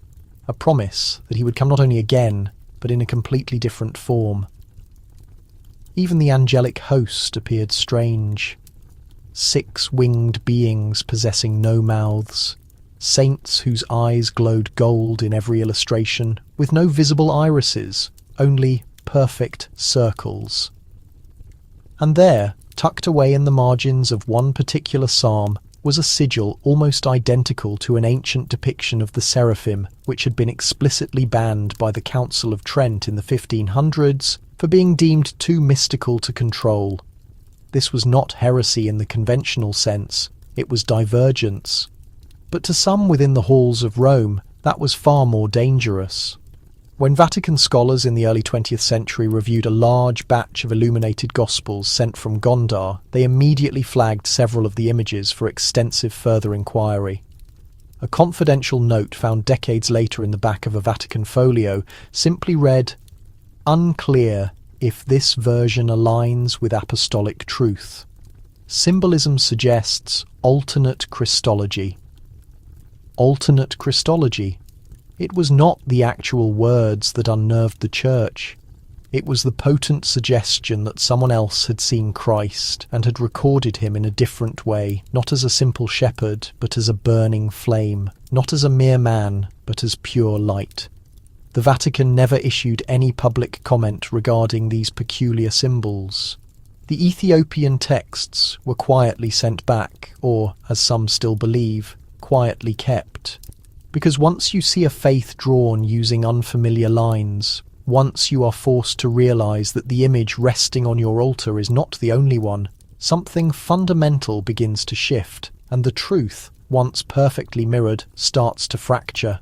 a promise that he would come not only again, but in a completely different form. Even the angelic host appeared strange. 6-winged beings possessing no mouths, saints whose eyes glowed gold in every illustration, with no visible irises, only perfect circles. And there, tucked away in the margins of one particular psalm, was a sigil almost identical to an ancient depiction of the seraphim, which had been explicitly banned by the Council of Trent in the 1500s for being deemed too mystical to control. This was not heresy in the conventional sense, it was divergence. But to some within the halls of Rome, that was far more dangerous. When Vatican scholars in the early 20th century reviewed a large batch of illuminated Gospels sent from Gondar, they immediately flagged several of the images for extensive further inquiry. A confidential note found decades later in the back of a Vatican folio simply read, "Unclear if this version aligns with apostolic truth. Symbolism suggests alternate Christology." Alternate Christology. It was not the actual words that unnerved the Church. It was the potent suggestion that someone else had seen Christ and had recorded him in a different way, not as a simple shepherd, but as a burning flame, not as a mere man, but as pure light. The Vatican never issued any public comment regarding these peculiar symbols. The Ethiopian texts were quietly sent back, or, as some still believe, quietly kept. Because once you see a faith drawn using unfamiliar lines, once you are forced to realize that the image resting on your altar is not the only one, something fundamental begins to shift, and the truth, once perfectly mirrored, starts to fracture.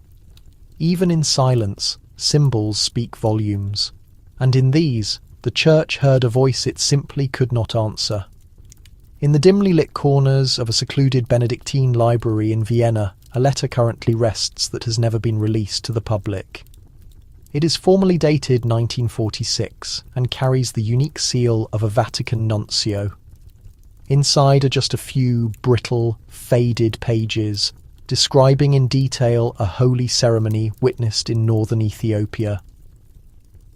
Even in silence, symbols speak volumes, and in these, the Church heard a voice it simply could not answer. In the dimly lit corners of a secluded Benedictine library in Vienna, a letter currently rests that has never been released to the public. It is formally dated 1946 and carries the unique seal of a Vatican nuncio. Inside are just a few brittle, faded pages describing in detail a holy ceremony witnessed in northern Ethiopia.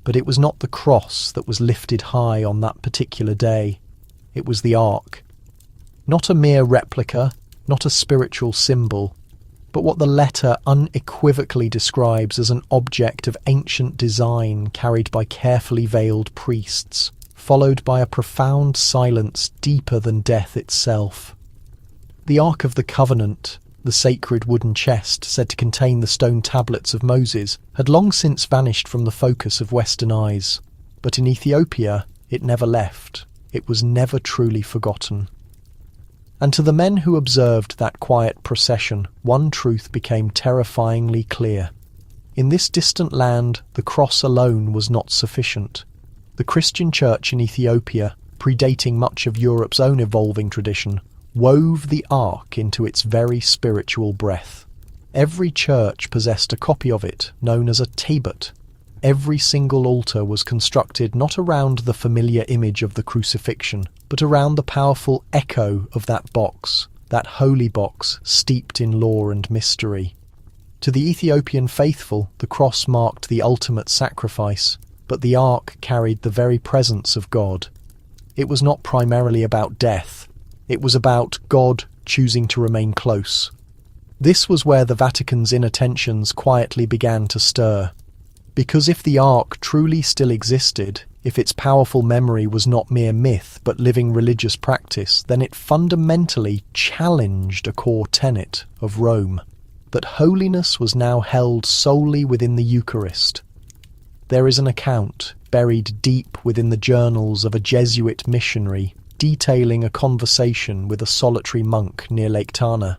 But it was not the cross that was lifted high on that particular day. It was the ark. Not a mere replica, not a spiritual symbol, but what the letter unequivocally describes as an object of ancient design carried by carefully veiled priests, followed by a profound silence deeper than death itself. The Ark of the Covenant, the sacred wooden chest said to contain the stone tablets of Moses, had long since vanished from the focus of Western eyes. But in Ethiopia, it never left. It was never truly forgotten. And to the men who observed that quiet procession, one truth became terrifyingly clear. In this distant land, the cross alone was not sufficient. The Christian church in Ethiopia, predating much of Europe's own evolving tradition, wove the ark into its very spiritual breath. Every church possessed a copy of it, known as a tablet. Every single altar was constructed not around the familiar image of the crucifixion, but around the powerful echo of that box, that holy box steeped in lore and mystery. To the Ethiopian faithful, the cross marked the ultimate sacrifice, but the ark carried the very presence of God. It was not primarily about death. It was about God choosing to remain close. This was where the Vatican's inattentions quietly began to stir. Because if the ark truly still existed, if its powerful memory was not mere myth but living religious practice, then it fundamentally challenged a core tenet of Rome, that holiness was now held solely within the Eucharist. There is an account, buried deep within the journals of a Jesuit missionary, detailing a conversation with a solitary monk near Lake Tana.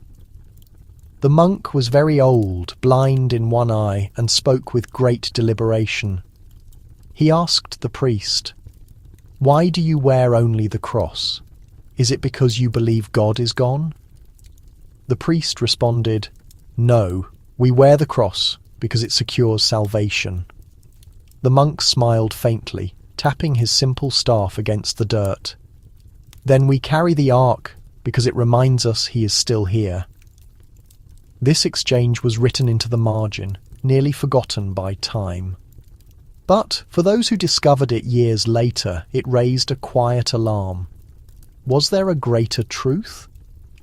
The monk was very old, blind in one eye, and spoke with great deliberation. He asked the priest, "Why do you wear only the cross? Is it because you believe God is gone?" The priest responded, "No, we wear the cross because it secures salvation." The monk smiled faintly, tapping his simple staff against the dirt. "Then we carry the ark because it reminds us he is still here." This exchange was written into the margin, nearly forgotten by time. But for those who discovered it years later, it raised a quiet alarm. Was there a greater truth?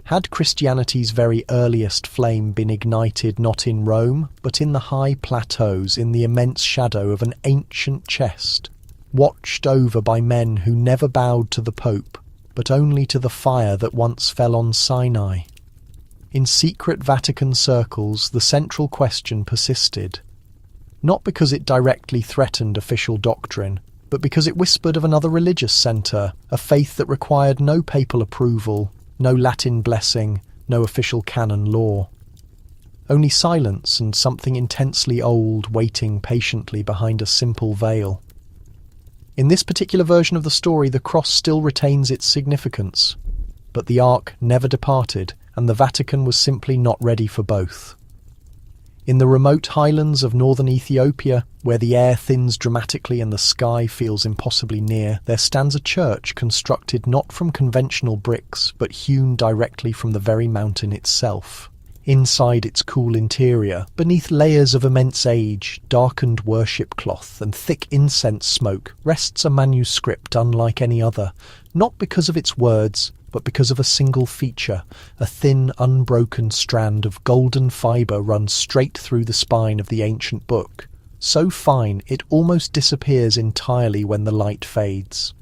Had Christianity's very earliest flame been ignited not in Rome, but in the high plateaus in the immense shadow of an ancient chest, watched over by men who never bowed to the Pope, but only to the fire that once fell on Sinai? In secret Vatican circles, the central question persisted. Not because it directly threatened official doctrine, but because it whispered of another religious centre, a faith that required no papal approval, no Latin blessing, no official canon law. Only silence and something intensely old waiting patiently behind a simple veil. In this particular version of the story, the cross still retains its significance, but the ark never departed, and the Vatican was simply not ready for both. In the remote highlands of northern Ethiopia, where the air thins dramatically and the sky feels impossibly near, there stands a church constructed not from conventional bricks, but hewn directly from the very mountain itself. Inside its cool interior, beneath layers of immense age, darkened worship cloth, and thick incense smoke, rests a manuscript unlike any other, not because of its words, but because of a single feature. A thin, unbroken strand of golden fibre runs straight through the spine of the ancient book, so fine it almost disappears entirely when the light fades.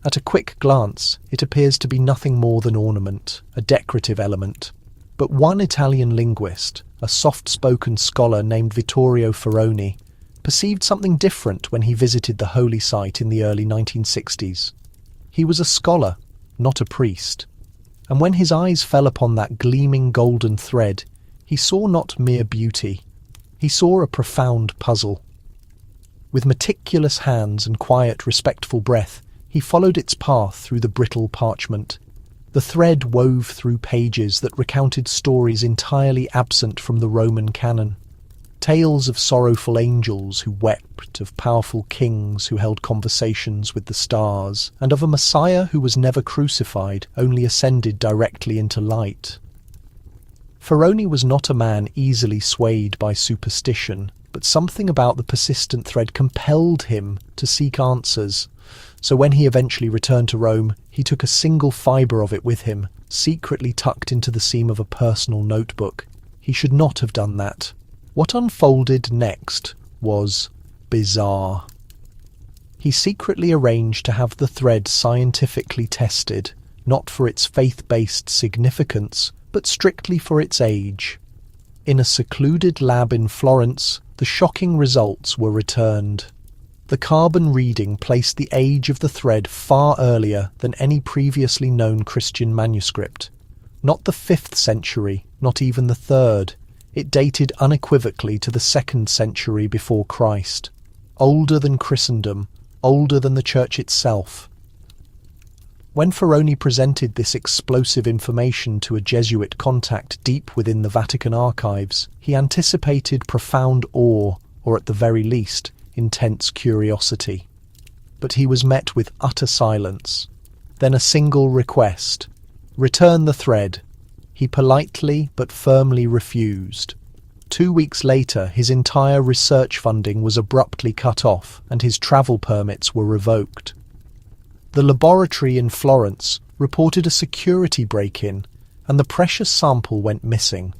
At a quick glance, it appears to be nothing more than ornament, a decorative element. But one Italian linguist, a soft-spoken scholar named Vittorio Ferroni, perceived something different when he visited the holy site in the early 1960s. He was a scholar, not a priest, and when his eyes fell upon that gleaming golden thread, he saw not mere beauty, he saw a profound puzzle. With meticulous hands and quiet, respectful breath, he followed its path through the brittle parchment. The thread wove through pages that recounted stories entirely absent from the Roman canon. Tales of sorrowful angels who wept, of powerful kings who held conversations with the stars, and of a Messiah who was never crucified, only ascended directly into light. Ferroni was not a man easily swayed by superstition, but something about the persistent thread compelled him to seek answers. So when he eventually returned to Rome, he took a single fibre of it with him, secretly tucked into the seam of a personal notebook. He should not have done that. What unfolded next was bizarre. He secretly arranged to have the thread scientifically tested, not for its faith-based significance, but strictly for its age. In a secluded lab in Florence, the shocking results were returned. The carbon reading placed the age of the thread far earlier than any previously known Christian manuscript. Not the 5th century, not even the 3rd. It dated unequivocally to the 2nd century before Christ. Older than Christendom, older than the Church itself. When Ferroni presented this explosive information to a Jesuit contact deep within the Vatican archives, he anticipated profound awe, or at the very least, intense curiosity. But he was met with utter silence. Then a single request: return the thread. He politely but firmly refused. 2 weeks later, his entire research funding was abruptly cut off and his travel permits were revoked. The laboratory in Florence reported a security break-in and the precious sample went missing.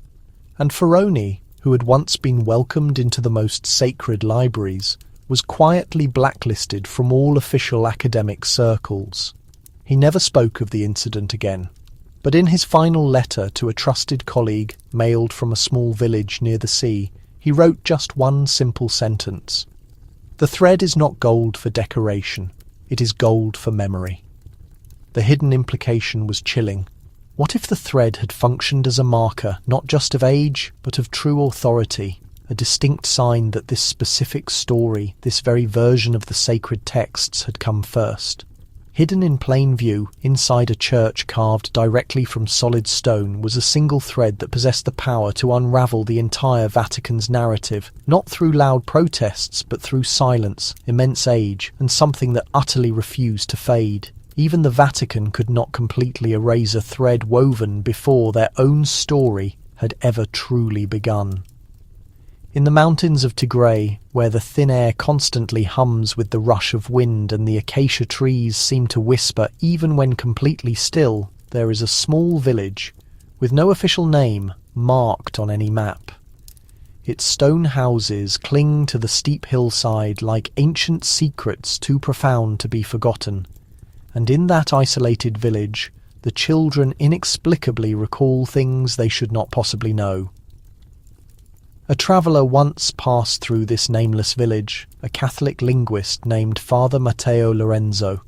And Ferroni, who had once been welcomed into the most sacred libraries, was quietly blacklisted from all official academic circles. He never spoke of the incident again. But in his final letter to a trusted colleague, mailed from a small village near the sea, he wrote just one simple sentence: "The thread is not gold for decoration, it is gold for memory." The hidden implication was chilling. What if the thread had functioned as a marker, not just of age, but of true authority, a distinct sign that this specific story, this very version of the sacred texts, had come first? Hidden in plain view, inside a church carved directly from solid stone, was a single thread that possessed the power to unravel the entire Vatican's narrative, not through loud protests, but through silence, immense age, and something that utterly refused to fade. Even the Vatican could not completely erase a thread woven before their own story had ever truly begun. In the mountains of Tigray, where the thin air constantly hums with the rush of wind and the acacia trees seem to whisper even when completely still, there is a small village, with no official name marked on any map. Its stone houses cling to the steep hillside like ancient secrets too profound to be forgotten, and in that isolated village, the children inexplicably recall things they should not possibly know. A traveller once passed through this nameless village, a Catholic linguist named Father Matteo Lorenzo.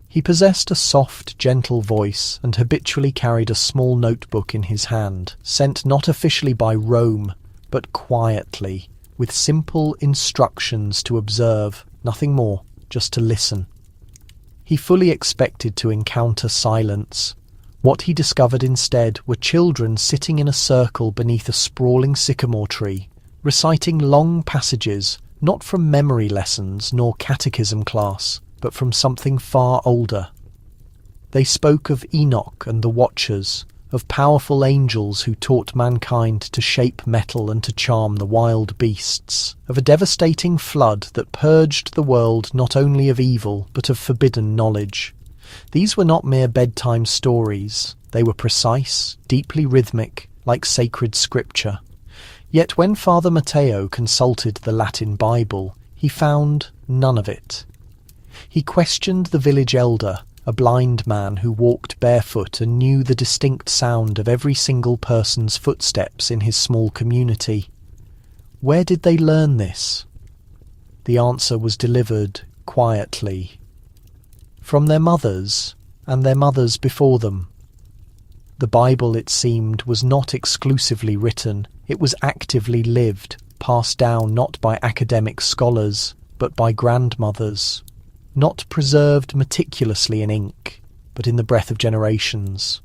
He possessed a soft, gentle voice and habitually carried a small notebook in his hand, sent not officially by Rome, but quietly, with simple instructions to observe, nothing more, just to listen. He fully expected to encounter silence. What he discovered instead were children sitting in a circle beneath a sprawling sycamore tree, reciting long passages, not from memory lessons nor catechism class, but from something far older. They spoke of Enoch and the Watchers, of powerful angels who taught mankind to shape metal and to charm the wild beasts, of a devastating flood that purged the world not only of evil but of forbidden knowledge. These were not mere bedtime stories. They were precise, deeply rhythmic, like sacred scripture. Yet when Father Matteo consulted the Latin Bible, he found none of it. He questioned the village elder, a blind man who walked barefoot and knew the distinct sound of every single person's footsteps in his small community. Where did they learn this? The answer was delivered quietly. From their mothers, and their mothers before them. The Bible, it seemed, was not exclusively written, it was actively lived, passed down not by academic scholars, but by grandmothers. Not preserved meticulously in ink, but in the breath of generations.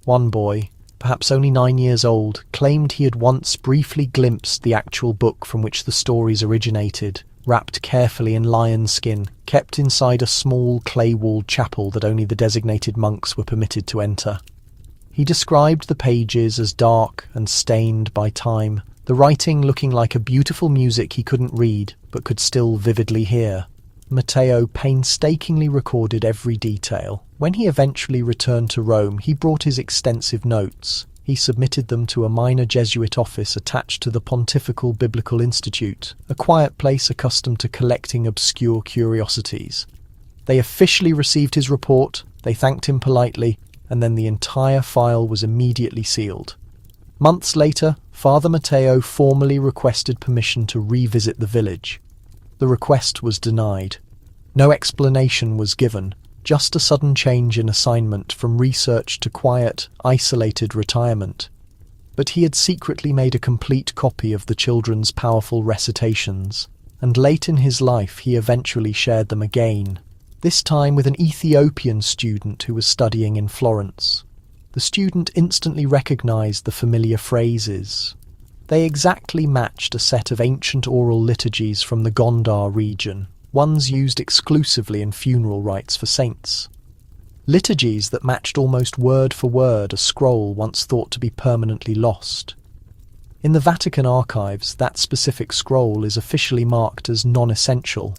One boy, perhaps only 9 years old, claimed he had once briefly glimpsed the actual book from which the stories originated, wrapped carefully in lion skin, kept inside a small clay-walled chapel that only the designated monks were permitted to enter. He described the pages as dark and stained by time, the writing looking like a beautiful music he couldn't read, but could still vividly hear. Matteo painstakingly recorded every detail. When he eventually returned to Rome, he brought his extensive notes. He submitted them to a minor Jesuit office attached to the Pontifical Biblical Institute, a quiet place accustomed to collecting obscure curiosities. They officially received his report, they thanked him politely, and then the entire file was immediately sealed. Months later, Father Matteo formally requested permission to revisit the village. The request was denied. No explanation was given, just a sudden change in assignment from research to quiet, isolated retirement. But he had secretly made a complete copy of the children's powerful recitations, and late in his life he eventually shared them again, this time with an Ethiopian student who was studying in Florence. The student instantly recognized the familiar phrases. They exactly matched a set of ancient oral liturgies from the Gondar region, ones used exclusively in funeral rites for saints. Liturgies that matched almost word for word a scroll once thought to be permanently lost. In the Vatican archives, that specific scroll is officially marked as non-essential,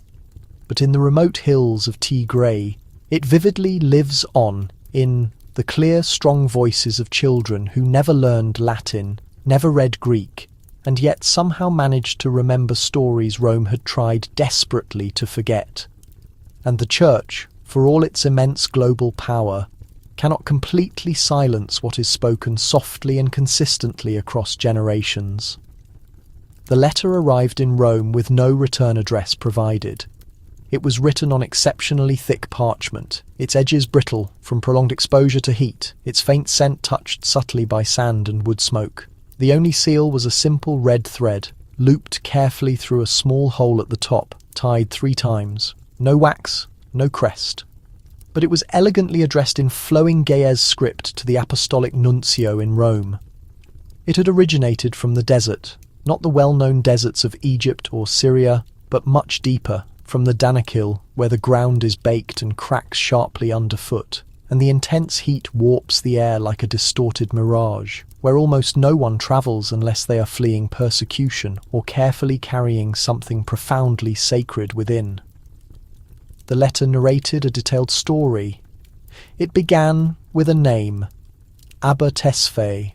but in the remote hills of Tigray, it vividly lives on in the clear, strong voices of children who never learned Latin, never read Greek, and yet somehow managed to remember stories Rome had tried desperately to forget. And the Church, for all its immense global power, cannot completely silence what is spoken softly and consistently across generations. The letter arrived in Rome with no return address provided. It was written on exceptionally thick parchment, its edges brittle from prolonged exposure to heat, its faint scent touched subtly by sand and wood smoke. The only seal was a simple red thread, looped carefully through a small hole at the top, tied 3 times. No wax, no crest. But it was elegantly addressed in flowing Ge'ez script to the apostolic nuncio in Rome. It had originated from the desert, not the well-known deserts of Egypt or Syria, but much deeper, from the Danakil, where the ground is baked and cracks sharply underfoot, and the intense heat warps the air like a distorted mirage, where almost no one travels unless they are fleeing persecution or carefully carrying something profoundly sacred within. The letter narrated a detailed story. It began with a name, Abba Tesfaye.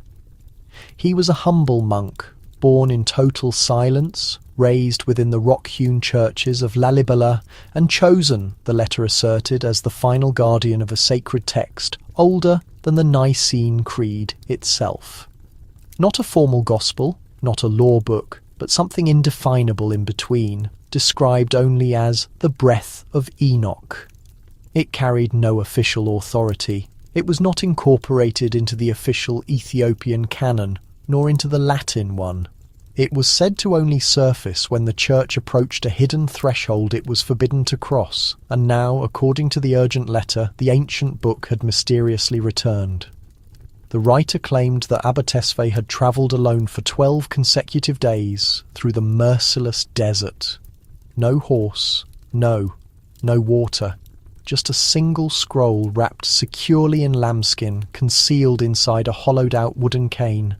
He was a humble monk, born in total silence, raised within the rock-hewn churches of Lalibela, and chosen, the letter asserted, as the final guardian of a sacred text older than the Nicene Creed itself. Not a formal gospel, not a law book, but something indefinable in between, described only as the breath of Enoch. It carried no official authority. It was not incorporated into the official Ethiopian canon, nor into the Latin one. It was said to only surface when the church approached a hidden threshold it was forbidden to cross, and now, according to the urgent letter, the ancient book had mysteriously returned. The writer claimed that Abba Tesfaye had travelled alone for 12 consecutive days through the merciless desert. No horse, no water, just a single scroll wrapped securely in lambskin, concealed inside a hollowed-out wooden cane.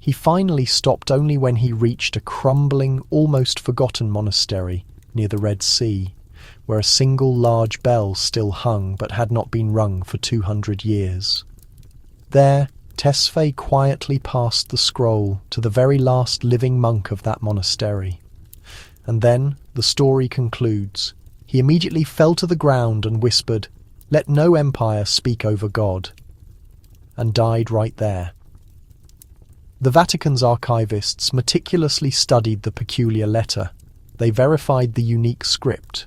He finally stopped only when he reached a crumbling, almost forgotten monastery near the Red Sea, where a single large bell still hung but had not been rung for 200 years. There, Tesfaye quietly passed the scroll to the very last living monk of that monastery. And then, the story concludes, he immediately fell to the ground and whispered, "Let no empire speak over God," and died right there. The Vatican's archivists meticulously studied the peculiar letter. They verified the unique script.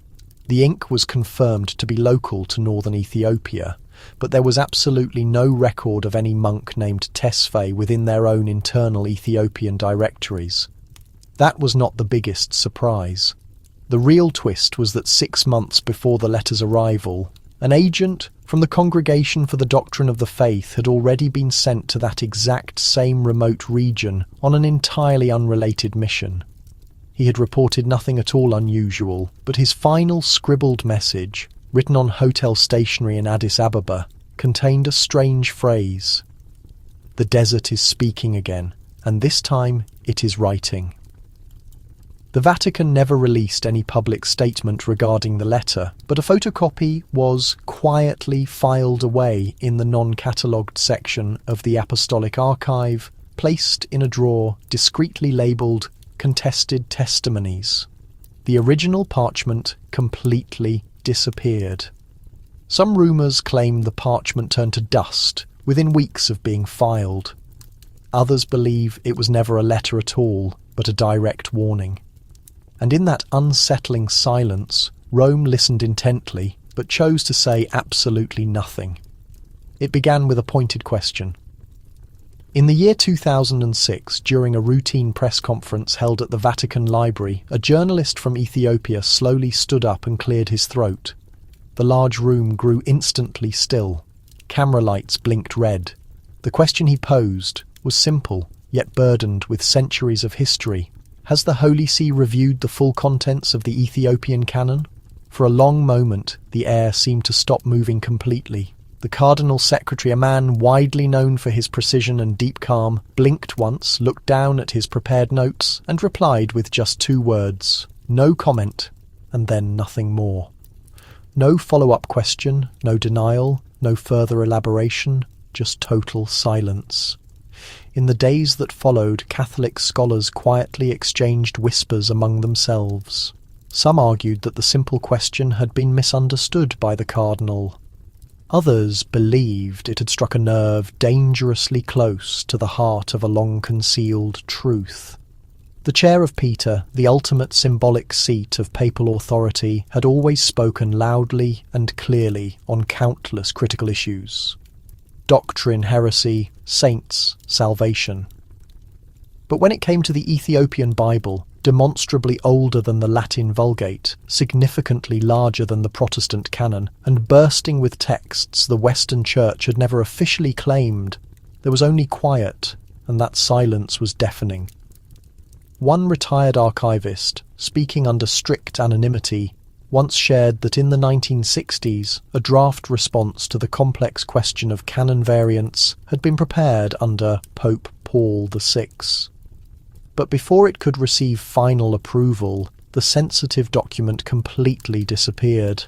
The ink was confirmed to be local to northern Ethiopia, but there was absolutely no record of any monk named Tesfaye within their own internal Ethiopian directories. That was not the biggest surprise. The real twist was that 6 months before the letter's arrival, an agent from the Congregation for the Doctrine of the Faith had already been sent to that exact same remote region on an entirely unrelated mission. He had reported nothing at all unusual, but his final scribbled message, written on hotel stationery in Addis Ababa, contained a strange phrase. The desert is speaking again, and this time it is writing. The Vatican never released any public statement regarding the letter, but a photocopy was quietly filed away in the non-catalogued section of the Apostolic Archive, placed in a drawer discreetly labelled Contested Testimonies. The original parchment completely disappeared. Some rumours claim the parchment turned to dust within weeks of being filed. Others believe it was never a letter at all, but a direct warning. And in that unsettling silence, Rome listened intently, but chose to say absolutely nothing. It began with a pointed question. In the year 2006, during a routine press conference held at the Vatican Library, a journalist from Ethiopia slowly stood up and cleared his throat. The large room grew instantly still. Camera lights blinked red. The question he posed was simple, yet burdened with centuries of history. Has the Holy See reviewed the full contents of the Ethiopian canon? For a long moment, the air seemed to stop moving completely. The Cardinal Secretary, a man widely known for his precision and deep calm, blinked once, looked down at his prepared notes, and replied with just 2 words, "No comment," and then nothing more. No follow-up question, no denial, no further elaboration, just total silence. In the days that followed, Catholic scholars quietly exchanged whispers among themselves. Some argued that the simple question had been misunderstood by the cardinal. Others believed it had struck a nerve dangerously close to the heart of a long-concealed truth. The chair of Peter, the ultimate symbolic seat of papal authority, had always spoken loudly and clearly on countless critical issues. Doctrine, heresy, saints, salvation. But when it came to the Ethiopian Bible, demonstrably older than the Latin Vulgate, significantly larger than the Protestant canon, and bursting with texts the Western Church had never officially claimed, there was only quiet, and that silence was deafening. One retired archivist, speaking under strict anonymity, once shared that in the 1960s, a draft response to the complex question of canon variants had been prepared under Pope Paul VI. But before it could receive final approval, the sensitive document completely disappeared.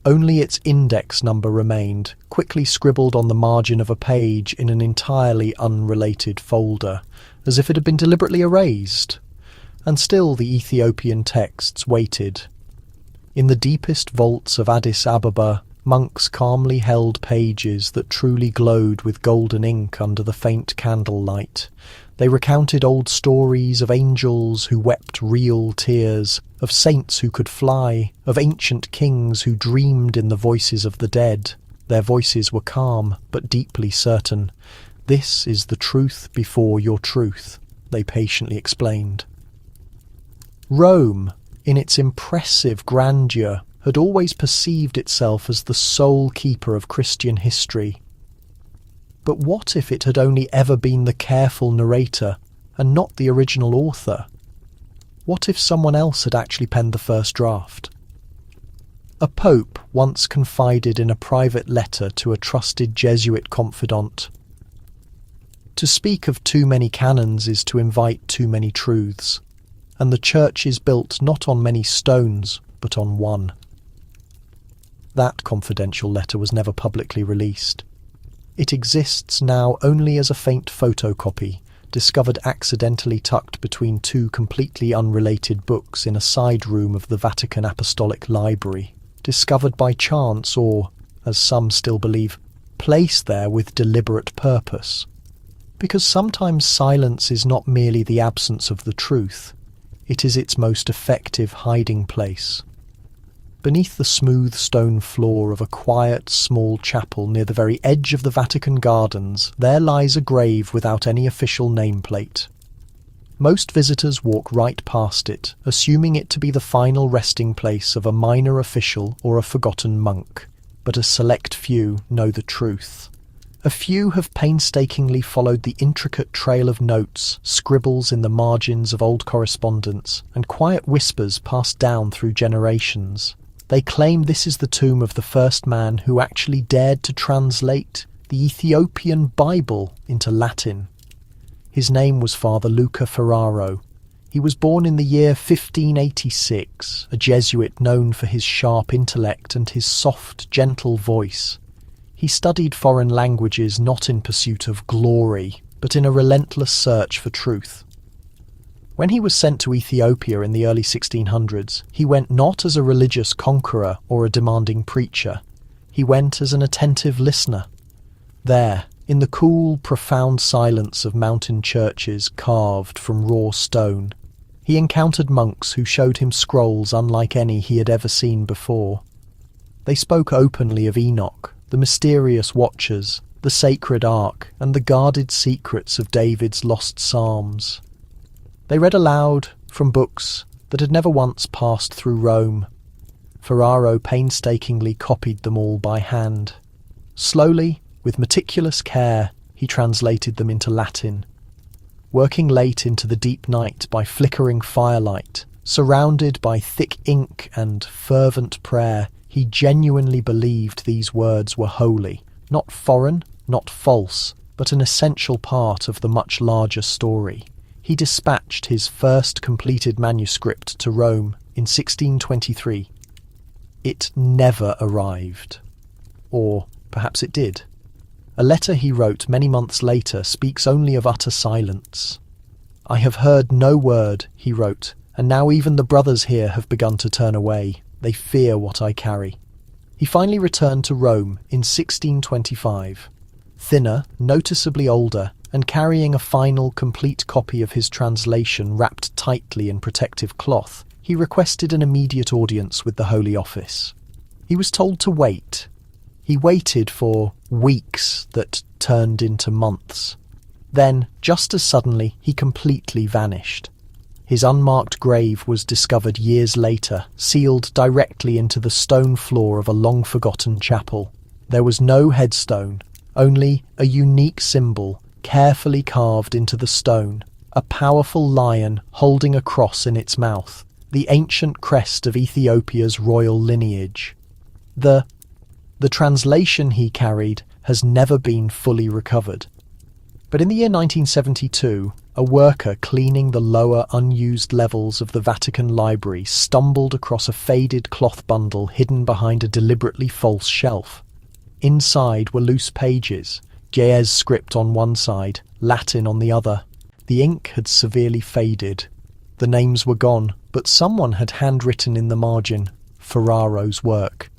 Only its index number remained, quickly scribbled on the margin of a page in an entirely unrelated folder, as if it had been deliberately erased. And still the Ethiopian texts waited. In the deepest vaults of Addis Ababa, monks calmly held pages that truly glowed with golden ink under the faint candlelight. They recounted old stories of angels who wept real tears, of saints who could fly, of ancient kings who dreamed in the voices of the dead. Their voices were calm, but deeply certain. "This is the truth before your truth," they patiently explained. Rome, in its impressive grandeur, had always perceived itself as the sole keeper of Christian history. But what if it had only ever been the careful narrator and not the original author? What if someone else had actually penned the first draft? A pope once confided in a private letter to a trusted Jesuit confidant, "To speak of too many canons is to invite too many truths, and the church is built not on many stones, but on one." That confidential letter was never publicly released. It exists now only as a faint photocopy, discovered accidentally tucked between two completely unrelated books in a side room of the Vatican Apostolic Library, discovered by chance or, as some still believe, placed there with deliberate purpose. Because sometimes silence is not merely the absence of the truth, it is its most effective hiding place. Beneath the smooth stone floor of a quiet, small chapel near the very edge of the Vatican gardens, there lies a grave without any official nameplate. Most visitors walk right past it, assuming it to be the final resting place of a minor official or a forgotten monk, but a select few know the truth. A few have painstakingly followed the intricate trail of notes, scribbles in the margins of old correspondence, and quiet whispers passed down through generations. They claim this is the tomb of the first man who actually dared to translate the Ethiopian Bible into Latin. His name was Father Luca Ferraro. He was born in the year 1586, a Jesuit known for his sharp intellect and his soft, gentle voice. He studied foreign languages not in pursuit of glory, but in a relentless search for truth. When he was sent to Ethiopia in the early 1600s, he went not as a religious conqueror or a demanding preacher. He went as an attentive listener. There, in the cool, profound silence of mountain churches carved from raw stone, he encountered monks who showed him scrolls unlike any he had ever seen before. They spoke openly of Enoch, the mysterious watchers, the sacred ark, and the guarded secrets of David's lost psalms. They read aloud from books that had never once passed through Rome. Ferraro painstakingly copied them all by hand. Slowly, with meticulous care, he translated them into Latin. Working late into the deep night by flickering firelight, surrounded by thick ink and fervent prayer, he genuinely believed these words were holy, not foreign, not false, but an essential part of the much larger story. He dispatched his first completed manuscript to Rome in 1623. It never arrived. Or perhaps it did. A letter he wrote many months later speaks only of utter silence. "I have heard no word," he wrote, "and now even the brothers here have begun to turn away. They fear what I carry." He finally returned to Rome in 1625. Thinner, noticeably older, and carrying a final, complete copy of his translation wrapped tightly in protective cloth, he requested an immediate audience with the Holy Office. He was told to wait. He waited for weeks that turned into months. Then, just as suddenly, he completely vanished. His unmarked grave was discovered years later, sealed directly into the stone floor of a long-forgotten chapel. There was no headstone, only a unique symbol carefully carved into the stone, a powerful lion holding a cross in its mouth, the ancient crest of Ethiopia's royal lineage. The translation he carried has never been fully recovered. But in the year 1972, a worker cleaning the lower unused levels of the Vatican library stumbled across a faded cloth bundle hidden behind a deliberately false shelf. Inside were loose pages, Ge'ez script on one side, Latin on the other. The ink had severely faded. The names were gone, but someone had handwritten in the margin, Ferraro's work.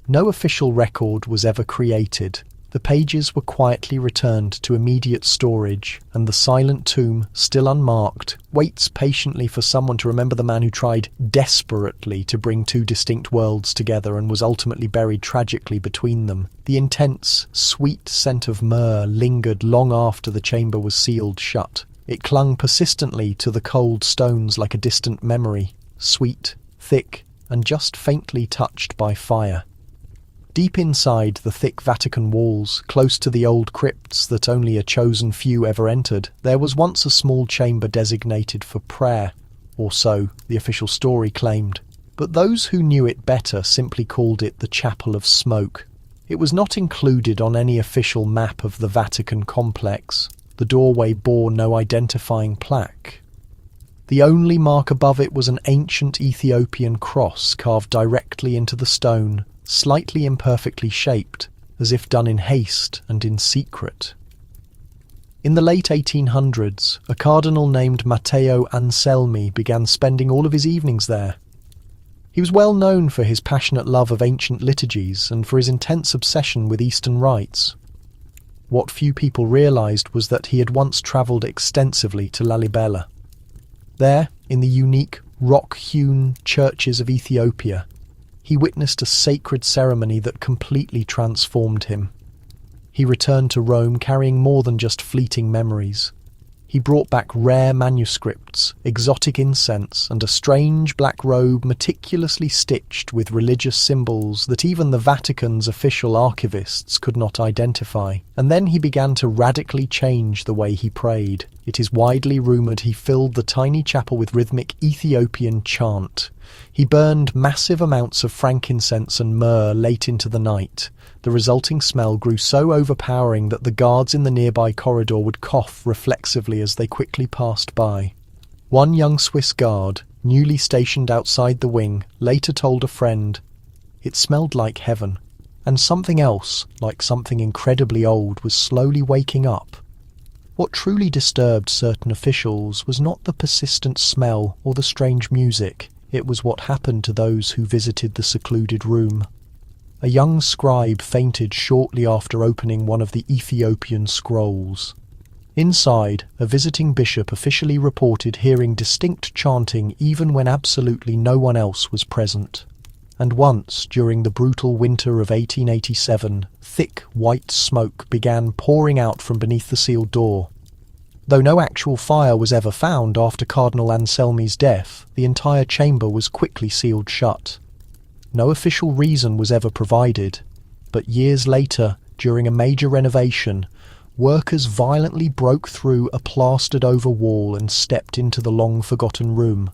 No official record was ever created. The pages were quietly returned to immediate storage, and the silent tomb, still unmarked, waits patiently for someone to remember the man who tried desperately to bring two distinct worlds together and was ultimately buried tragically between them. The intense, sweet scent of myrrh lingered long after the chamber was sealed shut. It clung persistently to the cold stones like a distant memory, sweet, thick, and just faintly touched by fire. Deep inside the thick Vatican walls, close to the old crypts that only a chosen few ever entered, there was once a small chamber designated for prayer, or so the official story claimed. But those who knew it better simply called it the Chapel of Smoke. It was not included on any official map of the Vatican complex. The doorway bore no identifying plaque. The only mark above it was an ancient Ethiopian cross carved directly into the stone, slightly imperfectly shaped, as if done in haste and in secret. In the late 1800s, a cardinal named Matteo Anselmi began spending all of his evenings there. He was well known for his passionate love of ancient liturgies and for his intense obsession with Eastern rites. What few people realized was that he had once travelled extensively to Lalibela. There, in the unique, rock-hewn churches of Ethiopia, he witnessed a sacred ceremony that completely transformed him. He returned to Rome carrying more than just fleeting memories. He brought back rare manuscripts, exotic incense, and a strange black robe meticulously stitched with religious symbols that even the Vatican's official archivists could not identify. And then he began to radically change the way he prayed. It is widely rumoured he filled the tiny chapel with rhythmic Ethiopian chant. He burned massive amounts of frankincense and myrrh late into the night. The resulting smell grew so overpowering that the guards in the nearby corridor would cough reflexively as they quickly passed by. One young Swiss guard, newly stationed outside the wing, later told a friend, "It smelled like heaven, and something else, like something incredibly old, was slowly waking up." What truly disturbed certain officials was not the persistent smell or the strange music. It was what happened to those who visited the secluded room. A young scribe fainted shortly after opening one of the Ethiopian scrolls. Inside, a visiting bishop officially reported hearing distinct chanting even when absolutely no one else was present. And once, during the brutal winter of 1887, thick white smoke began pouring out from beneath the sealed door. Though no actual fire was ever found after Cardinal Anselmi's death, the entire chamber was quickly sealed shut. No official reason was ever provided, but years later, during a major renovation, workers violently broke through a plastered-over wall and stepped into the long-forgotten room.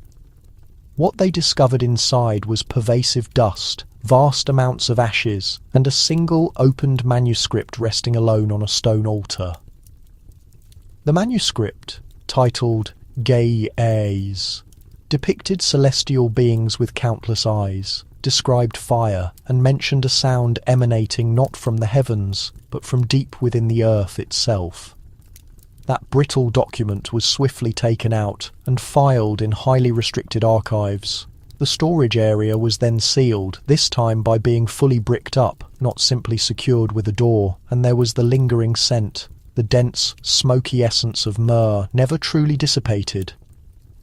What they discovered inside was pervasive dust, vast amounts of ashes, and a single opened manuscript resting alone on a stone altar. The manuscript, titled Ge'ez, depicted celestial beings with countless eyes, described fire, and mentioned a sound emanating not from the heavens, but from deep within the earth itself. That brittle document was swiftly taken out and filed in highly restricted archives. The storage area was then sealed, this time by being fully bricked up, not simply secured with a door, and there was the lingering scent, the dense, smoky essence of myrrh, never truly dissipated.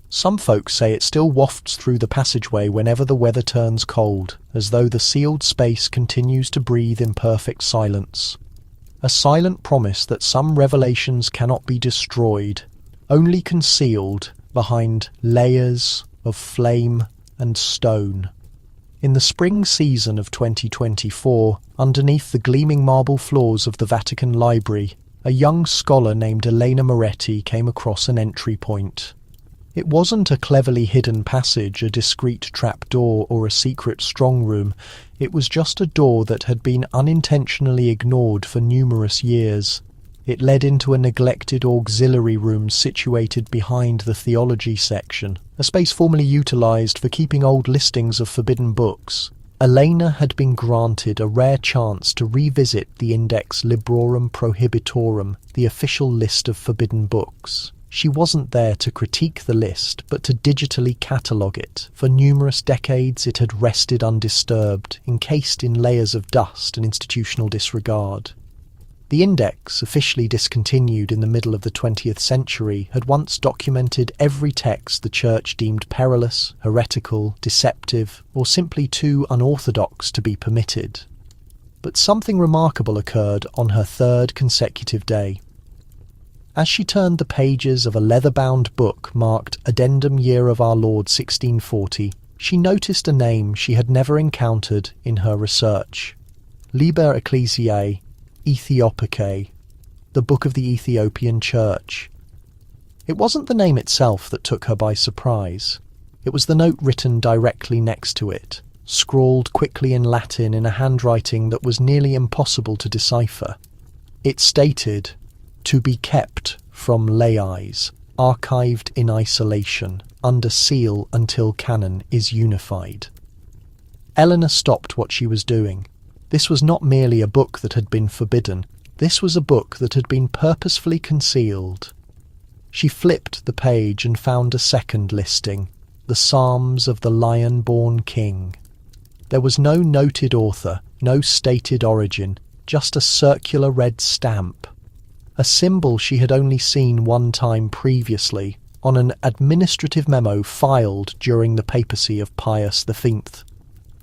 Some folks say it still wafts through the passageway whenever the weather turns cold, as though the sealed space continues to breathe in perfect silence. A silent promise that some revelations cannot be destroyed, only concealed behind layers of flame and stone. In the spring season of 2024, underneath the gleaming marble floors of the Vatican Library, a young scholar named Elena Moretti came across an entry point. It wasn't a cleverly hidden passage, a discreet trapdoor, or a secret strong room. It was just a door that had been unintentionally ignored for numerous years. It led into a neglected auxiliary room situated behind the theology section, a space formerly utilised for keeping old listings of forbidden books. Elena had been granted a rare chance to revisit the Index Librorum Prohibitorum, the official list of forbidden books. She wasn't there to critique the list, but to digitally catalogue it. For numerous decades it had rested undisturbed, encased in layers of dust and institutional disregard. The index, officially discontinued in the middle of the 20th century, had once documented every text the Church deemed perilous, heretical, deceptive, or simply too unorthodox to be permitted. But something remarkable occurred on her third consecutive day. As she turned the pages of a leather-bound book marked Addendum Year of Our Lord 1640, she noticed a name she had never encountered in her research. Liber Ecclesiae Ethiopicae, the Book of the Ethiopian Church. It wasn't the name itself that took her by surprise. It was the note written directly next to it, scrawled quickly in Latin in a handwriting that was nearly impossible to decipher. It stated, "To be kept from lay eyes, archived in isolation, under seal until canon is unified." Eleanor stopped what she was doing. This was not merely a book that had been forbidden. This was a book that had been purposefully concealed. She flipped the page and found a second listing, the Psalms of the Lion-born King. There was no noted author, no stated origin, just a circular red stamp. A symbol she had only seen one time previously, on an administrative memo filed during the papacy of Pius V.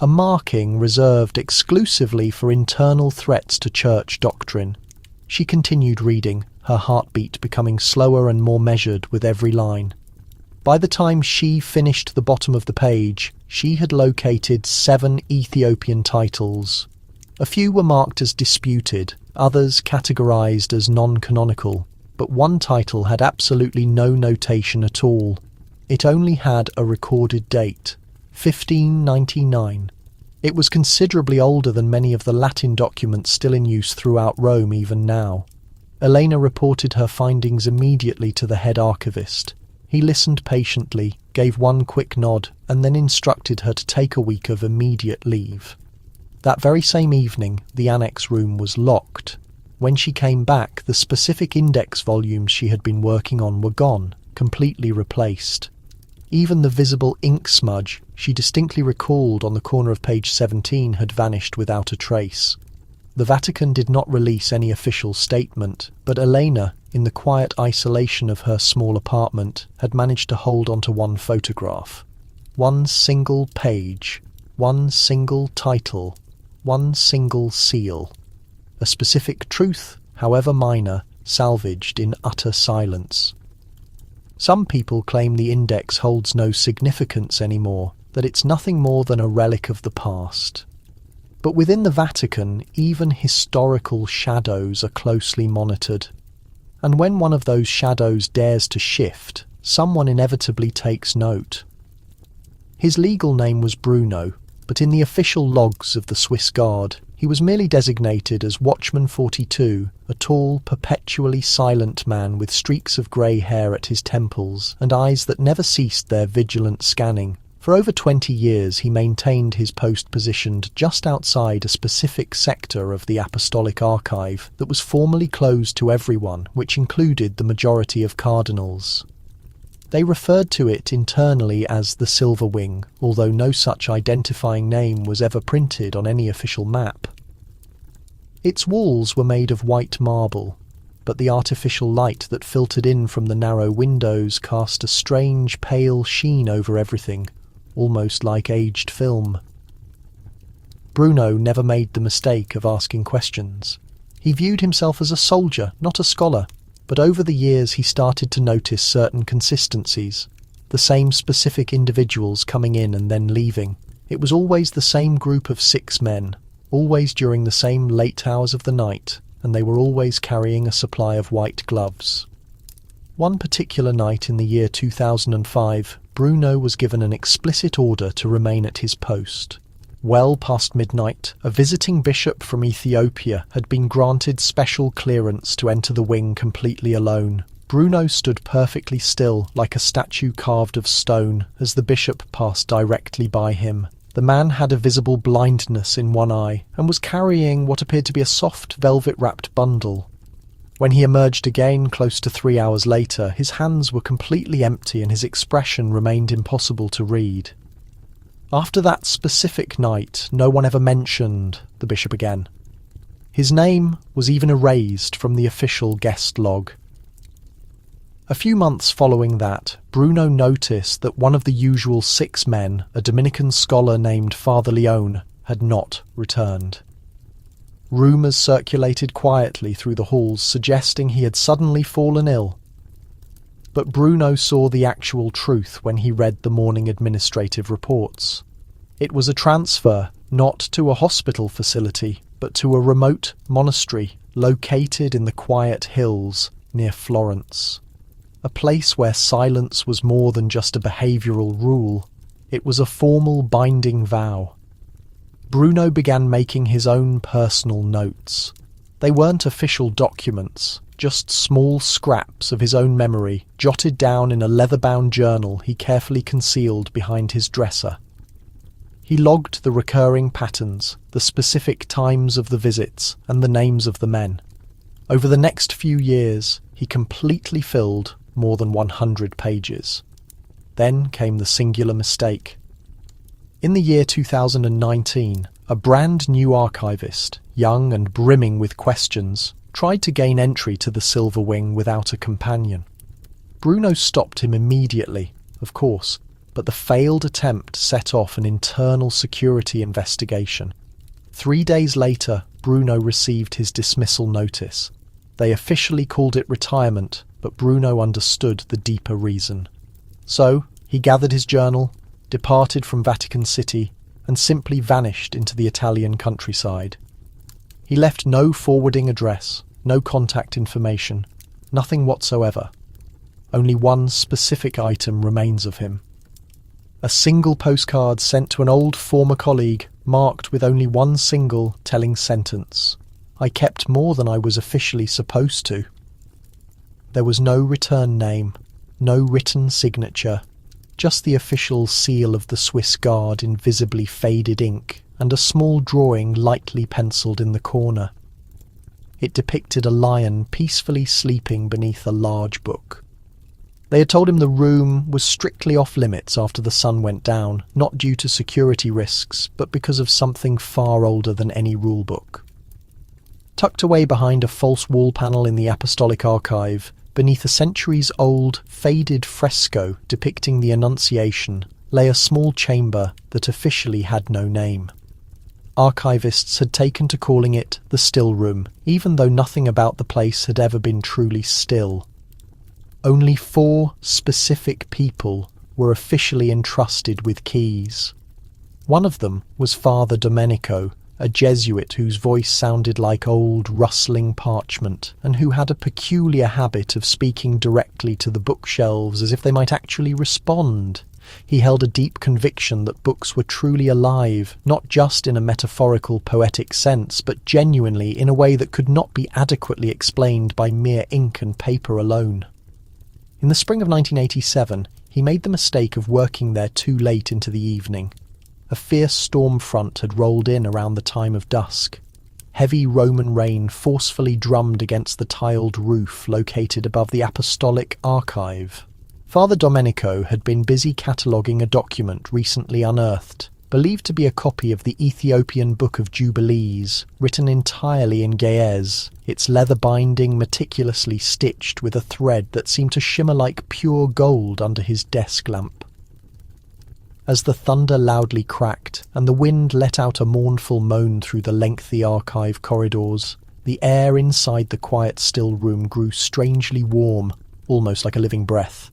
A marking reserved exclusively for internal threats to church doctrine. She continued reading, her heartbeat becoming slower and more measured with every line. By the time she finished the bottom of the page, she had located 7 Ethiopian titles. A few were marked as disputed, others categorized as non-canonical, but one title had absolutely no notation at all. It only had a recorded date, 1599. It was considerably older than many of the Latin documents still in use throughout Rome even now. Elena reported her findings immediately to the head archivist. He listened patiently, gave one quick nod, and then instructed her to take a week of immediate leave. That very same evening, the annex room was locked. When she came back, the specific index volumes she had been working on were gone, completely replaced. Even the visible ink smudge she distinctly recalled on the corner of page 17 had vanished without a trace. The Vatican did not release any official statement, but Elena, in the quiet isolation of her small apartment, had managed to hold onto one photograph. One single page, one single title, one single seal. A specific truth, however minor, salvaged in utter silence. Some people claim the index holds no significance anymore, that it's nothing more than a relic of the past. But within the Vatican, even historical shadows are closely monitored. And when one of those shadows dares to shift, someone inevitably takes note. His legal name was Bruno, but in the official logs of the Swiss Guard, he was merely designated as Watchman 42, a tall, perpetually silent man with streaks of grey hair at his temples and eyes that never ceased their vigilant scanning. For over 20 years he maintained his post positioned just outside a specific sector of the Apostolic Archive that was formally closed to everyone, which included the majority of cardinals. They referred to it internally as the Silver Wing, although no such identifying name was ever printed on any official map. Its walls were made of white marble, but the artificial light that filtered in from the narrow windows cast a strange pale sheen over everything, almost like aged film. Bruno never made the mistake of asking questions. He viewed himself as a soldier, not a scholar. But over the years he started to notice certain consistencies, the same specific individuals coming in and then leaving. It was always the same group of 6 men, always during the same late hours of the night, and they were always carrying a supply of white gloves. One particular night in the year 2005, Bruno was given an explicit order to remain at his post. Well past midnight, a visiting bishop from Ethiopia had been granted special clearance to enter the wing completely alone. Bruno stood perfectly still, like a statue carved of stone, as the bishop passed directly by him. The man had a visible blindness in one eye, and was carrying what appeared to be a soft, velvet-wrapped bundle. When he emerged again close to 3 hours later, his hands were completely empty and his expression remained impossible to read. After that specific night, no one ever mentioned the bishop again. His name was even erased from the official guest log. A few months following that, Bruno noticed that one of the usual 6 men, a Dominican scholar named Father Leone, had not returned. Rumours circulated quietly through the halls suggesting he had suddenly fallen ill. But Bruno saw the actual truth when he read the morning administrative reports. It was a transfer, not to a hospital facility, but to a remote monastery located in the quiet hills near Florence. A place where silence was more than just a behavioural rule. It was a formal binding vow. Bruno began making his own personal notes. They weren't official documents, just small scraps of his own memory, jotted down in a leather-bound journal he carefully concealed behind his dresser. He logged the recurring patterns, the specific times of the visits, and the names of the men. Over the next few years, he completely filled more than 100 pages. Then came the singular mistake. In the year 2019, a brand new archivist, young and brimming with questions, tried to gain entry to the Silver Wing without a companion. Bruno stopped him immediately, of course, but the failed attempt set off an internal security investigation. 3 days later, Bruno received his dismissal notice. They officially called it retirement, but Bruno understood the deeper reason. So, he gathered his journal, departed from Vatican City, and simply vanished into the Italian countryside. He left no forwarding address, no contact information, nothing whatsoever. Only one specific item remains of him. A single postcard sent to an old former colleague, marked with only one single telling sentence. I kept more than I was officially supposed to. There was no return name, no written signature, just the official seal of the Swiss Guard in visibly faded ink, and a small drawing lightly pencilled in the corner. It depicted a lion peacefully sleeping beneath a large book. They had told him the room was strictly off-limits after the sun went down, not due to security risks, but because of something far older than any rulebook. Tucked away behind a false wall panel in the Apostolic Archive, beneath a centuries-old, faded fresco depicting the Annunciation, lay a small chamber that officially had no name. Archivists had taken to calling it the Still Room, even though nothing about the place had ever been truly still. Only 4 specific people were officially entrusted with keys. One of them was Father Domenico, a Jesuit whose voice sounded like old, rustling parchment, and who had a peculiar habit of speaking directly to the bookshelves as if they might actually respond. He held a deep conviction that books were truly alive, not just in a metaphorical, poetic sense, but genuinely in a way that could not be adequately explained by mere ink and paper alone. In the spring of 1987, he made the mistake of working there too late into the evening. A fierce storm front had rolled in around the time of dusk. Heavy Roman rain forcefully drummed against the tiled roof located above the Apostolic Archive. Father Domenico had been busy cataloguing a document recently unearthed, believed to be a copy of the Ethiopian Book of Jubilees, written entirely in Ge'ez, its leather binding meticulously stitched with a thread that seemed to shimmer like pure gold under his desk lamp. As the thunder loudly cracked and the wind let out a mournful moan through the lengthy archive corridors, the air inside the quiet still room grew strangely warm, almost like a living breath.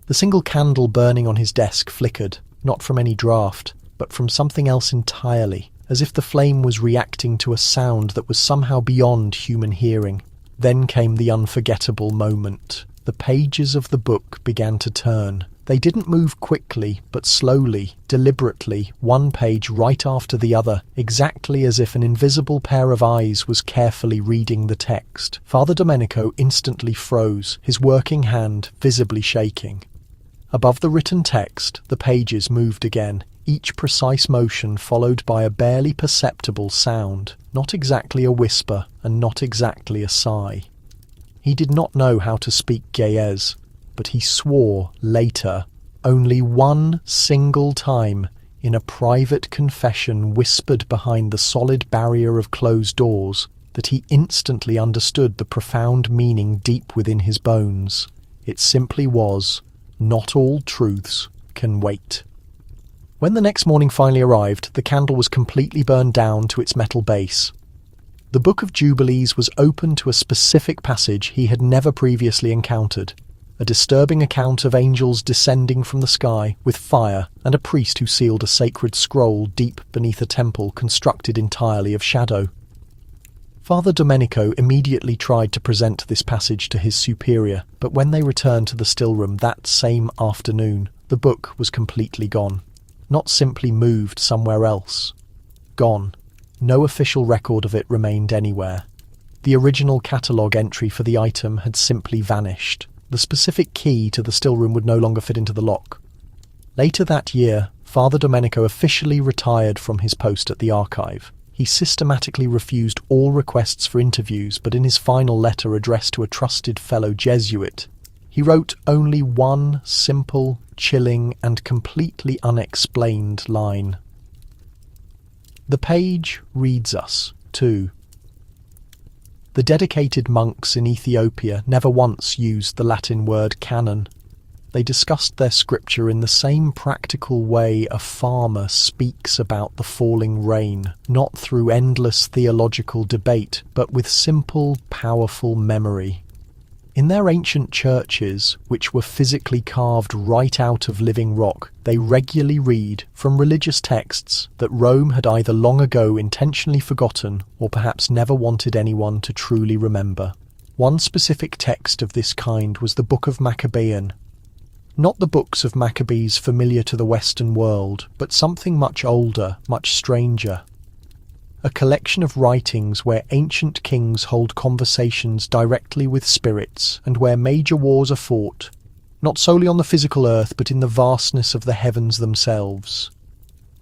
The single candle burning on his desk flickered, not from any draught, but from something else entirely, as if the flame was reacting to a sound that was somehow beyond human hearing. Then came the unforgettable moment. the pages of the book began to turn. They didn't move quickly, but slowly, deliberately, one page right after the other, exactly as if an invisible pair of eyes was carefully reading the text. Father Domenico instantly froze, his working hand visibly shaking. Above the written text, the pages moved again, each precise motion followed by a barely perceptible sound, not exactly a whisper and not exactly a sigh. He did not know how to speak Ge'ez, but he swore later, only one single time, in a private confession whispered behind the solid barrier of closed doors, that he instantly understood the profound meaning deep within his bones. It simply was, "Not all truths can wait." When the next morning finally arrived, the candle was completely burned down to its metal base. The Book of Jubilees was open to a specific passage he had never previously encountered, a disturbing account of angels descending from the sky with fire and a priest who sealed a sacred scroll deep beneath a temple constructed entirely of shadow. Father Domenico immediately tried to present this passage to his superior, but when they returned to the still room that same afternoon, the book was completely gone. Not simply moved somewhere else. Gone. No official record of it remained anywhere. The original catalogue entry for the item had simply vanished. The specific key to the still room would no longer fit into the lock. Later that year, Father Domenico officially retired from his post at the archive. He systematically refused all requests for interviews, but in his final letter addressed to a trusted fellow Jesuit, he wrote only one simple, chilling, and completely unexplained line. The page reads us, too. The dedicated monks in Ethiopia never once used the Latin word canon. They discussed their scripture in the same practical way a farmer speaks about the falling rain, not through endless theological debate, but with simple, powerful memory. In their ancient churches, which were physically carved right out of living rock, they regularly read from religious texts that Rome had either long ago intentionally forgotten or perhaps never wanted anyone to truly remember. One specific text of this kind was the Book of Maccabean. Not the books of Maccabees familiar to the Western world, but something much older, much stranger. A collection of writings where ancient kings hold conversations directly with spirits and where major wars are fought, not solely on the physical earth but in the vastness of the heavens themselves.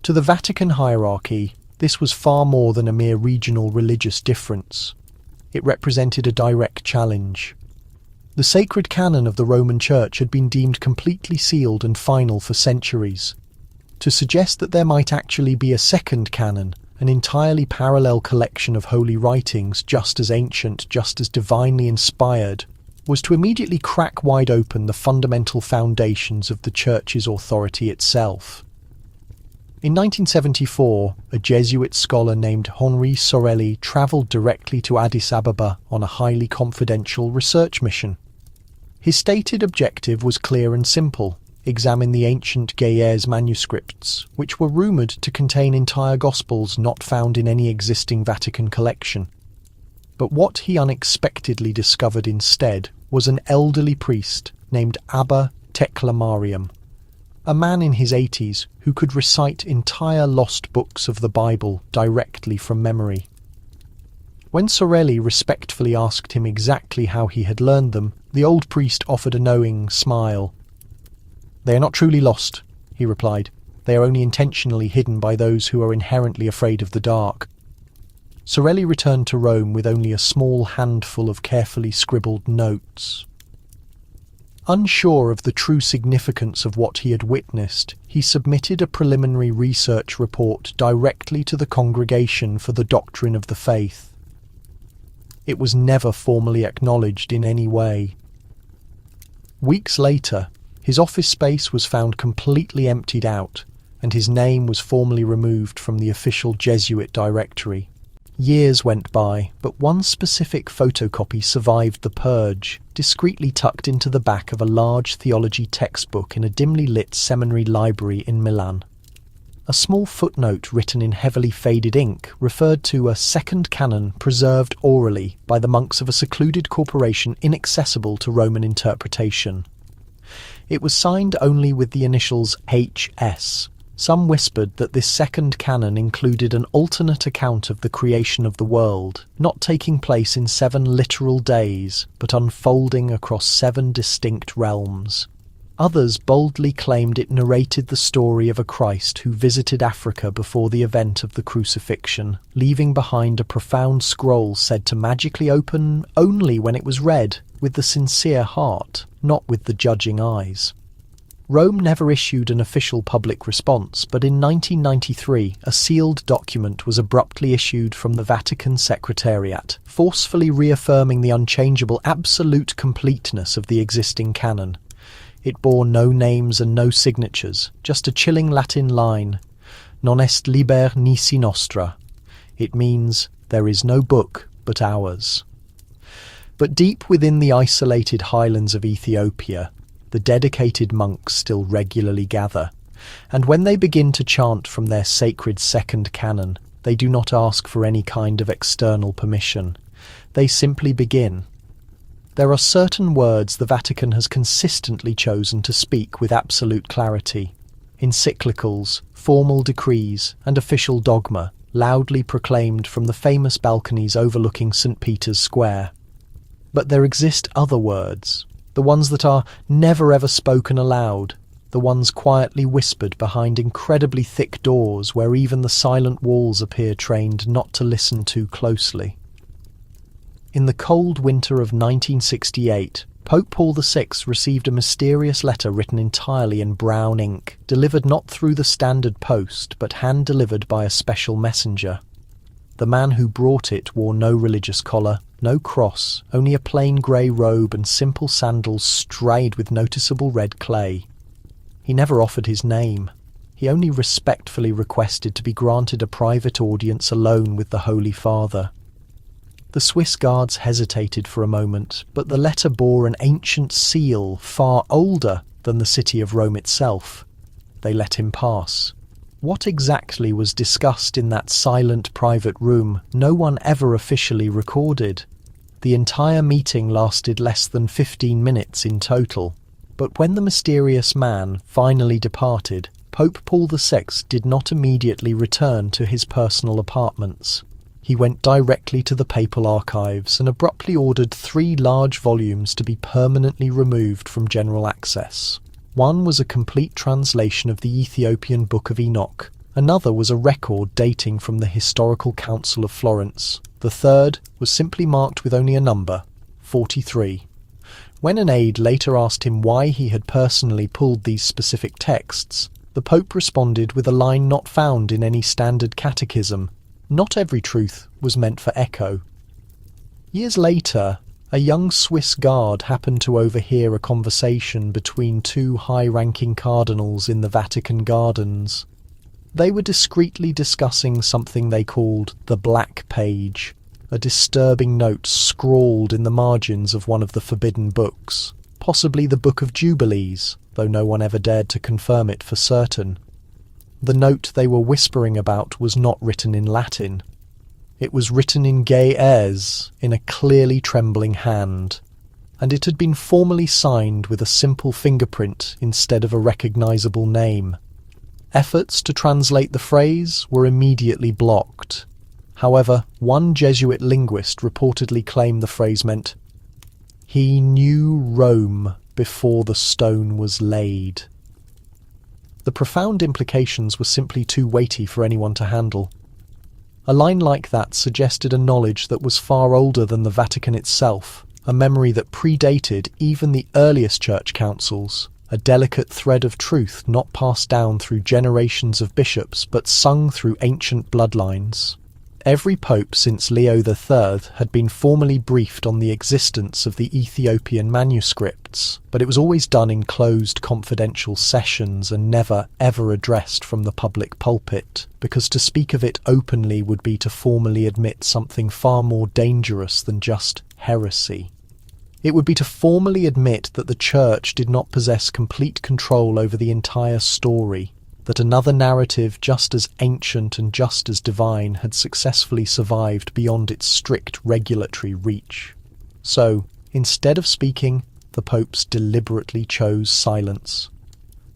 To the Vatican hierarchy, this was far more than a mere regional religious difference. It represented a direct challenge. The sacred canon of the Roman Church had been deemed completely sealed and final for centuries. To suggest that there might actually be a second canon, an entirely parallel collection of holy writings, just as ancient, just as divinely inspired, was to immediately crack wide open the fundamental foundations of the Church's authority itself. In 1974, a Jesuit scholar named Henri Sorelli travelled directly to Addis Ababa on a highly confidential research mission. His stated objective was clear and simple: examine the ancient Ge'ez manuscripts, which were rumoured to contain entire Gospels not found in any existing Vatican collection. But what he unexpectedly discovered instead was an elderly priest named Abba Teklamariam, a man in his 80s who could recite entire lost books of the Bible directly from memory. When Sorelli respectfully asked him exactly how he had learned them, the old priest offered a knowing smile. "They are not truly lost," he replied. "They are only intentionally hidden by those who are inherently afraid of the dark." Sorelli returned to Rome with only a small handful of carefully scribbled notes. Unsure of the true significance of what he had witnessed, he submitted a preliminary research report directly to the Congregation for the Doctrine of the Faith. It was never formally acknowledged in any way. Weeks later, his office space was found completely emptied out, and his name was formally removed from the official Jesuit directory. Years went by, but one specific photocopy survived the purge, discreetly tucked into the back of a large theology textbook in a dimly lit seminary library in Milan. A small footnote written in heavily faded ink referred to a second canon preserved orally by the monks of a secluded corporation inaccessible to Roman interpretation. It was signed only with the initials HS. Some whispered that this second canon included an alternate account of the creation of the world, not taking place in 7 literal days, but unfolding across 7 distinct realms. Others boldly claimed it narrated the story of a Christ who visited Africa before the event of the crucifixion, leaving behind a profound scroll said to magically open only when it was read, with the sincere heart, not with the judging eyes. Rome never issued an official public response, but in 1993 a sealed document was abruptly issued from the Vatican Secretariat, forcefully reaffirming the unchangeable absolute completeness of the existing canon. It bore no names and no signatures, just a chilling Latin line, "Non est liber nisi nostra." It means, "There is no book but ours." But deep within the isolated highlands of Ethiopia, the dedicated monks still regularly gather, and when they begin to chant from their sacred second canon, they do not ask for any kind of external permission. They simply begin. There are certain words the Vatican has consistently chosen to speak with absolute clarity. Encyclicals, formal decrees, and official dogma, loudly proclaimed from the famous balconies overlooking St. Peter's Square. But there exist other words, the ones that are never ever spoken aloud, the ones quietly whispered behind incredibly thick doors where even the silent walls appear trained not to listen too closely. In the cold winter of 1968, Pope Paul VI received a mysterious letter written entirely in brown ink, delivered not through the standard post but hand-delivered by a special messenger. The man who brought it wore no religious collar, no cross, only a plain grey robe and simple sandals strayed with noticeable red clay. He never offered his name. He only respectfully requested to be granted a private audience alone with the Holy Father. The Swiss guards hesitated for a moment, but the letter bore an ancient seal far older than the city of Rome itself. They let him pass. What exactly was discussed in that silent private room, no one ever officially recorded. The entire meeting lasted less than 15 minutes in total. But when the mysterious man finally departed, Pope Paul VI did not immediately return to his personal apartments. He went directly to the papal archives and abruptly ordered 3 large volumes to be permanently removed from general access. One was a complete translation of the Ethiopian Book of Enoch. Another was a record dating from the Historical Council of Florence. The third was simply marked with only a number, 43. When an aide later asked him why he had personally pulled these specific texts, the Pope responded with a line not found in any standard catechism: "Not every truth was meant for echo." Years later, a young Swiss guard happened to overhear a conversation between 2 high-ranking cardinals in the Vatican gardens. They were discreetly discussing something they called the Black Page, a disturbing note scrawled in the margins of one of the forbidden books, possibly the Book of Jubilees, though no one ever dared to confirm it for certain. The note they were whispering about was not written in Latin. It was written in Ge'ez, in a clearly trembling hand, and it had been formally signed with a simple fingerprint instead of a recognizable name. Efforts to translate the phrase were immediately blocked. However, one Jesuit linguist reportedly claimed the phrase meant, "He knew Rome before the stone was laid." The profound implications were simply too weighty for anyone to handle. A line like that suggested a knowledge that was far older than the Vatican itself, a memory that predated even the earliest church councils, a delicate thread of truth not passed down through generations of bishops but sung through ancient bloodlines. Every pope since Leo III had been formally briefed on the existence of the Ethiopian manuscripts, but it was always done in closed confidential sessions and never ever addressed from the public pulpit, because to speak of it openly would be to formally admit something far more dangerous than just heresy. It would be to formally admit that the Church did not possess complete control over the entire story. that another narrative just as ancient and just as divine had successfully survived beyond its strict regulatory reach. So, instead of speaking, the popes deliberately chose silence.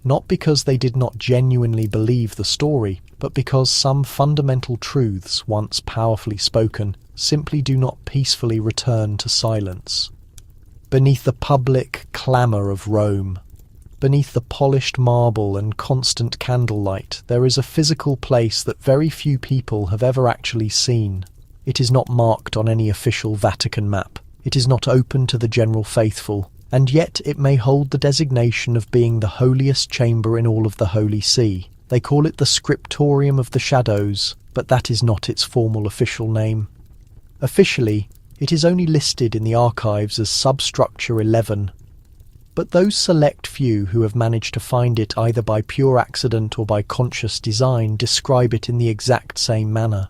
Not because they did not genuinely believe the story, but because some fundamental truths, once powerfully spoken, simply do not peacefully return to silence. Beneath the public clamour of Rome, beneath the polished marble and constant candlelight, there is a physical place that very few people have ever actually seen. It is not marked on any official Vatican map. It is not open to the general faithful, and yet it may hold the designation of being the holiest chamber in all of the Holy See. They call it the Scriptorium of the Shadows, but that is not its formal official name. Officially, it is only listed in the archives as Substructure 11, but those select few who have managed to find it either by pure accident or by conscious design describe it in the exact same manner.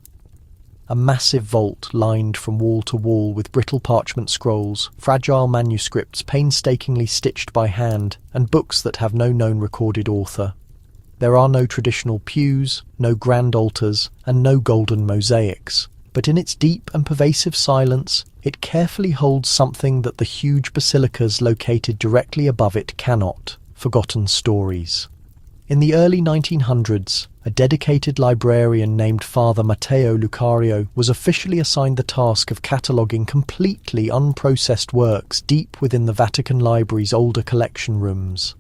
A massive vault lined from wall to wall with brittle parchment scrolls, fragile manuscripts painstakingly stitched by hand, and books that have no known recorded author. There are no traditional pews, no grand altars, and no golden mosaics. But in its deep and pervasive silence, it carefully holds something that the huge basilicas located directly above it cannot: forgotten stories. In the early 1900s, a dedicated librarian named Father Matteo Lucario was officially assigned the task of cataloguing completely unprocessed works deep within the Vatican Library's older collection rooms.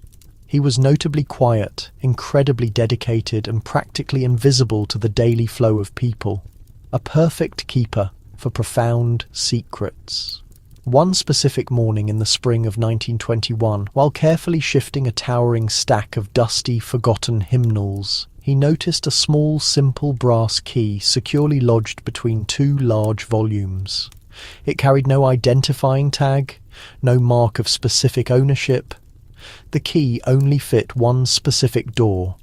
He was notably quiet, incredibly dedicated, and practically invisible to the daily flow of people. A perfect keeper for profound secrets. One specific morning in the spring of 1921, while carefully shifting a towering stack of dusty, forgotten hymnals, he noticed a small, simple brass key securely lodged between two large volumes. It carried no identifying tag, no mark of specific ownership. The key only fit one specific door.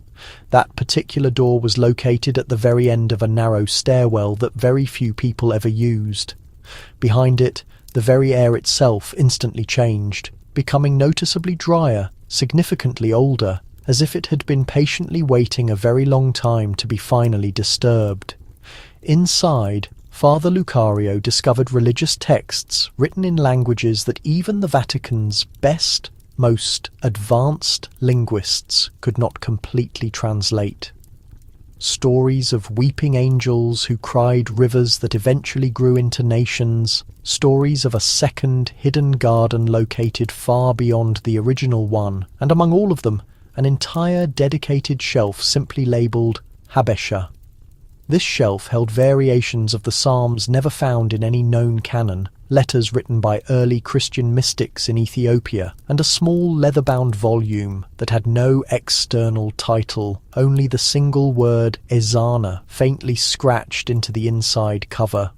That particular door was located at the very end of a narrow stairwell that very few people ever used. Behind it, the very air itself instantly changed, becoming noticeably drier, significantly older, as if it had been patiently waiting a very long time to be finally disturbed. Inside, Father Lucario discovered religious texts written in languages that even the Vatican's best, most advanced linguists could not completely translate. Stories of weeping angels who cried rivers that eventually grew into nations, stories of a second hidden garden located far beyond the original one, and among all of them, an entire dedicated shelf simply labelled Habesha. This shelf held variations of the Psalms never found in any known canon, letters written by early Christian mystics in Ethiopia, and a small leather-bound volume that had no external title, only the single word Ezana faintly scratched into the inside cover.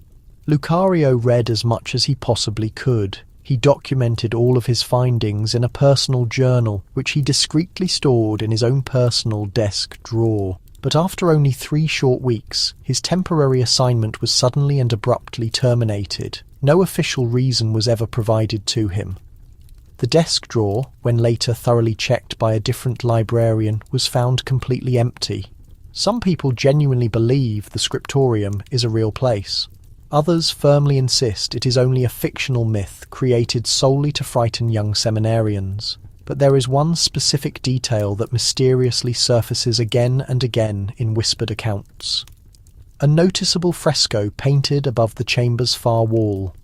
Lucario read as much as he possibly could. He documented all of his findings in a personal journal, which he discreetly stored in his own personal desk drawer. But after only 3 short weeks, his temporary assignment was suddenly and abruptly terminated. No official reason was ever provided to him. The desk drawer, when later thoroughly checked by a different librarian, was found completely empty. Some people genuinely believe the scriptorium is a real place. Others firmly insist it is only a fictional myth created solely to frighten young seminarians. But there is one specific detail that mysteriously surfaces again and again in whispered accounts. A noticeable fresco painted above the chamber's far wall.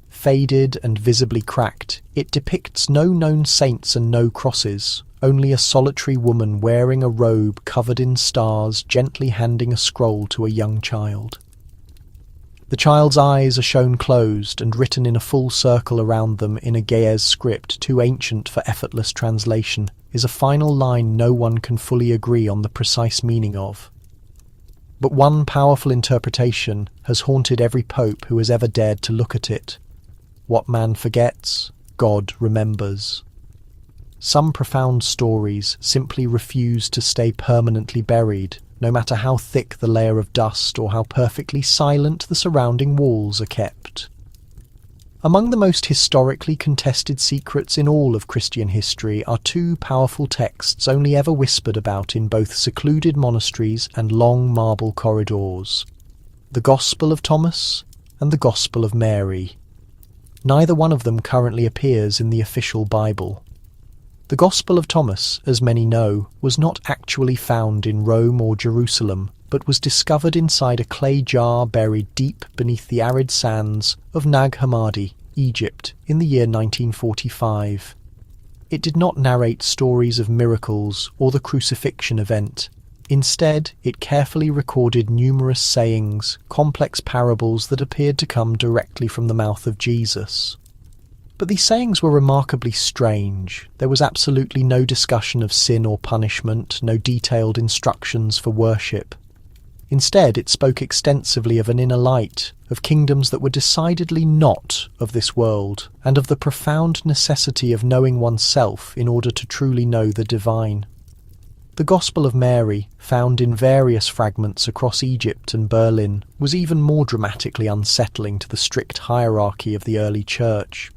Faded and visibly cracked, it depicts no known saints and no crosses, only a solitary woman wearing a robe covered in stars gently handing a scroll to a young child. The child's eyes are shown closed and written in a full circle around them in a Ge'ez script too ancient for effortless translation is a final line no one can fully agree on the precise meaning of. But one powerful interpretation has haunted every pope who has ever dared to look at it. What man forgets, God remembers. Some profound stories simply refuse to stay permanently buried, no matter how thick the layer of dust or how perfectly silent the surrounding walls are kept. Among the most historically contested secrets in all of Christian history are two powerful texts only ever whispered about in both secluded monasteries and long marble corridors: the Gospel of Thomas and the Gospel of Mary. Neither one of them currently appears in the official Bible. The Gospel of Thomas, as many know, was not actually found in Rome or Jerusalem, but was discovered inside a clay jar buried deep beneath the arid sands of Nag Hammadi, Egypt, in the year 1945. It did not narrate stories of miracles or the crucifixion event. Instead, it carefully recorded numerous sayings, complex parables that appeared to come directly from the mouth of Jesus. But these sayings were remarkably strange. There was absolutely no discussion of sin or punishment, no detailed instructions for worship. Instead, it spoke extensively of an inner light, of kingdoms that were decidedly not of this world, and of the profound necessity of knowing oneself in order to truly know the divine. The Gospel of Mary, found in various fragments across Egypt and Berlin, was even more dramatically unsettling to the strict hierarchy of the early church.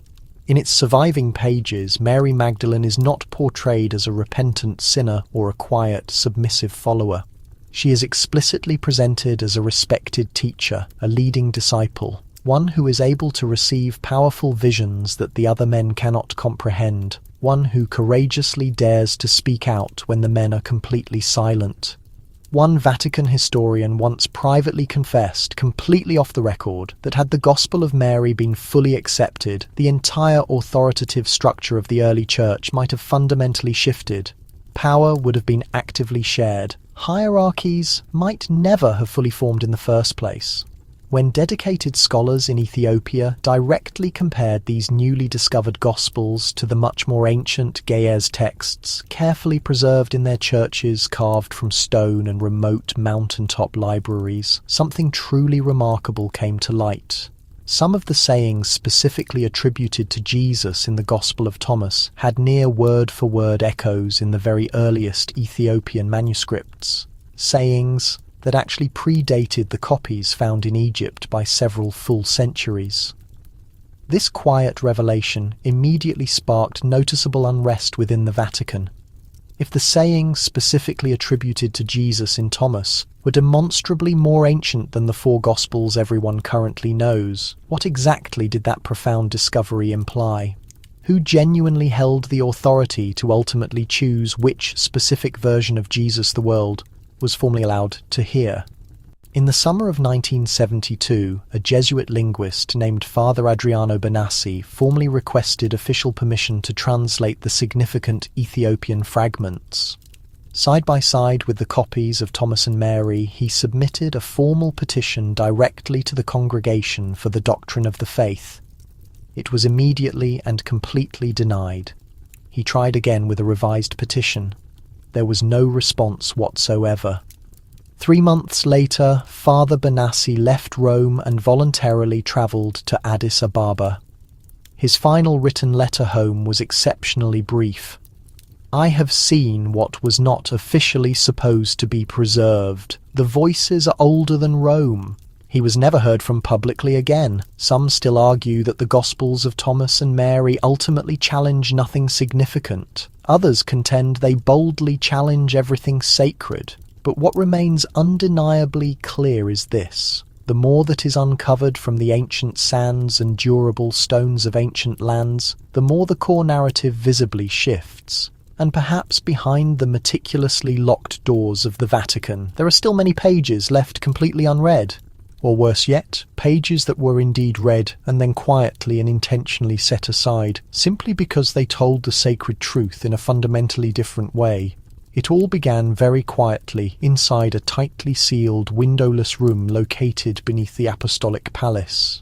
In its surviving pages, Mary Magdalene is not portrayed as a repentant sinner or a quiet, submissive follower. She is explicitly presented as a respected teacher, a leading disciple, one who is able to receive powerful visions that the other men cannot comprehend, one who courageously dares to speak out when the men are completely silent. One Vatican historian once privately confessed, completely off the record, that had the Gospel of Mary been fully accepted, the entire authoritative structure of the early church might have fundamentally shifted. Power would have been actively shared. Hierarchies might never have fully formed in the first place. When dedicated scholars in Ethiopia directly compared these newly discovered Gospels to the much more ancient Ge'ez texts, carefully preserved in their churches carved from stone and remote mountaintop libraries, something truly remarkable came to light. Some of the sayings specifically attributed to Jesus in the Gospel of Thomas had near word-for-word echoes in the very earliest Ethiopian manuscripts, sayings that actually predated the copies found in Egypt by several full centuries. This quiet revelation immediately sparked noticeable unrest within the Vatican. If the sayings specifically attributed to Jesus in Thomas were demonstrably more ancient than the four Gospels everyone currently knows, what exactly did that profound discovery imply? Who genuinely held the authority to ultimately choose which specific version of Jesus the world was formally allowed to hear? In the summer of 1972, a Jesuit linguist named Father Adriano Benassi formally requested official permission to translate the significant Ethiopian fragments. Side by side with the copies of Thomas and Mary, he submitted a formal petition directly to the Congregation for the Doctrine of the Faith. It was immediately and completely denied. He tried again with a revised petition. There was no response whatsoever. 3 months later, Father Benassi left Rome and voluntarily travelled to Addis Ababa. His final written letter home was exceptionally brief. "I have seen what was not officially supposed to be preserved. The voices are older than Rome." He was never heard from publicly again. Some still argue that the Gospels of Thomas and Mary ultimately challenge nothing significant. Others contend they boldly challenge everything sacred. But what remains undeniably clear is this: the more that is uncovered from the ancient sands and durable stones of ancient lands, the more the core narrative visibly shifts. And perhaps behind the meticulously locked doors of the Vatican, there are still many pages left completely unread. Or worse yet, pages that were indeed read and then quietly and intentionally set aside, simply because they told the sacred truth in a fundamentally different way. It all began very quietly inside a tightly sealed, windowless room located beneath the Apostolic Palace.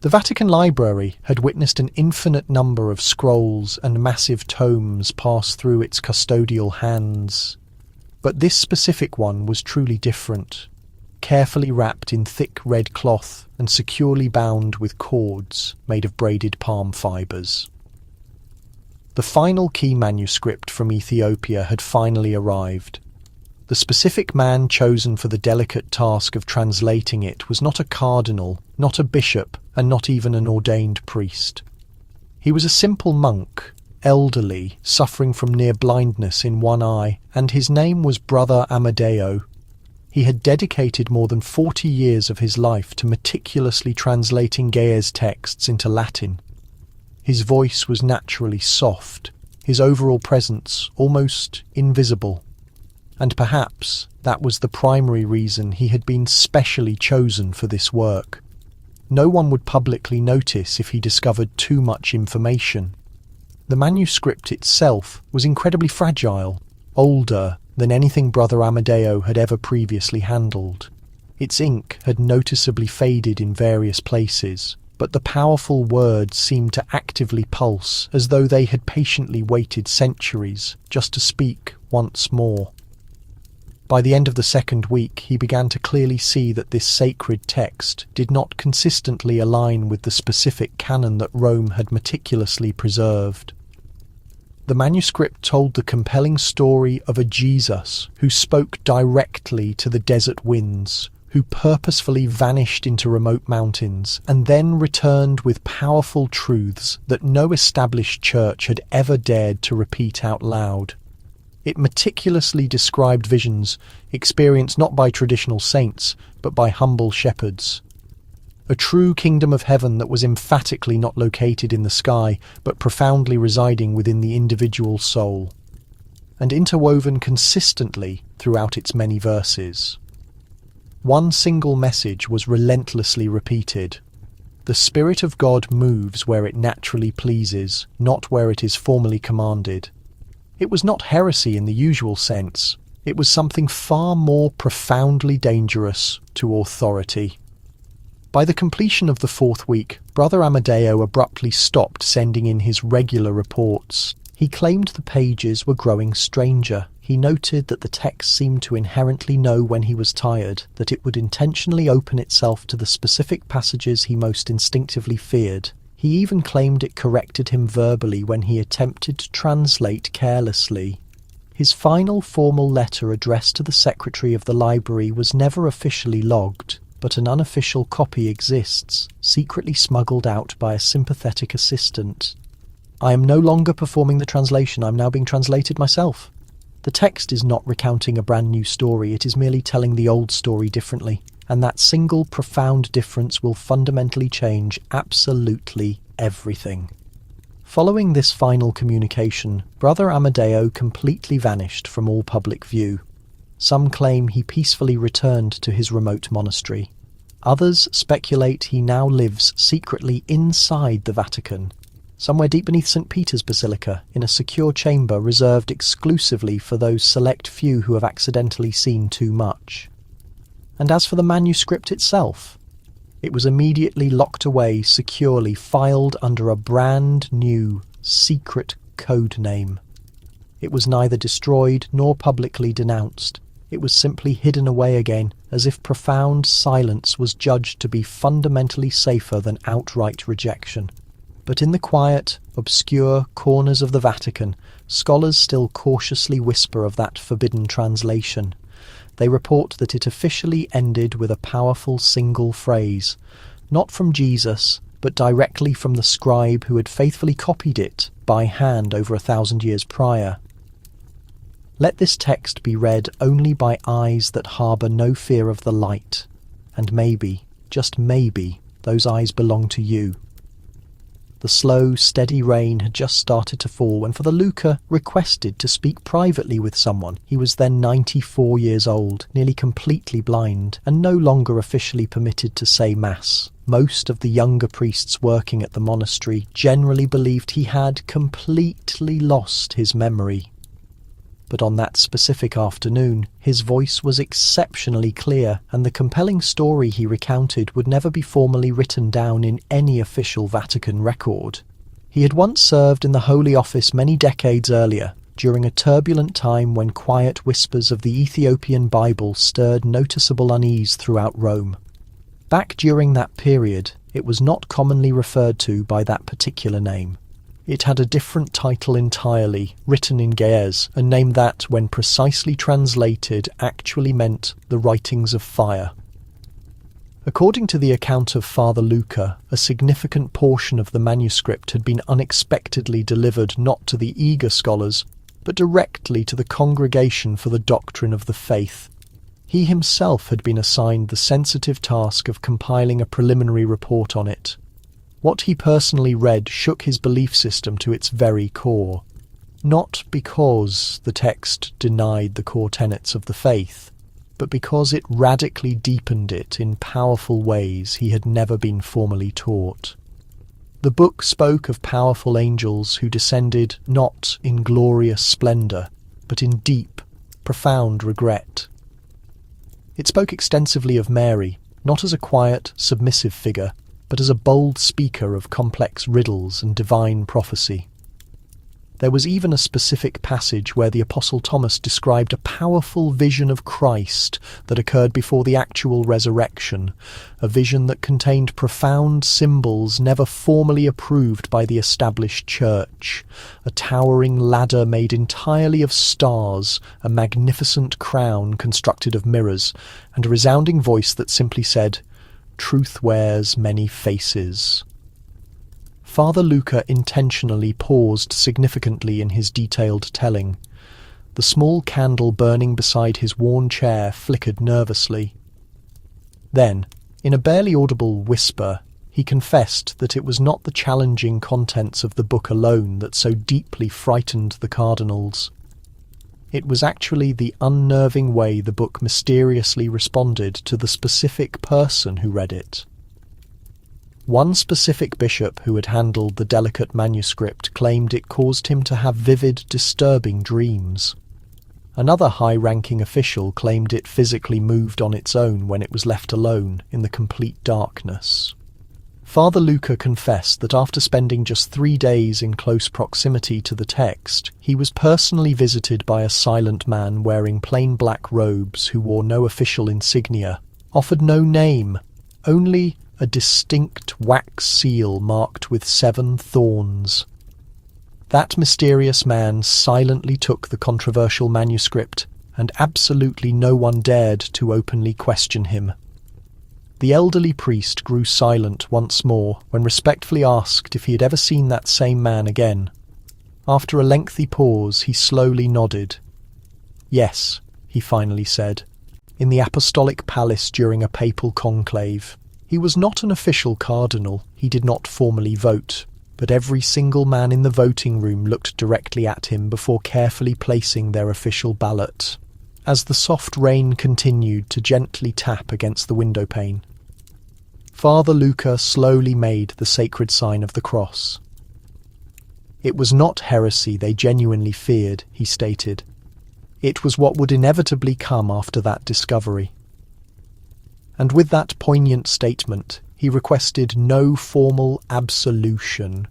The Vatican Library had witnessed an infinite number of scrolls and massive tomes pass through its custodial hands. But this specific one was truly different. Carefully wrapped in thick red cloth and securely bound with cords made of braided palm fibres. The final key manuscript from Ethiopia had finally arrived. The specific man chosen for the delicate task of translating it was not a cardinal, not a bishop and not even an ordained priest. He was a simple monk, elderly, suffering from near blindness in one eye, and his name was Brother Amadeo. He had dedicated more than 40 years of his life to meticulously translating Gaia's texts into Latin. His voice was naturally soft, his overall presence almost invisible. And perhaps that was the primary reason he had been specially chosen for this work. No one would publicly notice if he discovered too much information. The manuscript itself was incredibly fragile, older than anything Brother Amadeo had ever previously handled. Its ink had noticeably faded in various places, but the powerful words seemed to actively pulse, as though they had patiently waited centuries just to speak once more. By the end of the second week, he began to clearly see that this sacred text did not consistently align with the specific canon that Rome had meticulously preserved. The manuscript told the compelling story of a Jesus who spoke directly to the desert winds, who purposefully vanished into remote mountains and then returned with powerful truths that no established church had ever dared to repeat out loud. It meticulously described visions experienced not by traditional saints, but by humble shepherds. A true kingdom of heaven that was emphatically not located in the sky, but profoundly residing within the individual soul, and interwoven consistently throughout its many verses. One single message was relentlessly repeated. The Spirit of God moves where it naturally pleases, not where it is formally commanded. It was not heresy in the usual sense. It was something far more profoundly dangerous to authority. By the completion of the fourth week, Brother Amadeo abruptly stopped sending in his regular reports. He claimed the pages were growing stranger. He noted that the text seemed to inherently know when he was tired, that it would intentionally open itself to the specific passages he most instinctively feared. He even claimed it corrected him verbally when he attempted to translate carelessly. His final formal letter addressed to the secretary of the library was never officially logged, but an unofficial copy exists, secretly smuggled out by a sympathetic assistant. I am no longer performing the translation, I'm now being translated myself. The text is not recounting a brand new story, it is merely telling the old story differently, and that single profound difference will fundamentally change absolutely everything. Following this final communication, Brother Amadeo completely vanished from all public view. Some claim he peacefully returned to his remote monastery. Others speculate he now lives secretly inside the Vatican, somewhere deep beneath St. Peter's Basilica, in a secure chamber reserved exclusively for those select few who have accidentally seen too much. And as for the manuscript itself, it was immediately locked away, securely filed under a brand new, secret code name. It was neither destroyed nor publicly denounced. It was simply hidden away again, as if profound silence was judged to be fundamentally safer than outright rejection. But in the quiet, obscure corners of the Vatican, scholars still cautiously whisper of that forbidden translation. They report that it officially ended with a powerful single phrase, not from Jesus, but directly from the scribe who had faithfully copied it by hand over 1,000 years prior. Let this text be read only by eyes that harbour no fear of the light, and maybe, just maybe, those eyes belong to you. The slow, steady rain had just started to fall when Father Luca requested to speak privately with someone. He was then 94 years old, nearly completely blind, and no longer officially permitted to say Mass. Most of the younger priests working at the monastery generally believed he had completely lost his memory. But on that specific afternoon, his voice was exceptionally clear, and the compelling story he recounted would never be formally written down in any official Vatican record. He had once served in the Holy Office many decades earlier, during a turbulent time when quiet whispers of the Ethiopian Bible stirred noticeable unease throughout Rome. Back during that period, it was not commonly referred to by that particular name. It had a different title entirely, written in Ge'ez, a name that, when precisely translated, actually meant the writings of fire. According to the account of Father Luca, a significant portion of the manuscript had been unexpectedly delivered not to the eager scholars, but directly to the Congregation for the Doctrine of the Faith. He himself had been assigned the sensitive task of compiling a preliminary report on it. What he personally read shook his belief system to its very core, not because the text denied the core tenets of the faith, but because it radically deepened it in powerful ways he had never been formally taught. The book spoke of powerful angels who descended not in glorious splendour, but in deep, profound regret. It spoke extensively of Mary, not as a quiet, submissive figure, but as a bold speaker of complex riddles and divine prophecy. There was even a specific passage where the Apostle Thomas described a powerful vision of Christ that occurred before the actual resurrection, a vision that contained profound symbols never formally approved by the established church, a towering ladder made entirely of stars, a magnificent crown constructed of mirrors, and a resounding voice that simply said, "Truth wears many faces." Father Luca intentionally paused significantly in his detailed telling. The small candle burning beside his worn chair flickered nervously. Then, in a barely audible whisper, he confessed that it was not the challenging contents of the book alone that so deeply frightened the cardinals. It was actually the unnerving way the book mysteriously responded to the specific person who read it. One specific bishop who had handled the delicate manuscript claimed it caused him to have vivid, disturbing dreams. Another high-ranking official claimed it physically moved on its own when it was left alone in the complete darkness. Father Luca confessed that after spending just 3 days in close proximity to the text, he was personally visited by a silent man wearing plain black robes who wore no official insignia, offered no name, only a distinct wax seal marked with 7 thorns. That mysterious man silently took the controversial manuscript, and absolutely no one dared to openly question him. The elderly priest grew silent once more when respectfully asked if he had ever seen that same man again. After a lengthy pause, he slowly nodded. "Yes," he finally said, "in the apostolic palace during a papal conclave. He was not an official cardinal, he did not formally vote, but every single man in the voting room looked directly at him before carefully placing their official ballot, as the soft rain continued to gently tap against the windowpane. Father Luca slowly made the sacred sign of the cross. It was not heresy they genuinely feared, he stated. It was what would inevitably come after that discovery. And with that poignant statement, he requested no formal absolution,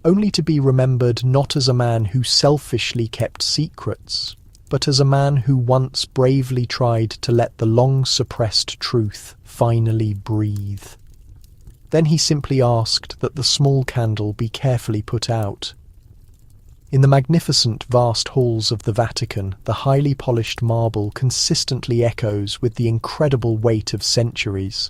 only to be remembered not as a man who selfishly kept secrets, but as a man who once bravely tried to let the long-suppressed truth finally breathe. Then he simply asked that the small candle be carefully put out. In the magnificent vast halls of the Vatican, the highly polished marble consistently echoes with the incredible weight of centuries.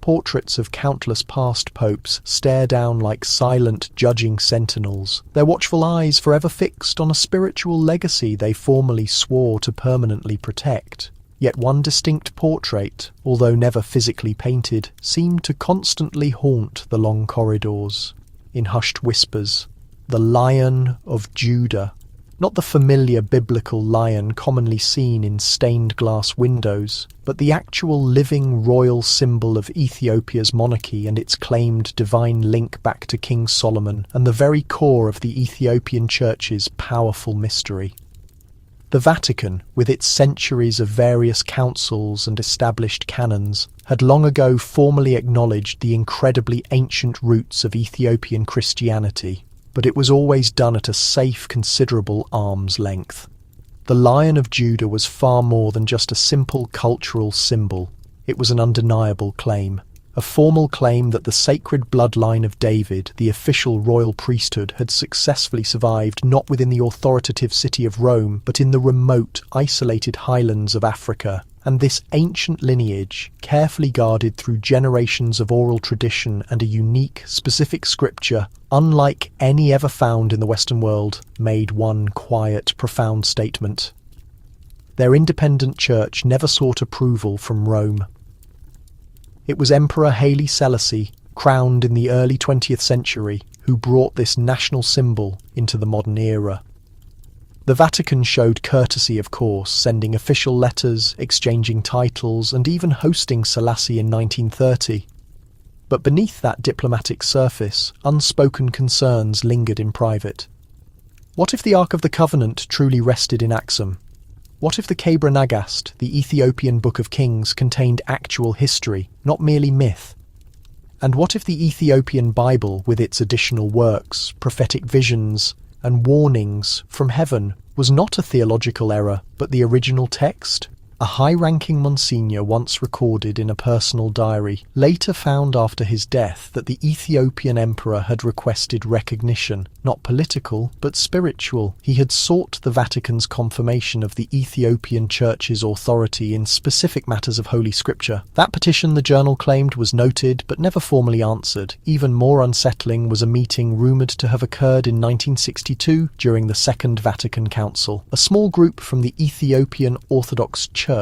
Portraits of countless past popes stare down like silent, judging sentinels, their watchful eyes forever fixed on a spiritual legacy they formerly swore to permanently protect. Yet one distinct portrait, although never physically painted, seemed to constantly haunt the long corridors. In hushed whispers, the Lion of Judah, not the familiar biblical lion commonly seen in stained glass windows, but the actual living royal symbol of Ethiopia's monarchy and its claimed divine link back to King Solomon and the very core of the Ethiopian Church's powerful mystery. The Vatican, with its centuries of various councils and established canons, had long ago formally acknowledged the incredibly ancient roots of Ethiopian Christianity, but it was always done at a safe, considerable arm's length. The Lion of Judah was far more than just a simple cultural symbol. It was an undeniable claim, a formal claim that the sacred bloodline of David, the official royal priesthood, had successfully survived not within the authoritative city of Rome, but in the remote, isolated highlands of Africa, And this ancient lineage, carefully guarded through generations of oral tradition and a unique, specific scripture, unlike any ever found in the Western world, made one quiet, profound statement. Their independent church never sought approval from Rome. It was Emperor Haile Selassie, crowned in the early 20th century, who brought this national symbol into the modern era. The Vatican showed courtesy, of course, sending official letters, exchanging titles, and even hosting Selassie in 1930. But beneath that diplomatic surface, unspoken concerns lingered in private. What if the Ark of the Covenant truly rested in Axum? What if the Kebra Nagast, the Ethiopian Book of Kings, contained actual history, not merely myth? And what if the Ethiopian Bible, with its additional works, prophetic visions, and warnings from heaven, was not a theological error, but the original text? A high-ranking Monsignor once recorded in a personal diary, later found after his death that the Ethiopian emperor had requested recognition, not political, but spiritual. He had sought the Vatican's confirmation of the Ethiopian Church's authority in specific matters of Holy Scripture. That petition, the journal claimed, was noted, but never formally answered. Even more unsettling was a meeting rumoured to have occurred in 1962 during the Second Vatican Council. A small group from the Ethiopian Orthodox Church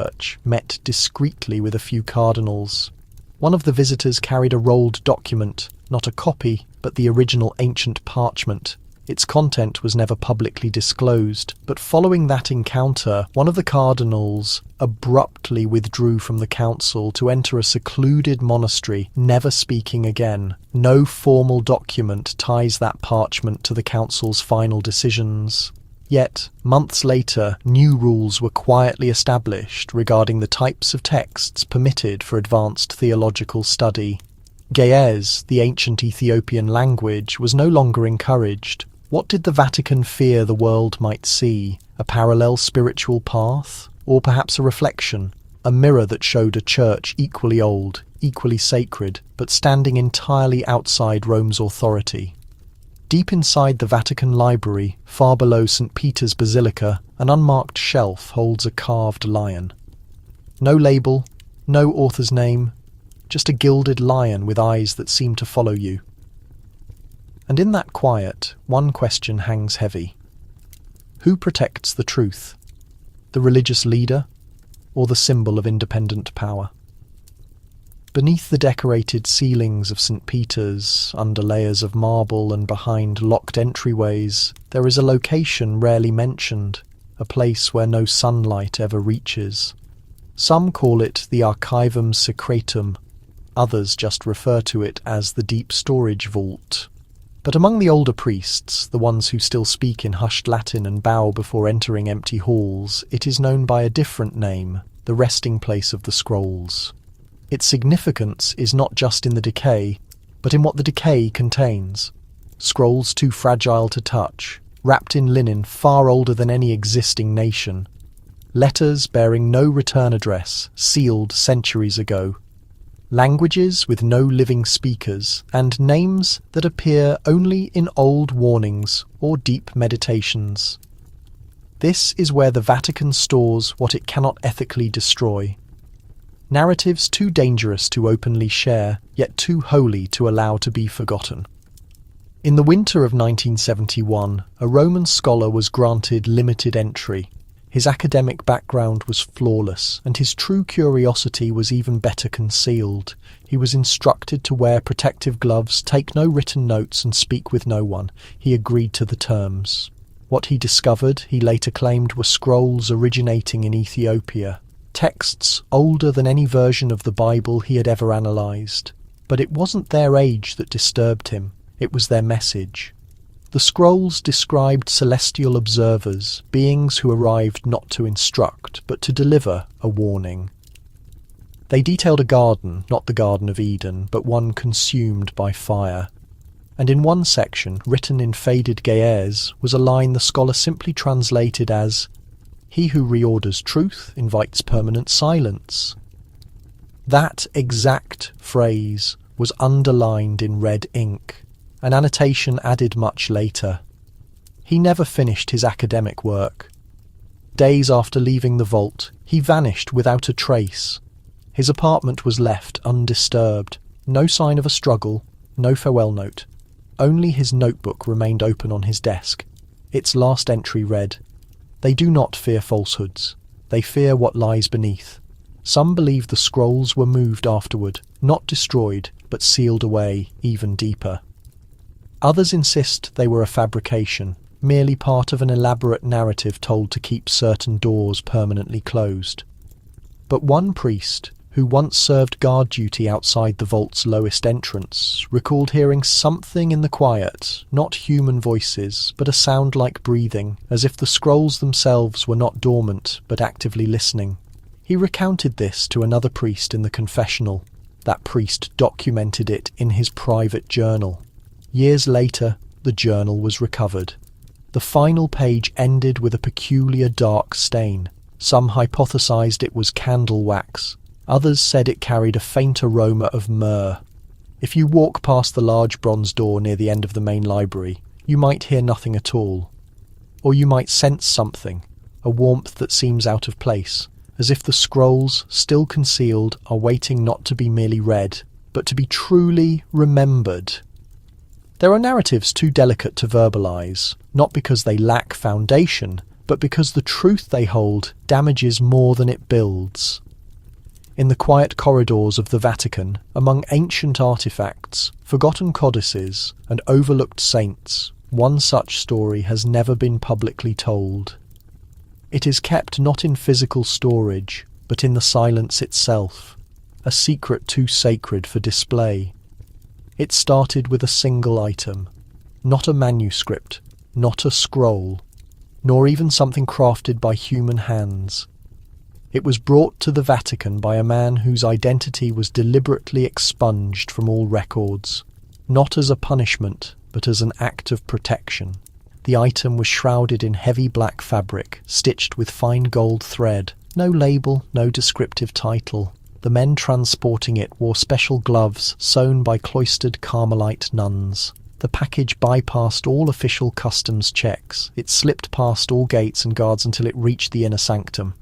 met discreetly with a few cardinals. One of the visitors carried a rolled document, not a copy, but the original ancient parchment. Its content was never publicly disclosed, but following that encounter, one of the cardinals abruptly withdrew from the council to enter a secluded monastery, never speaking again. No formal document ties that parchment to the council's final decisions. Yet, months later, new rules were quietly established regarding the types of texts permitted for advanced theological study. Ge'ez, the ancient Ethiopian language, was no longer encouraged. What did the Vatican fear the world might see? A parallel spiritual path? Or perhaps a reflection? A mirror that showed a church equally old, equally sacred, but standing entirely outside Rome's authority? Deep inside the Vatican Library, far below St. Peter's Basilica, an unmarked shelf holds a carved lion. No label, no author's name, just a gilded lion with eyes that seem to follow you. And in that quiet, one question hangs heavy. Who protects the truth? The religious leader, or the symbol of independent power? Beneath the decorated ceilings of St. Peter's, under layers of marble and behind locked entryways, there is a location rarely mentioned, a place where no sunlight ever reaches. Some call it the Archivum Secretum, others just refer to it as the deep storage vault. But among the older priests, the ones who still speak in hushed Latin and bow before entering empty halls, it is known by a different name, the resting place of the scrolls. Its significance is not just in the decay, but in what the decay contains. Scrolls too fragile to touch, wrapped in linen far older than any existing nation. Letters bearing no return address, sealed centuries ago. Languages with no living speakers, and names that appear only in old warnings or deep meditations. This is where the Vatican stores what it cannot ethically destroy. Narratives too dangerous to openly share, yet too holy to allow to be forgotten. In the winter of 1971, a Roman scholar was granted limited entry. His academic background was flawless, and his true curiosity was even better concealed. He was instructed to wear protective gloves, take no written notes, and speak with no one. He agreed to the terms. What he discovered, he later claimed, were scrolls originating in Ethiopia. Texts older than any version of the Bible he had ever analysed. But it wasn't their age that disturbed him, it was their message. The scrolls described celestial observers, beings who arrived not to instruct, but to deliver a warning. They detailed a garden, not the Garden of Eden, but one consumed by fire. And in one section, written in faded Ge'ez, was a line the scholar simply translated as, "He who reorders truth invites permanent silence." That exact phrase was underlined in red ink, an annotation added much later. He never finished his academic work. Days after leaving the vault, he vanished without a trace. His apartment was left undisturbed. No sign of a struggle, no farewell note. Only his notebook remained open on his desk. Its last entry read, "They do not fear falsehoods. They fear what lies beneath. Some believe the scrolls were moved afterward, not destroyed, but sealed away even deeper. Others insist they were a fabrication, merely part of an elaborate narrative told to keep certain doors permanently closed." But one priest, who once served guard duty outside the vault's lowest entrance, recalled hearing something in the quiet, not human voices, but a sound like breathing, as if the scrolls themselves were not dormant, but actively listening. He recounted this to another priest in the confessional. That priest documented it in his private journal. Years later, the journal was recovered. The final page ended with a peculiar dark stain. Some hypothesized it was candle wax. Others said it carried a faint aroma of myrrh. If you walk past the large bronze door near the end of the main library, you might hear nothing at all. Or you might sense something, a warmth that seems out of place, as if the scrolls, still concealed, are waiting not to be merely read, but to be truly remembered. There are narratives too delicate to verbalize, not because they lack foundation, but because the truth they hold damages more than it builds. In the quiet corridors of the Vatican, among ancient artifacts, forgotten codices, and overlooked saints, one such story has never been publicly told. It is kept not in physical storage, but in the silence itself, a secret too sacred for display. It started with a single item, not a manuscript, not a scroll, nor even something crafted by human hands. It was brought to the Vatican by a man whose identity was deliberately expunged from all records, not as a punishment, but as an act of protection. The item was shrouded in heavy black fabric, stitched with fine gold thread. No label, no descriptive title. The men transporting it wore special gloves sewn by cloistered Carmelite nuns. The package bypassed all official customs checks. It slipped past all gates and guards until it reached the inner sanctum.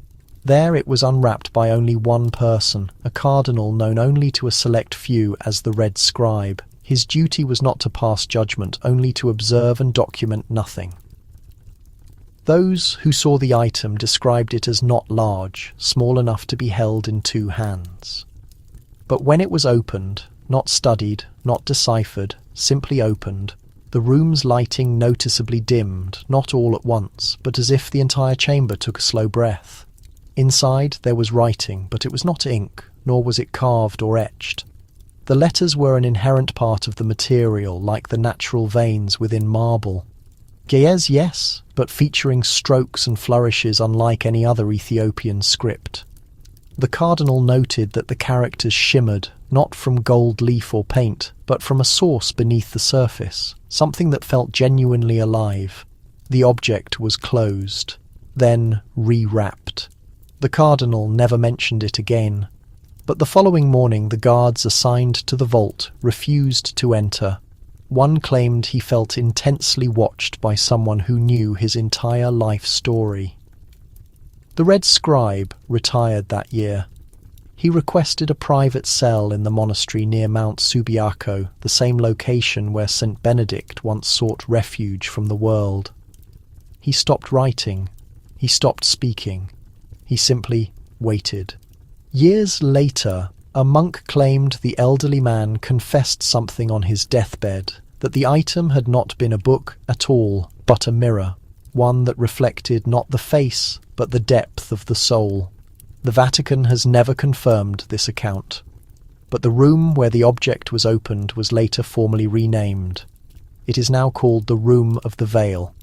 There it was unwrapped by only one person, a cardinal known only to a select few as the Red Scribe. His duty was not to pass judgment, only to observe and document nothing. Those who saw the item described it as not large, small enough to be held in two hands. But when it was opened, not studied, not deciphered, simply opened, the room's lighting noticeably dimmed, not all at once, but as if the entire chamber took a slow breath. Inside there was writing, but it was not ink, nor was it carved or etched. The letters were an inherent part of the material, like the natural veins within marble. Ge'ez, yes, but featuring strokes and flourishes unlike any other Ethiopian script. The cardinal noted that the characters shimmered, not from gold leaf or paint, but from a source beneath the surface, something that felt genuinely alive. The object was closed, then rewrapped. The cardinal never mentioned it again, but the following morning the guards assigned to the vault refused to enter. One claimed he felt intensely watched by someone who knew his entire life story. The Red Scribe retired that year. He requested a private cell in the monastery near Mount Subiaco, the same location where St. Benedict once sought refuge from the world. He stopped writing. He stopped speaking. He simply waited. Years later, a monk claimed the elderly man confessed something on his deathbed, that the item had not been a book at all, but a mirror, one that reflected not the face, but the depth of the soul. The Vatican has never confirmed this account, but the room where the object was opened was later formally renamed. It is now called the Room of the Veil,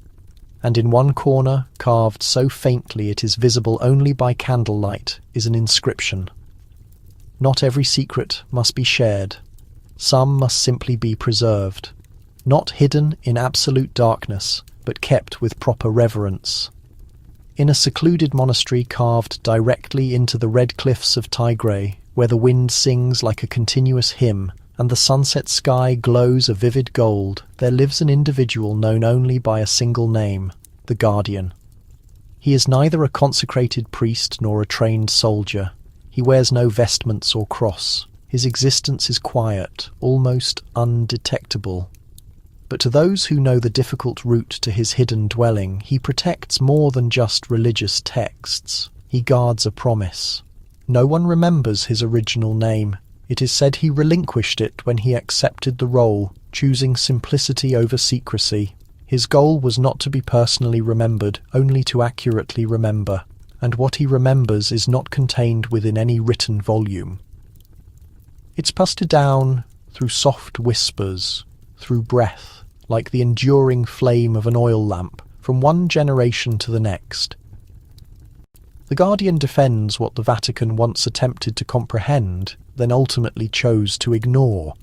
and in one corner, carved so faintly it is visible only by candlelight, is an inscription. Not every secret must be shared. Some must simply be preserved, not hidden in absolute darkness, but kept with proper reverence. In a secluded monastery carved directly into the red cliffs of Tigray, where the wind sings like a continuous hymn, and the sunset sky glows a vivid gold, there lives an individual known only by a single name, the Guardian. He is neither a consecrated priest nor a trained soldier. He wears no vestments or cross. His existence is quiet, almost undetectable. But to those who know the difficult route to his hidden dwelling, he protects more than just religious texts. He guards a promise. No one remembers his original name. It is said he relinquished it when he accepted the role, choosing simplicity over secrecy. His goal was not to be personally remembered, only to accurately remember. And what he remembers is not contained within any written volume. It's passed down through soft whispers, through breath, like the enduring flame of an oil lamp, from one generation to the next. The Guardian defends what the Vatican once attempted to comprehend, then ultimately chose to ignore.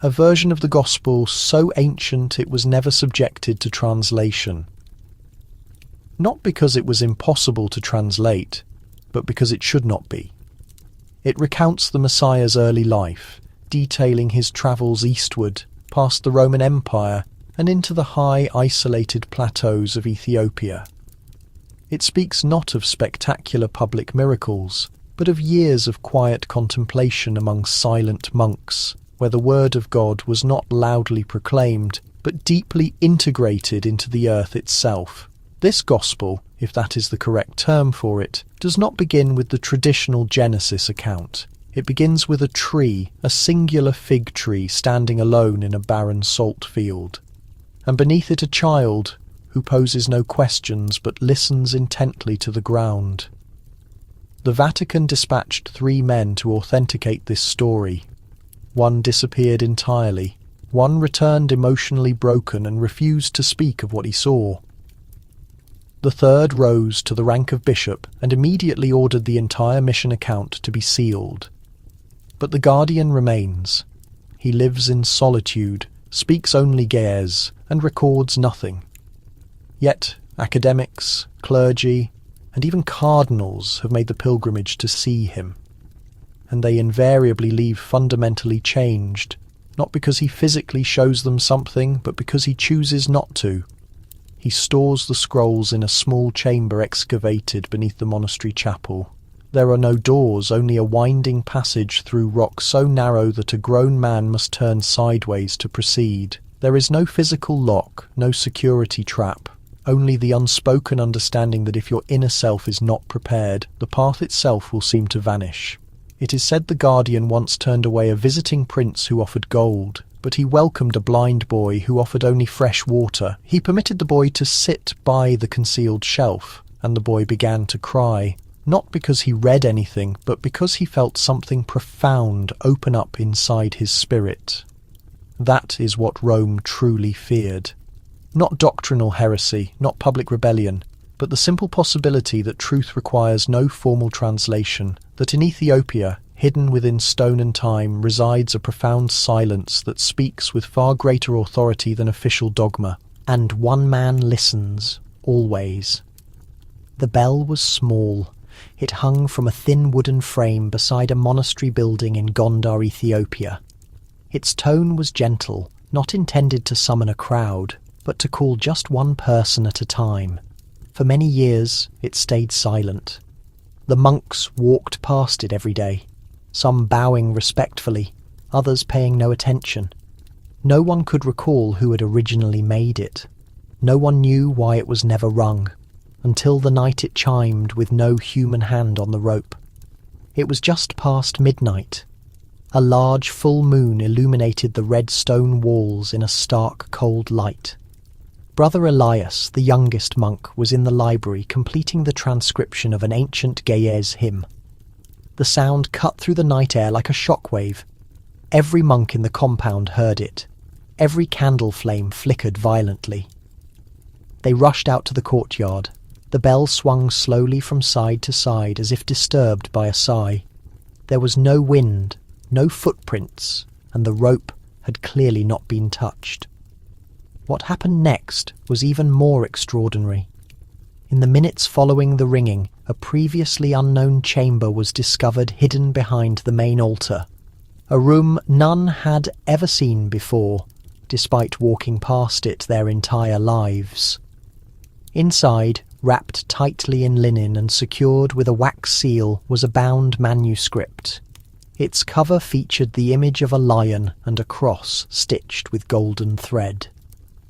A version of the Gospel so ancient it was never subjected to translation. Not because it was impossible to translate, but because it should not be. It recounts the Messiah's early life, detailing his travels eastward, past the Roman Empire, and into the high, isolated plateaus of Ethiopia. It speaks not of spectacular public miracles, but of years of quiet contemplation among silent monks, where the word of God was not loudly proclaimed, but deeply integrated into the earth itself. This gospel, if that is the correct term for it, does not begin with the traditional Genesis account. It begins with a tree, a singular fig tree standing alone in a barren salt field, and beneath it a child who poses no questions but listens intently to the ground. The Vatican dispatched 3 men to authenticate this story. One disappeared entirely. One returned emotionally broken and refused to speak of what he saw. The third rose to the rank of bishop and immediately ordered the entire mission account to be sealed. But the Guardian remains. He lives in solitude, speaks only Ge'ez, and records nothing. Yet academics, clergy, and even cardinals have made the pilgrimage to see him. And they invariably leave fundamentally changed, not because he physically shows them something, but because he chooses not to. He stores the scrolls in a small chamber excavated beneath the monastery chapel. There are no doors, only a winding passage through rock so narrow that a grown man must turn sideways to proceed. There is no physical lock, no security trap, only the unspoken understanding that if your inner self is not prepared, the path itself will seem to vanish. It is said the Guardian once turned away a visiting prince who offered gold, but he welcomed a blind boy who offered only fresh water. He permitted the boy to sit by the concealed shelf, and the boy began to cry, not because he read anything, but because he felt something profound open up inside his spirit. That is what Rome truly feared. Not doctrinal heresy, not public rebellion, but the simple possibility that truth requires no formal translation, that in Ethiopia, hidden within stone and time, resides a profound silence that speaks with far greater authority than official dogma. And one man listens, always. The bell was small. It hung from a thin wooden frame beside a monastery building in Gondar, Ethiopia. Its tone was gentle, not intended to summon a crowd, but to call just one person at a time. For many years it stayed silent. The monks walked past it every day, some bowing respectfully, others paying no attention. No one could recall who had originally made it. No one knew why it was never rung, until the night it chimed with no human hand on the rope. It was just past midnight. A large full moon illuminated the red stone walls in a stark cold light. Brother Elias, the youngest monk, was in the library completing the transcription of an ancient Ge'ez hymn. The sound cut through the night air like a shockwave. Every monk in the compound heard it. Every candle flame flickered violently. They rushed out to the courtyard. The bell swung slowly from side to side as if disturbed by a sigh. There was no wind, no footprints, and the rope had clearly not been touched. What happened next was even more extraordinary. In the minutes following the ringing, a previously unknown chamber was discovered hidden behind the main altar, a room none had ever seen before, despite walking past it their entire lives. Inside, wrapped tightly in linen and secured with a wax seal, was a bound manuscript. Its cover featured the image of a lion and a cross stitched with golden thread.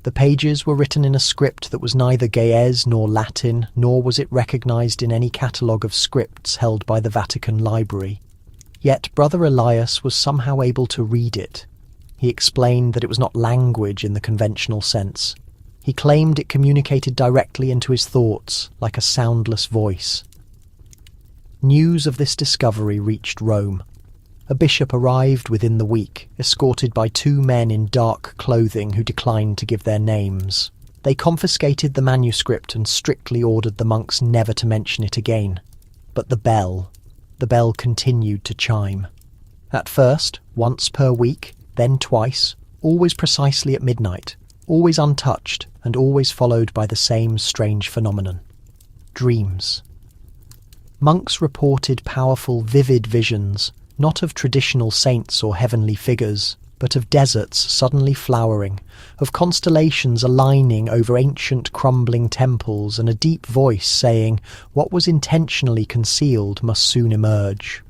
The pages were written in a script that was neither Ge'ez nor Latin, nor was it recognised in any catalogue of scripts held by the Vatican Library. Yet Brother Elias was somehow able to read it. He explained that it was not language in the conventional sense. He claimed it communicated directly into his thoughts, like a soundless voice. News of this discovery reached Rome. A bishop arrived within the week, escorted by 2 men in dark clothing who declined to give their names. They confiscated the manuscript and strictly ordered the monks never to mention it again. But the bell continued to chime. At first, once per week, then twice, always precisely at midnight, always untouched, and always followed by the same strange phenomenon. Dreams. Monks reported powerful, vivid visions, not of traditional saints or heavenly figures, but of deserts suddenly flowering, of constellations aligning over ancient crumbling temples, and a deep voice saying, "What was intentionally concealed must soon emerge."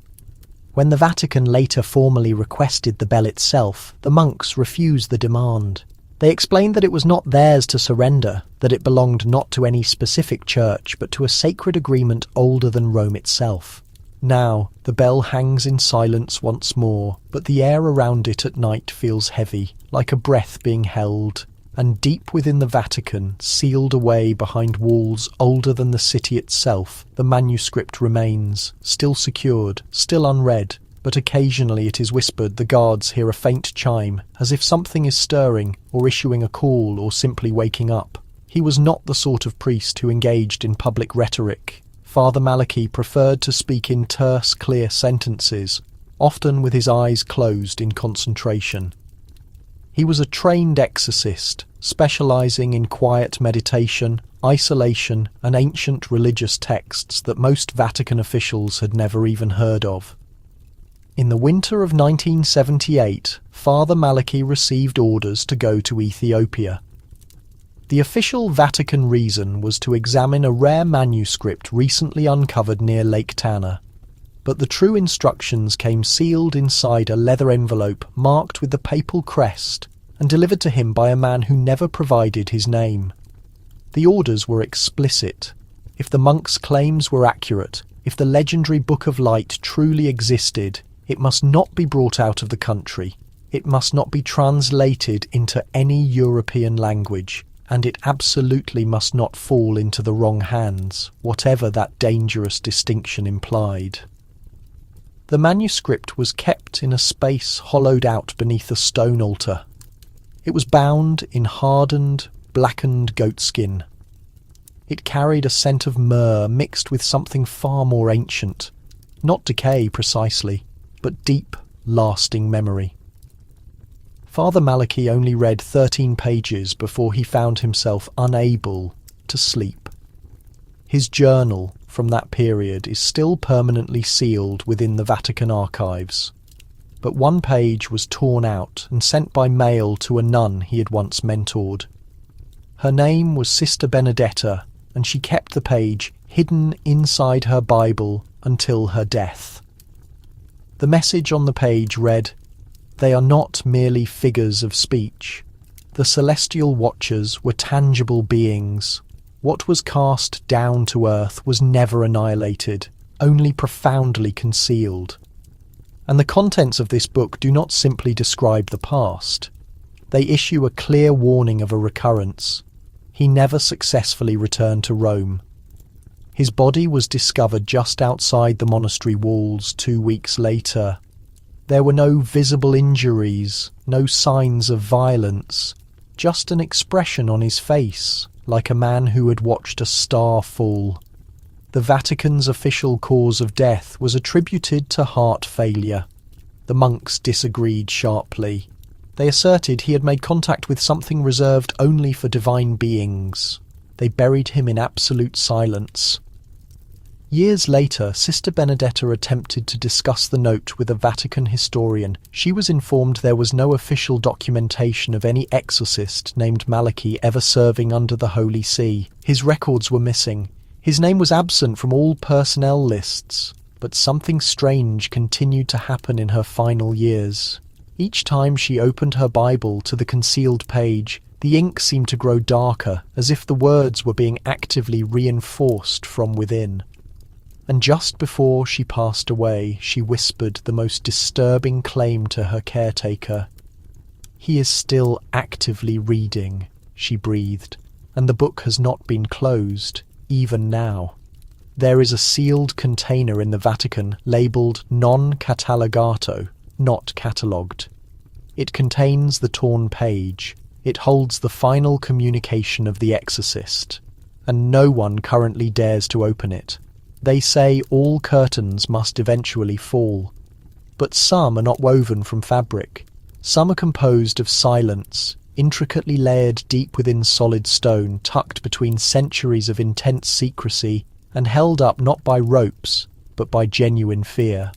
When the Vatican later formally requested the bell itself, the monks refused the demand. They explained that it was not theirs to surrender, that it belonged not to any specific church, but to a sacred agreement older than Rome itself. Now, the bell hangs in silence once more, but the air around it at night feels heavy, like a breath being held, and deep within the Vatican, sealed away behind walls older than the city itself, the manuscript remains, still secured, still unread, but occasionally it is whispered the guards hear a faint chime, as if something is stirring, or issuing a call, or simply waking up. He was not the sort of priest who engaged in public rhetoric. Father Malachi preferred to speak in terse, clear sentences, often with his eyes closed in concentration. He was a trained exorcist, specialising in quiet meditation, isolation, and ancient religious texts that most Vatican officials had never even heard of. In the winter of 1978, Father Malachi received orders to go to Ethiopia. The official Vatican reason was to examine a rare manuscript recently uncovered near Lake Tana, but the true instructions came sealed inside a leather envelope marked with the papal crest and delivered to him by a man who never provided his name. The orders were explicit. If the monks' claims were accurate, if the legendary Book of Light truly existed, it must not be brought out of the country, it must not be translated into any European language, and it absolutely must not fall into the wrong hands, whatever that dangerous distinction implied. The manuscript was kept in a space hollowed out beneath a stone altar. It was bound in hardened, blackened goatskin. It carried a scent of myrrh mixed with something far more ancient, not decay precisely, but deep, lasting memory. Father Malachi only read 13 pages before he found himself unable to sleep. His journal from that period is still permanently sealed within the Vatican archives, but one page was torn out and sent by mail to a nun he had once mentored. Her name was Sister Benedetta, and she kept the page hidden inside her Bible until her death. The message on the page read, "They are not merely figures of speech. The celestial watchers were tangible beings. What was cast down to earth was never annihilated, only profoundly concealed." And the contents of this book do not simply describe the past. They issue a clear warning of a recurrence. He never successfully returned to Rome. His body was discovered just outside the monastery walls 2 weeks later. There were no visible injuries, no signs of violence, just an expression on his face, like a man who had watched a star fall. The Vatican's official cause of death was attributed to heart failure. The monks disagreed sharply. They asserted he had made contact with something reserved only for divine beings. They buried him in absolute silence. Years later, Sister Benedetta attempted to discuss the note with a Vatican historian. She was informed there was no official documentation of any exorcist named Malachi ever serving under the Holy See. His records were missing. His name was absent from all personnel lists. But something strange continued to happen in her final years. Each time she opened her Bible to the concealed page, the ink seemed to grow darker, as if the words were being actively reinforced from within. And just before she passed away, she whispered the most disturbing claim to her caretaker. "He is still actively reading," she breathed, "and the book has not been closed, even now." There is a sealed container in the Vatican labelled non catalogato, not catalogued. It contains the torn page. It holds the final communication of the exorcist, and no one currently dares to open it. They say all curtains must eventually fall, but some are not woven from fabric. Some are composed of silence, intricately layered deep within solid stone, tucked between centuries of intense secrecy, and held up not by ropes, but by genuine fear.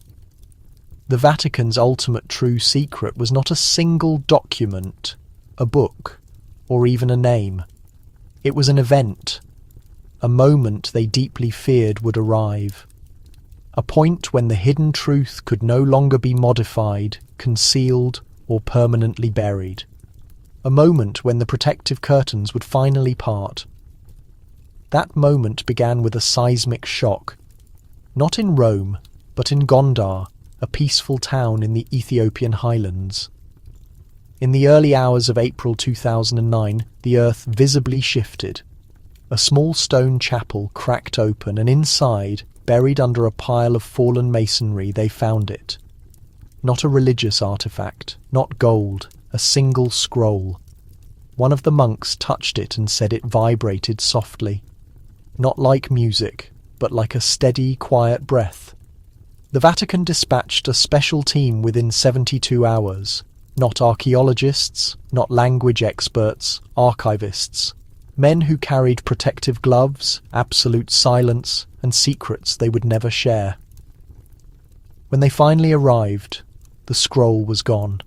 The Vatican's ultimate true secret was not a single document, a book, or even a name. It was an event, a moment they deeply feared would arrive. A point when the hidden truth could no longer be modified, concealed, or permanently buried. A moment when the protective curtains would finally part. That moment began with a seismic shock, not in Rome, but in Gondar, a peaceful town in the Ethiopian highlands. In the early hours of April 2009, the earth visibly shifted. A small stone chapel cracked open, and inside, buried under a pile of fallen masonry, they found it. Not a religious artifact, not gold, a single scroll. One of the monks touched it and said it vibrated softly. Not like music, but like a steady, quiet breath. The Vatican dispatched a special team within 72 hours. Not archaeologists, not language experts, archivists. Men who carried protective gloves, absolute silence, and secrets they would never share. When they finally arrived, the scroll was gone.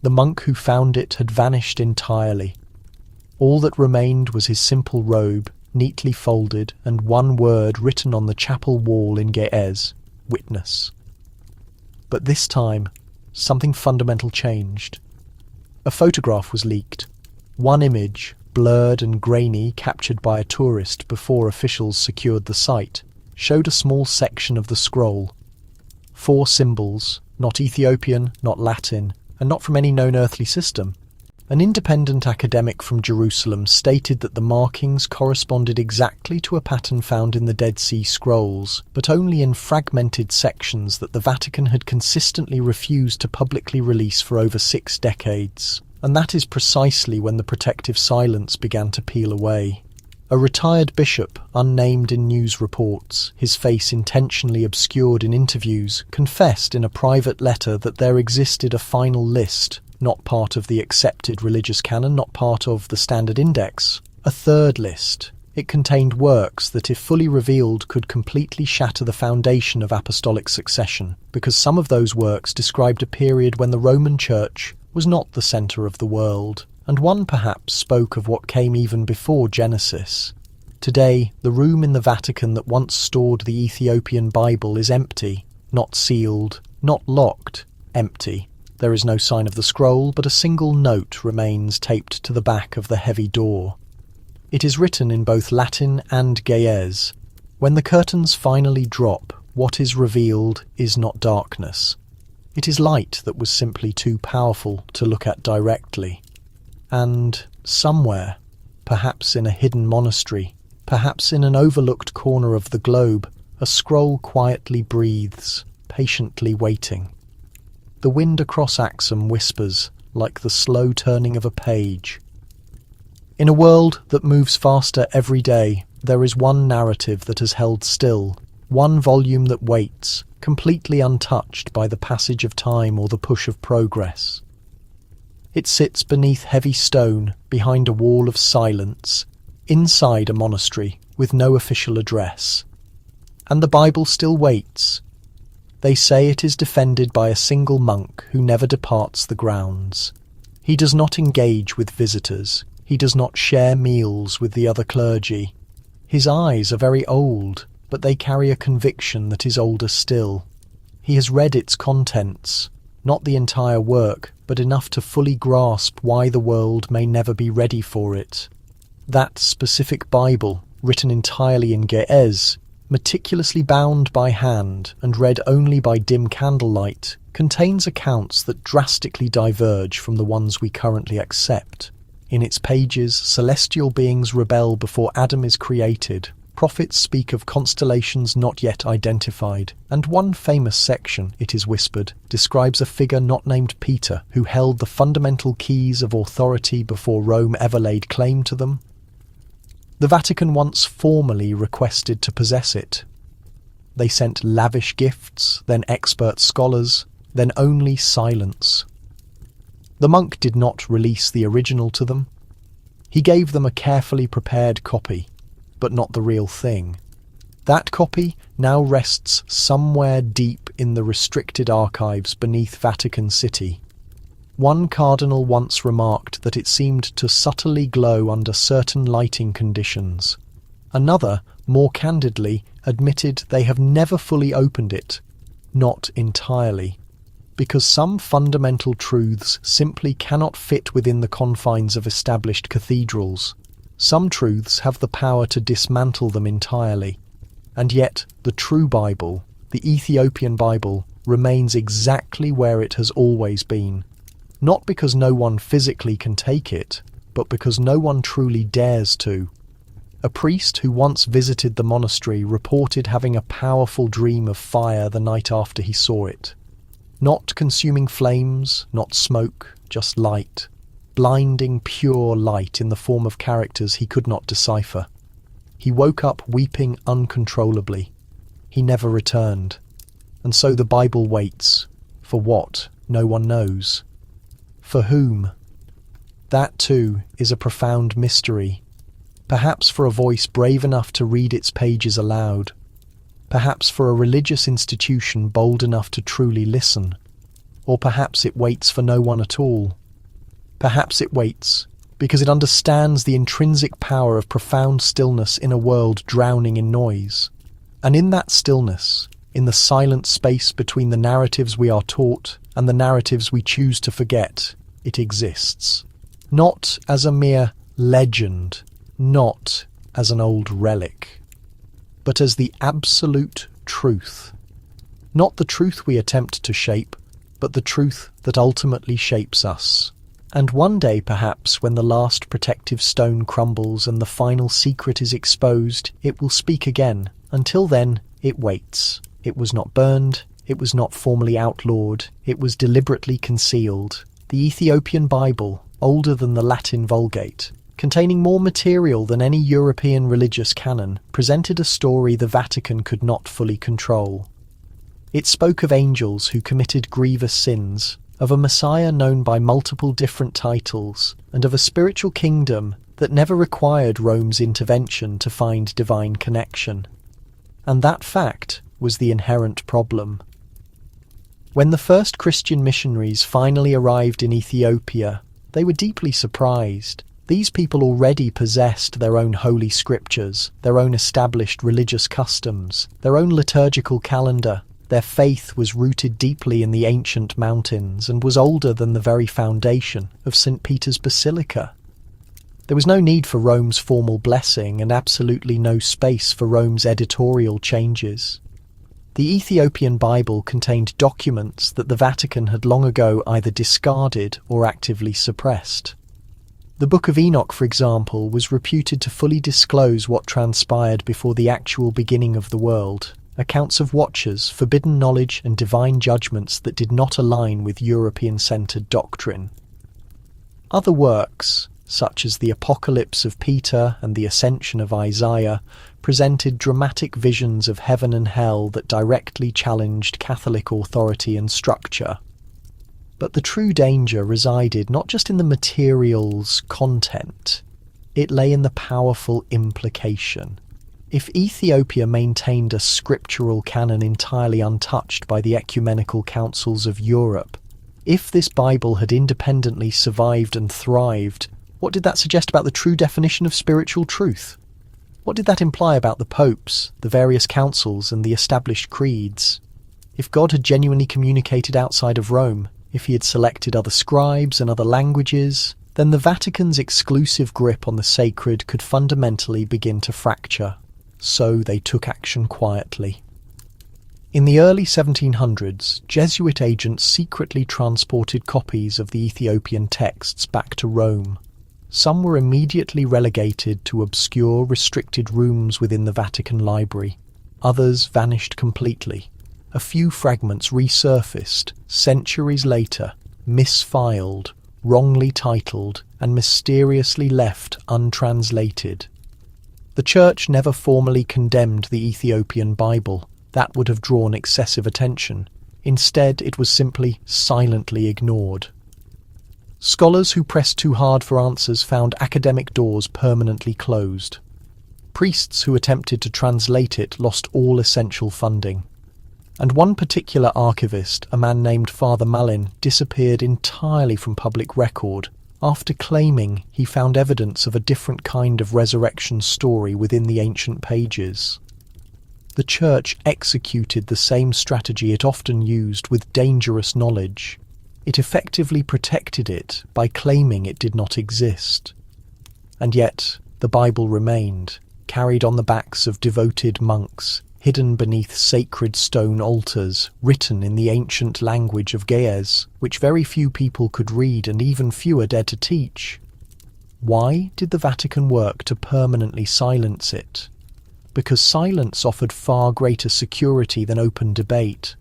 The monk who found it had vanished entirely. All that remained was his simple robe, neatly folded, and one word written on the chapel wall in Ge'ez, witness. But this time, something fundamental changed. A photograph was leaked. One image, blurred and grainy, captured by a tourist before officials secured the site, showed a small section of the scroll. 4 symbols, not Ethiopian, not Latin, and not from any known earthly system. An independent academic from Jerusalem stated that the markings corresponded exactly to a pattern found in the Dead Sea Scrolls, but only in fragmented sections that the Vatican had consistently refused to publicly release for over 6 decades. And that is precisely when the protective silence began to peel away. A retired bishop, unnamed in news reports, his face intentionally obscured in interviews, confessed in a private letter that there existed a final list, not part of the accepted religious canon, not part of the standard index. A third list. It contained works that, if fully revealed, could completely shatter the foundation of apostolic succession, because some of those works described a period when the Roman Church was not the centre of the world, and one perhaps spoke of what came even before Genesis. Today, the room in the Vatican that once stored the Ethiopian Bible is empty, not sealed, not locked, empty. There is no sign of the scroll, but a single note remains taped to the back of the heavy door. It is written in both Latin and Ge'ez. When the curtains finally drop, what is revealed is not darkness. It is light that was simply too powerful to look at directly. And somewhere, perhaps in a hidden monastery, perhaps in an overlooked corner of the globe, a scroll quietly breathes, patiently waiting. The wind across Axum whispers, like the slow turning of a page. In a world that moves faster every day, there is one narrative that has held still, one volume that waits, completely untouched by the passage of time or the push of progress. It sits beneath heavy stone, behind a wall of silence, inside a monastery with no official address. And the Bible still waits. They say it is defended by a single monk who never departs the grounds. He does not engage with visitors. He does not share meals with the other clergy. His eyes are very old, but they carry a conviction that is older still. He has read its contents, not the entire work, but enough to fully grasp why the world may never be ready for it. That specific Bible, written entirely in Ge'ez, meticulously bound by hand and read only by dim candlelight, contains accounts that drastically diverge from the ones we currently accept. In its pages, celestial beings rebel before Adam is created. Prophets speak of constellations not yet identified, and one famous section, it is whispered, describes a figure not named Peter who held the fundamental keys of authority before Rome ever laid claim to them. The Vatican once formally requested to possess it. They sent lavish gifts, then expert scholars, then only silence. The monk did not release the original to them. He gave them a carefully prepared copy, but not the real thing. That copy now rests somewhere deep in the restricted archives beneath Vatican City. One cardinal once remarked that it seemed to subtly glow under certain lighting conditions. Another, more candidly, admitted they have never fully opened it, not entirely, because some fundamental truths simply cannot fit within the confines of established cathedrals. Some truths have the power to dismantle them entirely, and yet the true Bible, the Ethiopian Bible, remains exactly where it has always been. Not because no one physically can take it, but because no one truly dares to. A priest who once visited the monastery reported having a powerful dream of fire the night after he saw it. Not consuming flames, not smoke, just light. Blinding, pure light in the form of characters he could not decipher. He woke up weeping uncontrollably. He never returned. And so the Bible waits. For what? No one knows. For whom? That, too, is a profound mystery. Perhaps for a voice brave enough to read its pages aloud. Perhaps for a religious institution bold enough to truly listen. Or perhaps it waits for no one at all. Perhaps it waits because it understands the intrinsic power of profound stillness in a world drowning in noise. And in that stillness, in the silent space between the narratives we are taught and the narratives we choose to forget, it exists. Not as a mere legend, not as an old relic, but as the absolute truth. Not the truth we attempt to shape, but the truth that ultimately shapes us. And one day, perhaps, when the last protective stone crumbles and the final secret is exposed, it will speak again. Until then, it waits. It was not burned. It was not formally outlawed. It was deliberately concealed. The Ethiopian Bible, older than the Latin Vulgate, containing more material than any European religious canon, presented a story the Vatican could not fully control. It spoke of angels who committed grievous sins, of a Messiah known by multiple different titles, and of a spiritual kingdom that never required Rome's intervention to find divine connection. And that fact was the inherent problem. When the first Christian missionaries finally arrived in Ethiopia, they were deeply surprised. These people already possessed their own holy scriptures, their own established religious customs, their own liturgical calendar. Their faith was rooted deeply in the ancient mountains and was older than the very foundation of St. Peter's Basilica. There was no need for Rome's formal blessing and absolutely no space for Rome's editorial changes. The Ethiopian Bible contained documents that the Vatican had long ago either discarded or actively suppressed. The Book of Enoch, for example, was reputed to fully disclose what transpired before the actual beginning of the world, accounts of watchers, forbidden knowledge and divine judgments that did not align with European-centered doctrine. Other works, such as the Apocalypse of Peter and the Ascension of Isaiah, presented dramatic visions of heaven and hell that directly challenged Catholic authority and structure. But the true danger resided not just in the material's content, it lay in the powerful implication. If Ethiopia maintained a scriptural canon entirely untouched by the ecumenical councils of Europe, if this Bible had independently survived and thrived, what did that suggest about the true definition of spiritual truth? What did that imply about the popes, the various councils, and the established creeds? If God had genuinely communicated outside of Rome, if he had selected other scribes and other languages, then the Vatican's exclusive grip on the sacred could fundamentally begin to fracture. So they took action quietly. In the early 1700s, Jesuit agents secretly transported copies of the Ethiopian texts back to Rome. Some were immediately relegated to obscure, restricted rooms within the Vatican library. Others vanished completely. A few fragments resurfaced, centuries later, misfiled, wrongly titled, and mysteriously left untranslated. The Church never formally condemned the Ethiopian Bible. That would have drawn excessive attention. Instead, it was simply silently ignored. Scholars who pressed too hard for answers found academic doors permanently closed. Priests who attempted to translate it lost all essential funding. And one particular archivist, a man named Father Malin, disappeared entirely from public record after claiming he found evidence of a different kind of resurrection story within the ancient pages. The Church executed the same strategy it often used with dangerous knowledge. It effectively protected it by claiming it did not exist. And yet, the Bible remained, carried on the backs of devoted monks, hidden beneath sacred stone altars, written in the ancient language of Ge'ez, which very few people could read and even fewer dared to teach. Why did the Vatican work to permanently silence it? Because silence offered far greater security than open debate,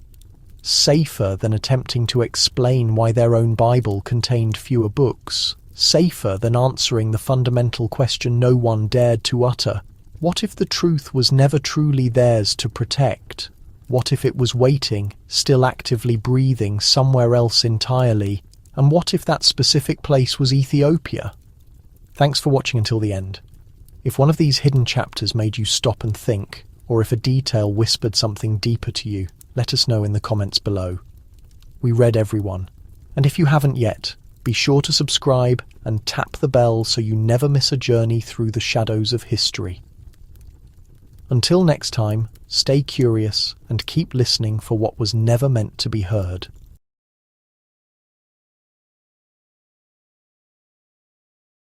safer than attempting to explain why their own Bible contained fewer books, safer than answering the fundamental question no one dared to utter. What if the truth was never truly theirs to protect? What if it was waiting, still actively breathing, somewhere else entirely? And what if that specific place was Ethiopia? Thanks for watching until the end. If one of these hidden chapters made you stop and think, or if a detail whispered something deeper to you, let us know in the comments below. We read everyone. And if you haven't yet, be sure to subscribe and tap the bell so you never miss a journey through the shadows of history. Until next time, stay curious and keep listening for what was never meant to be heard.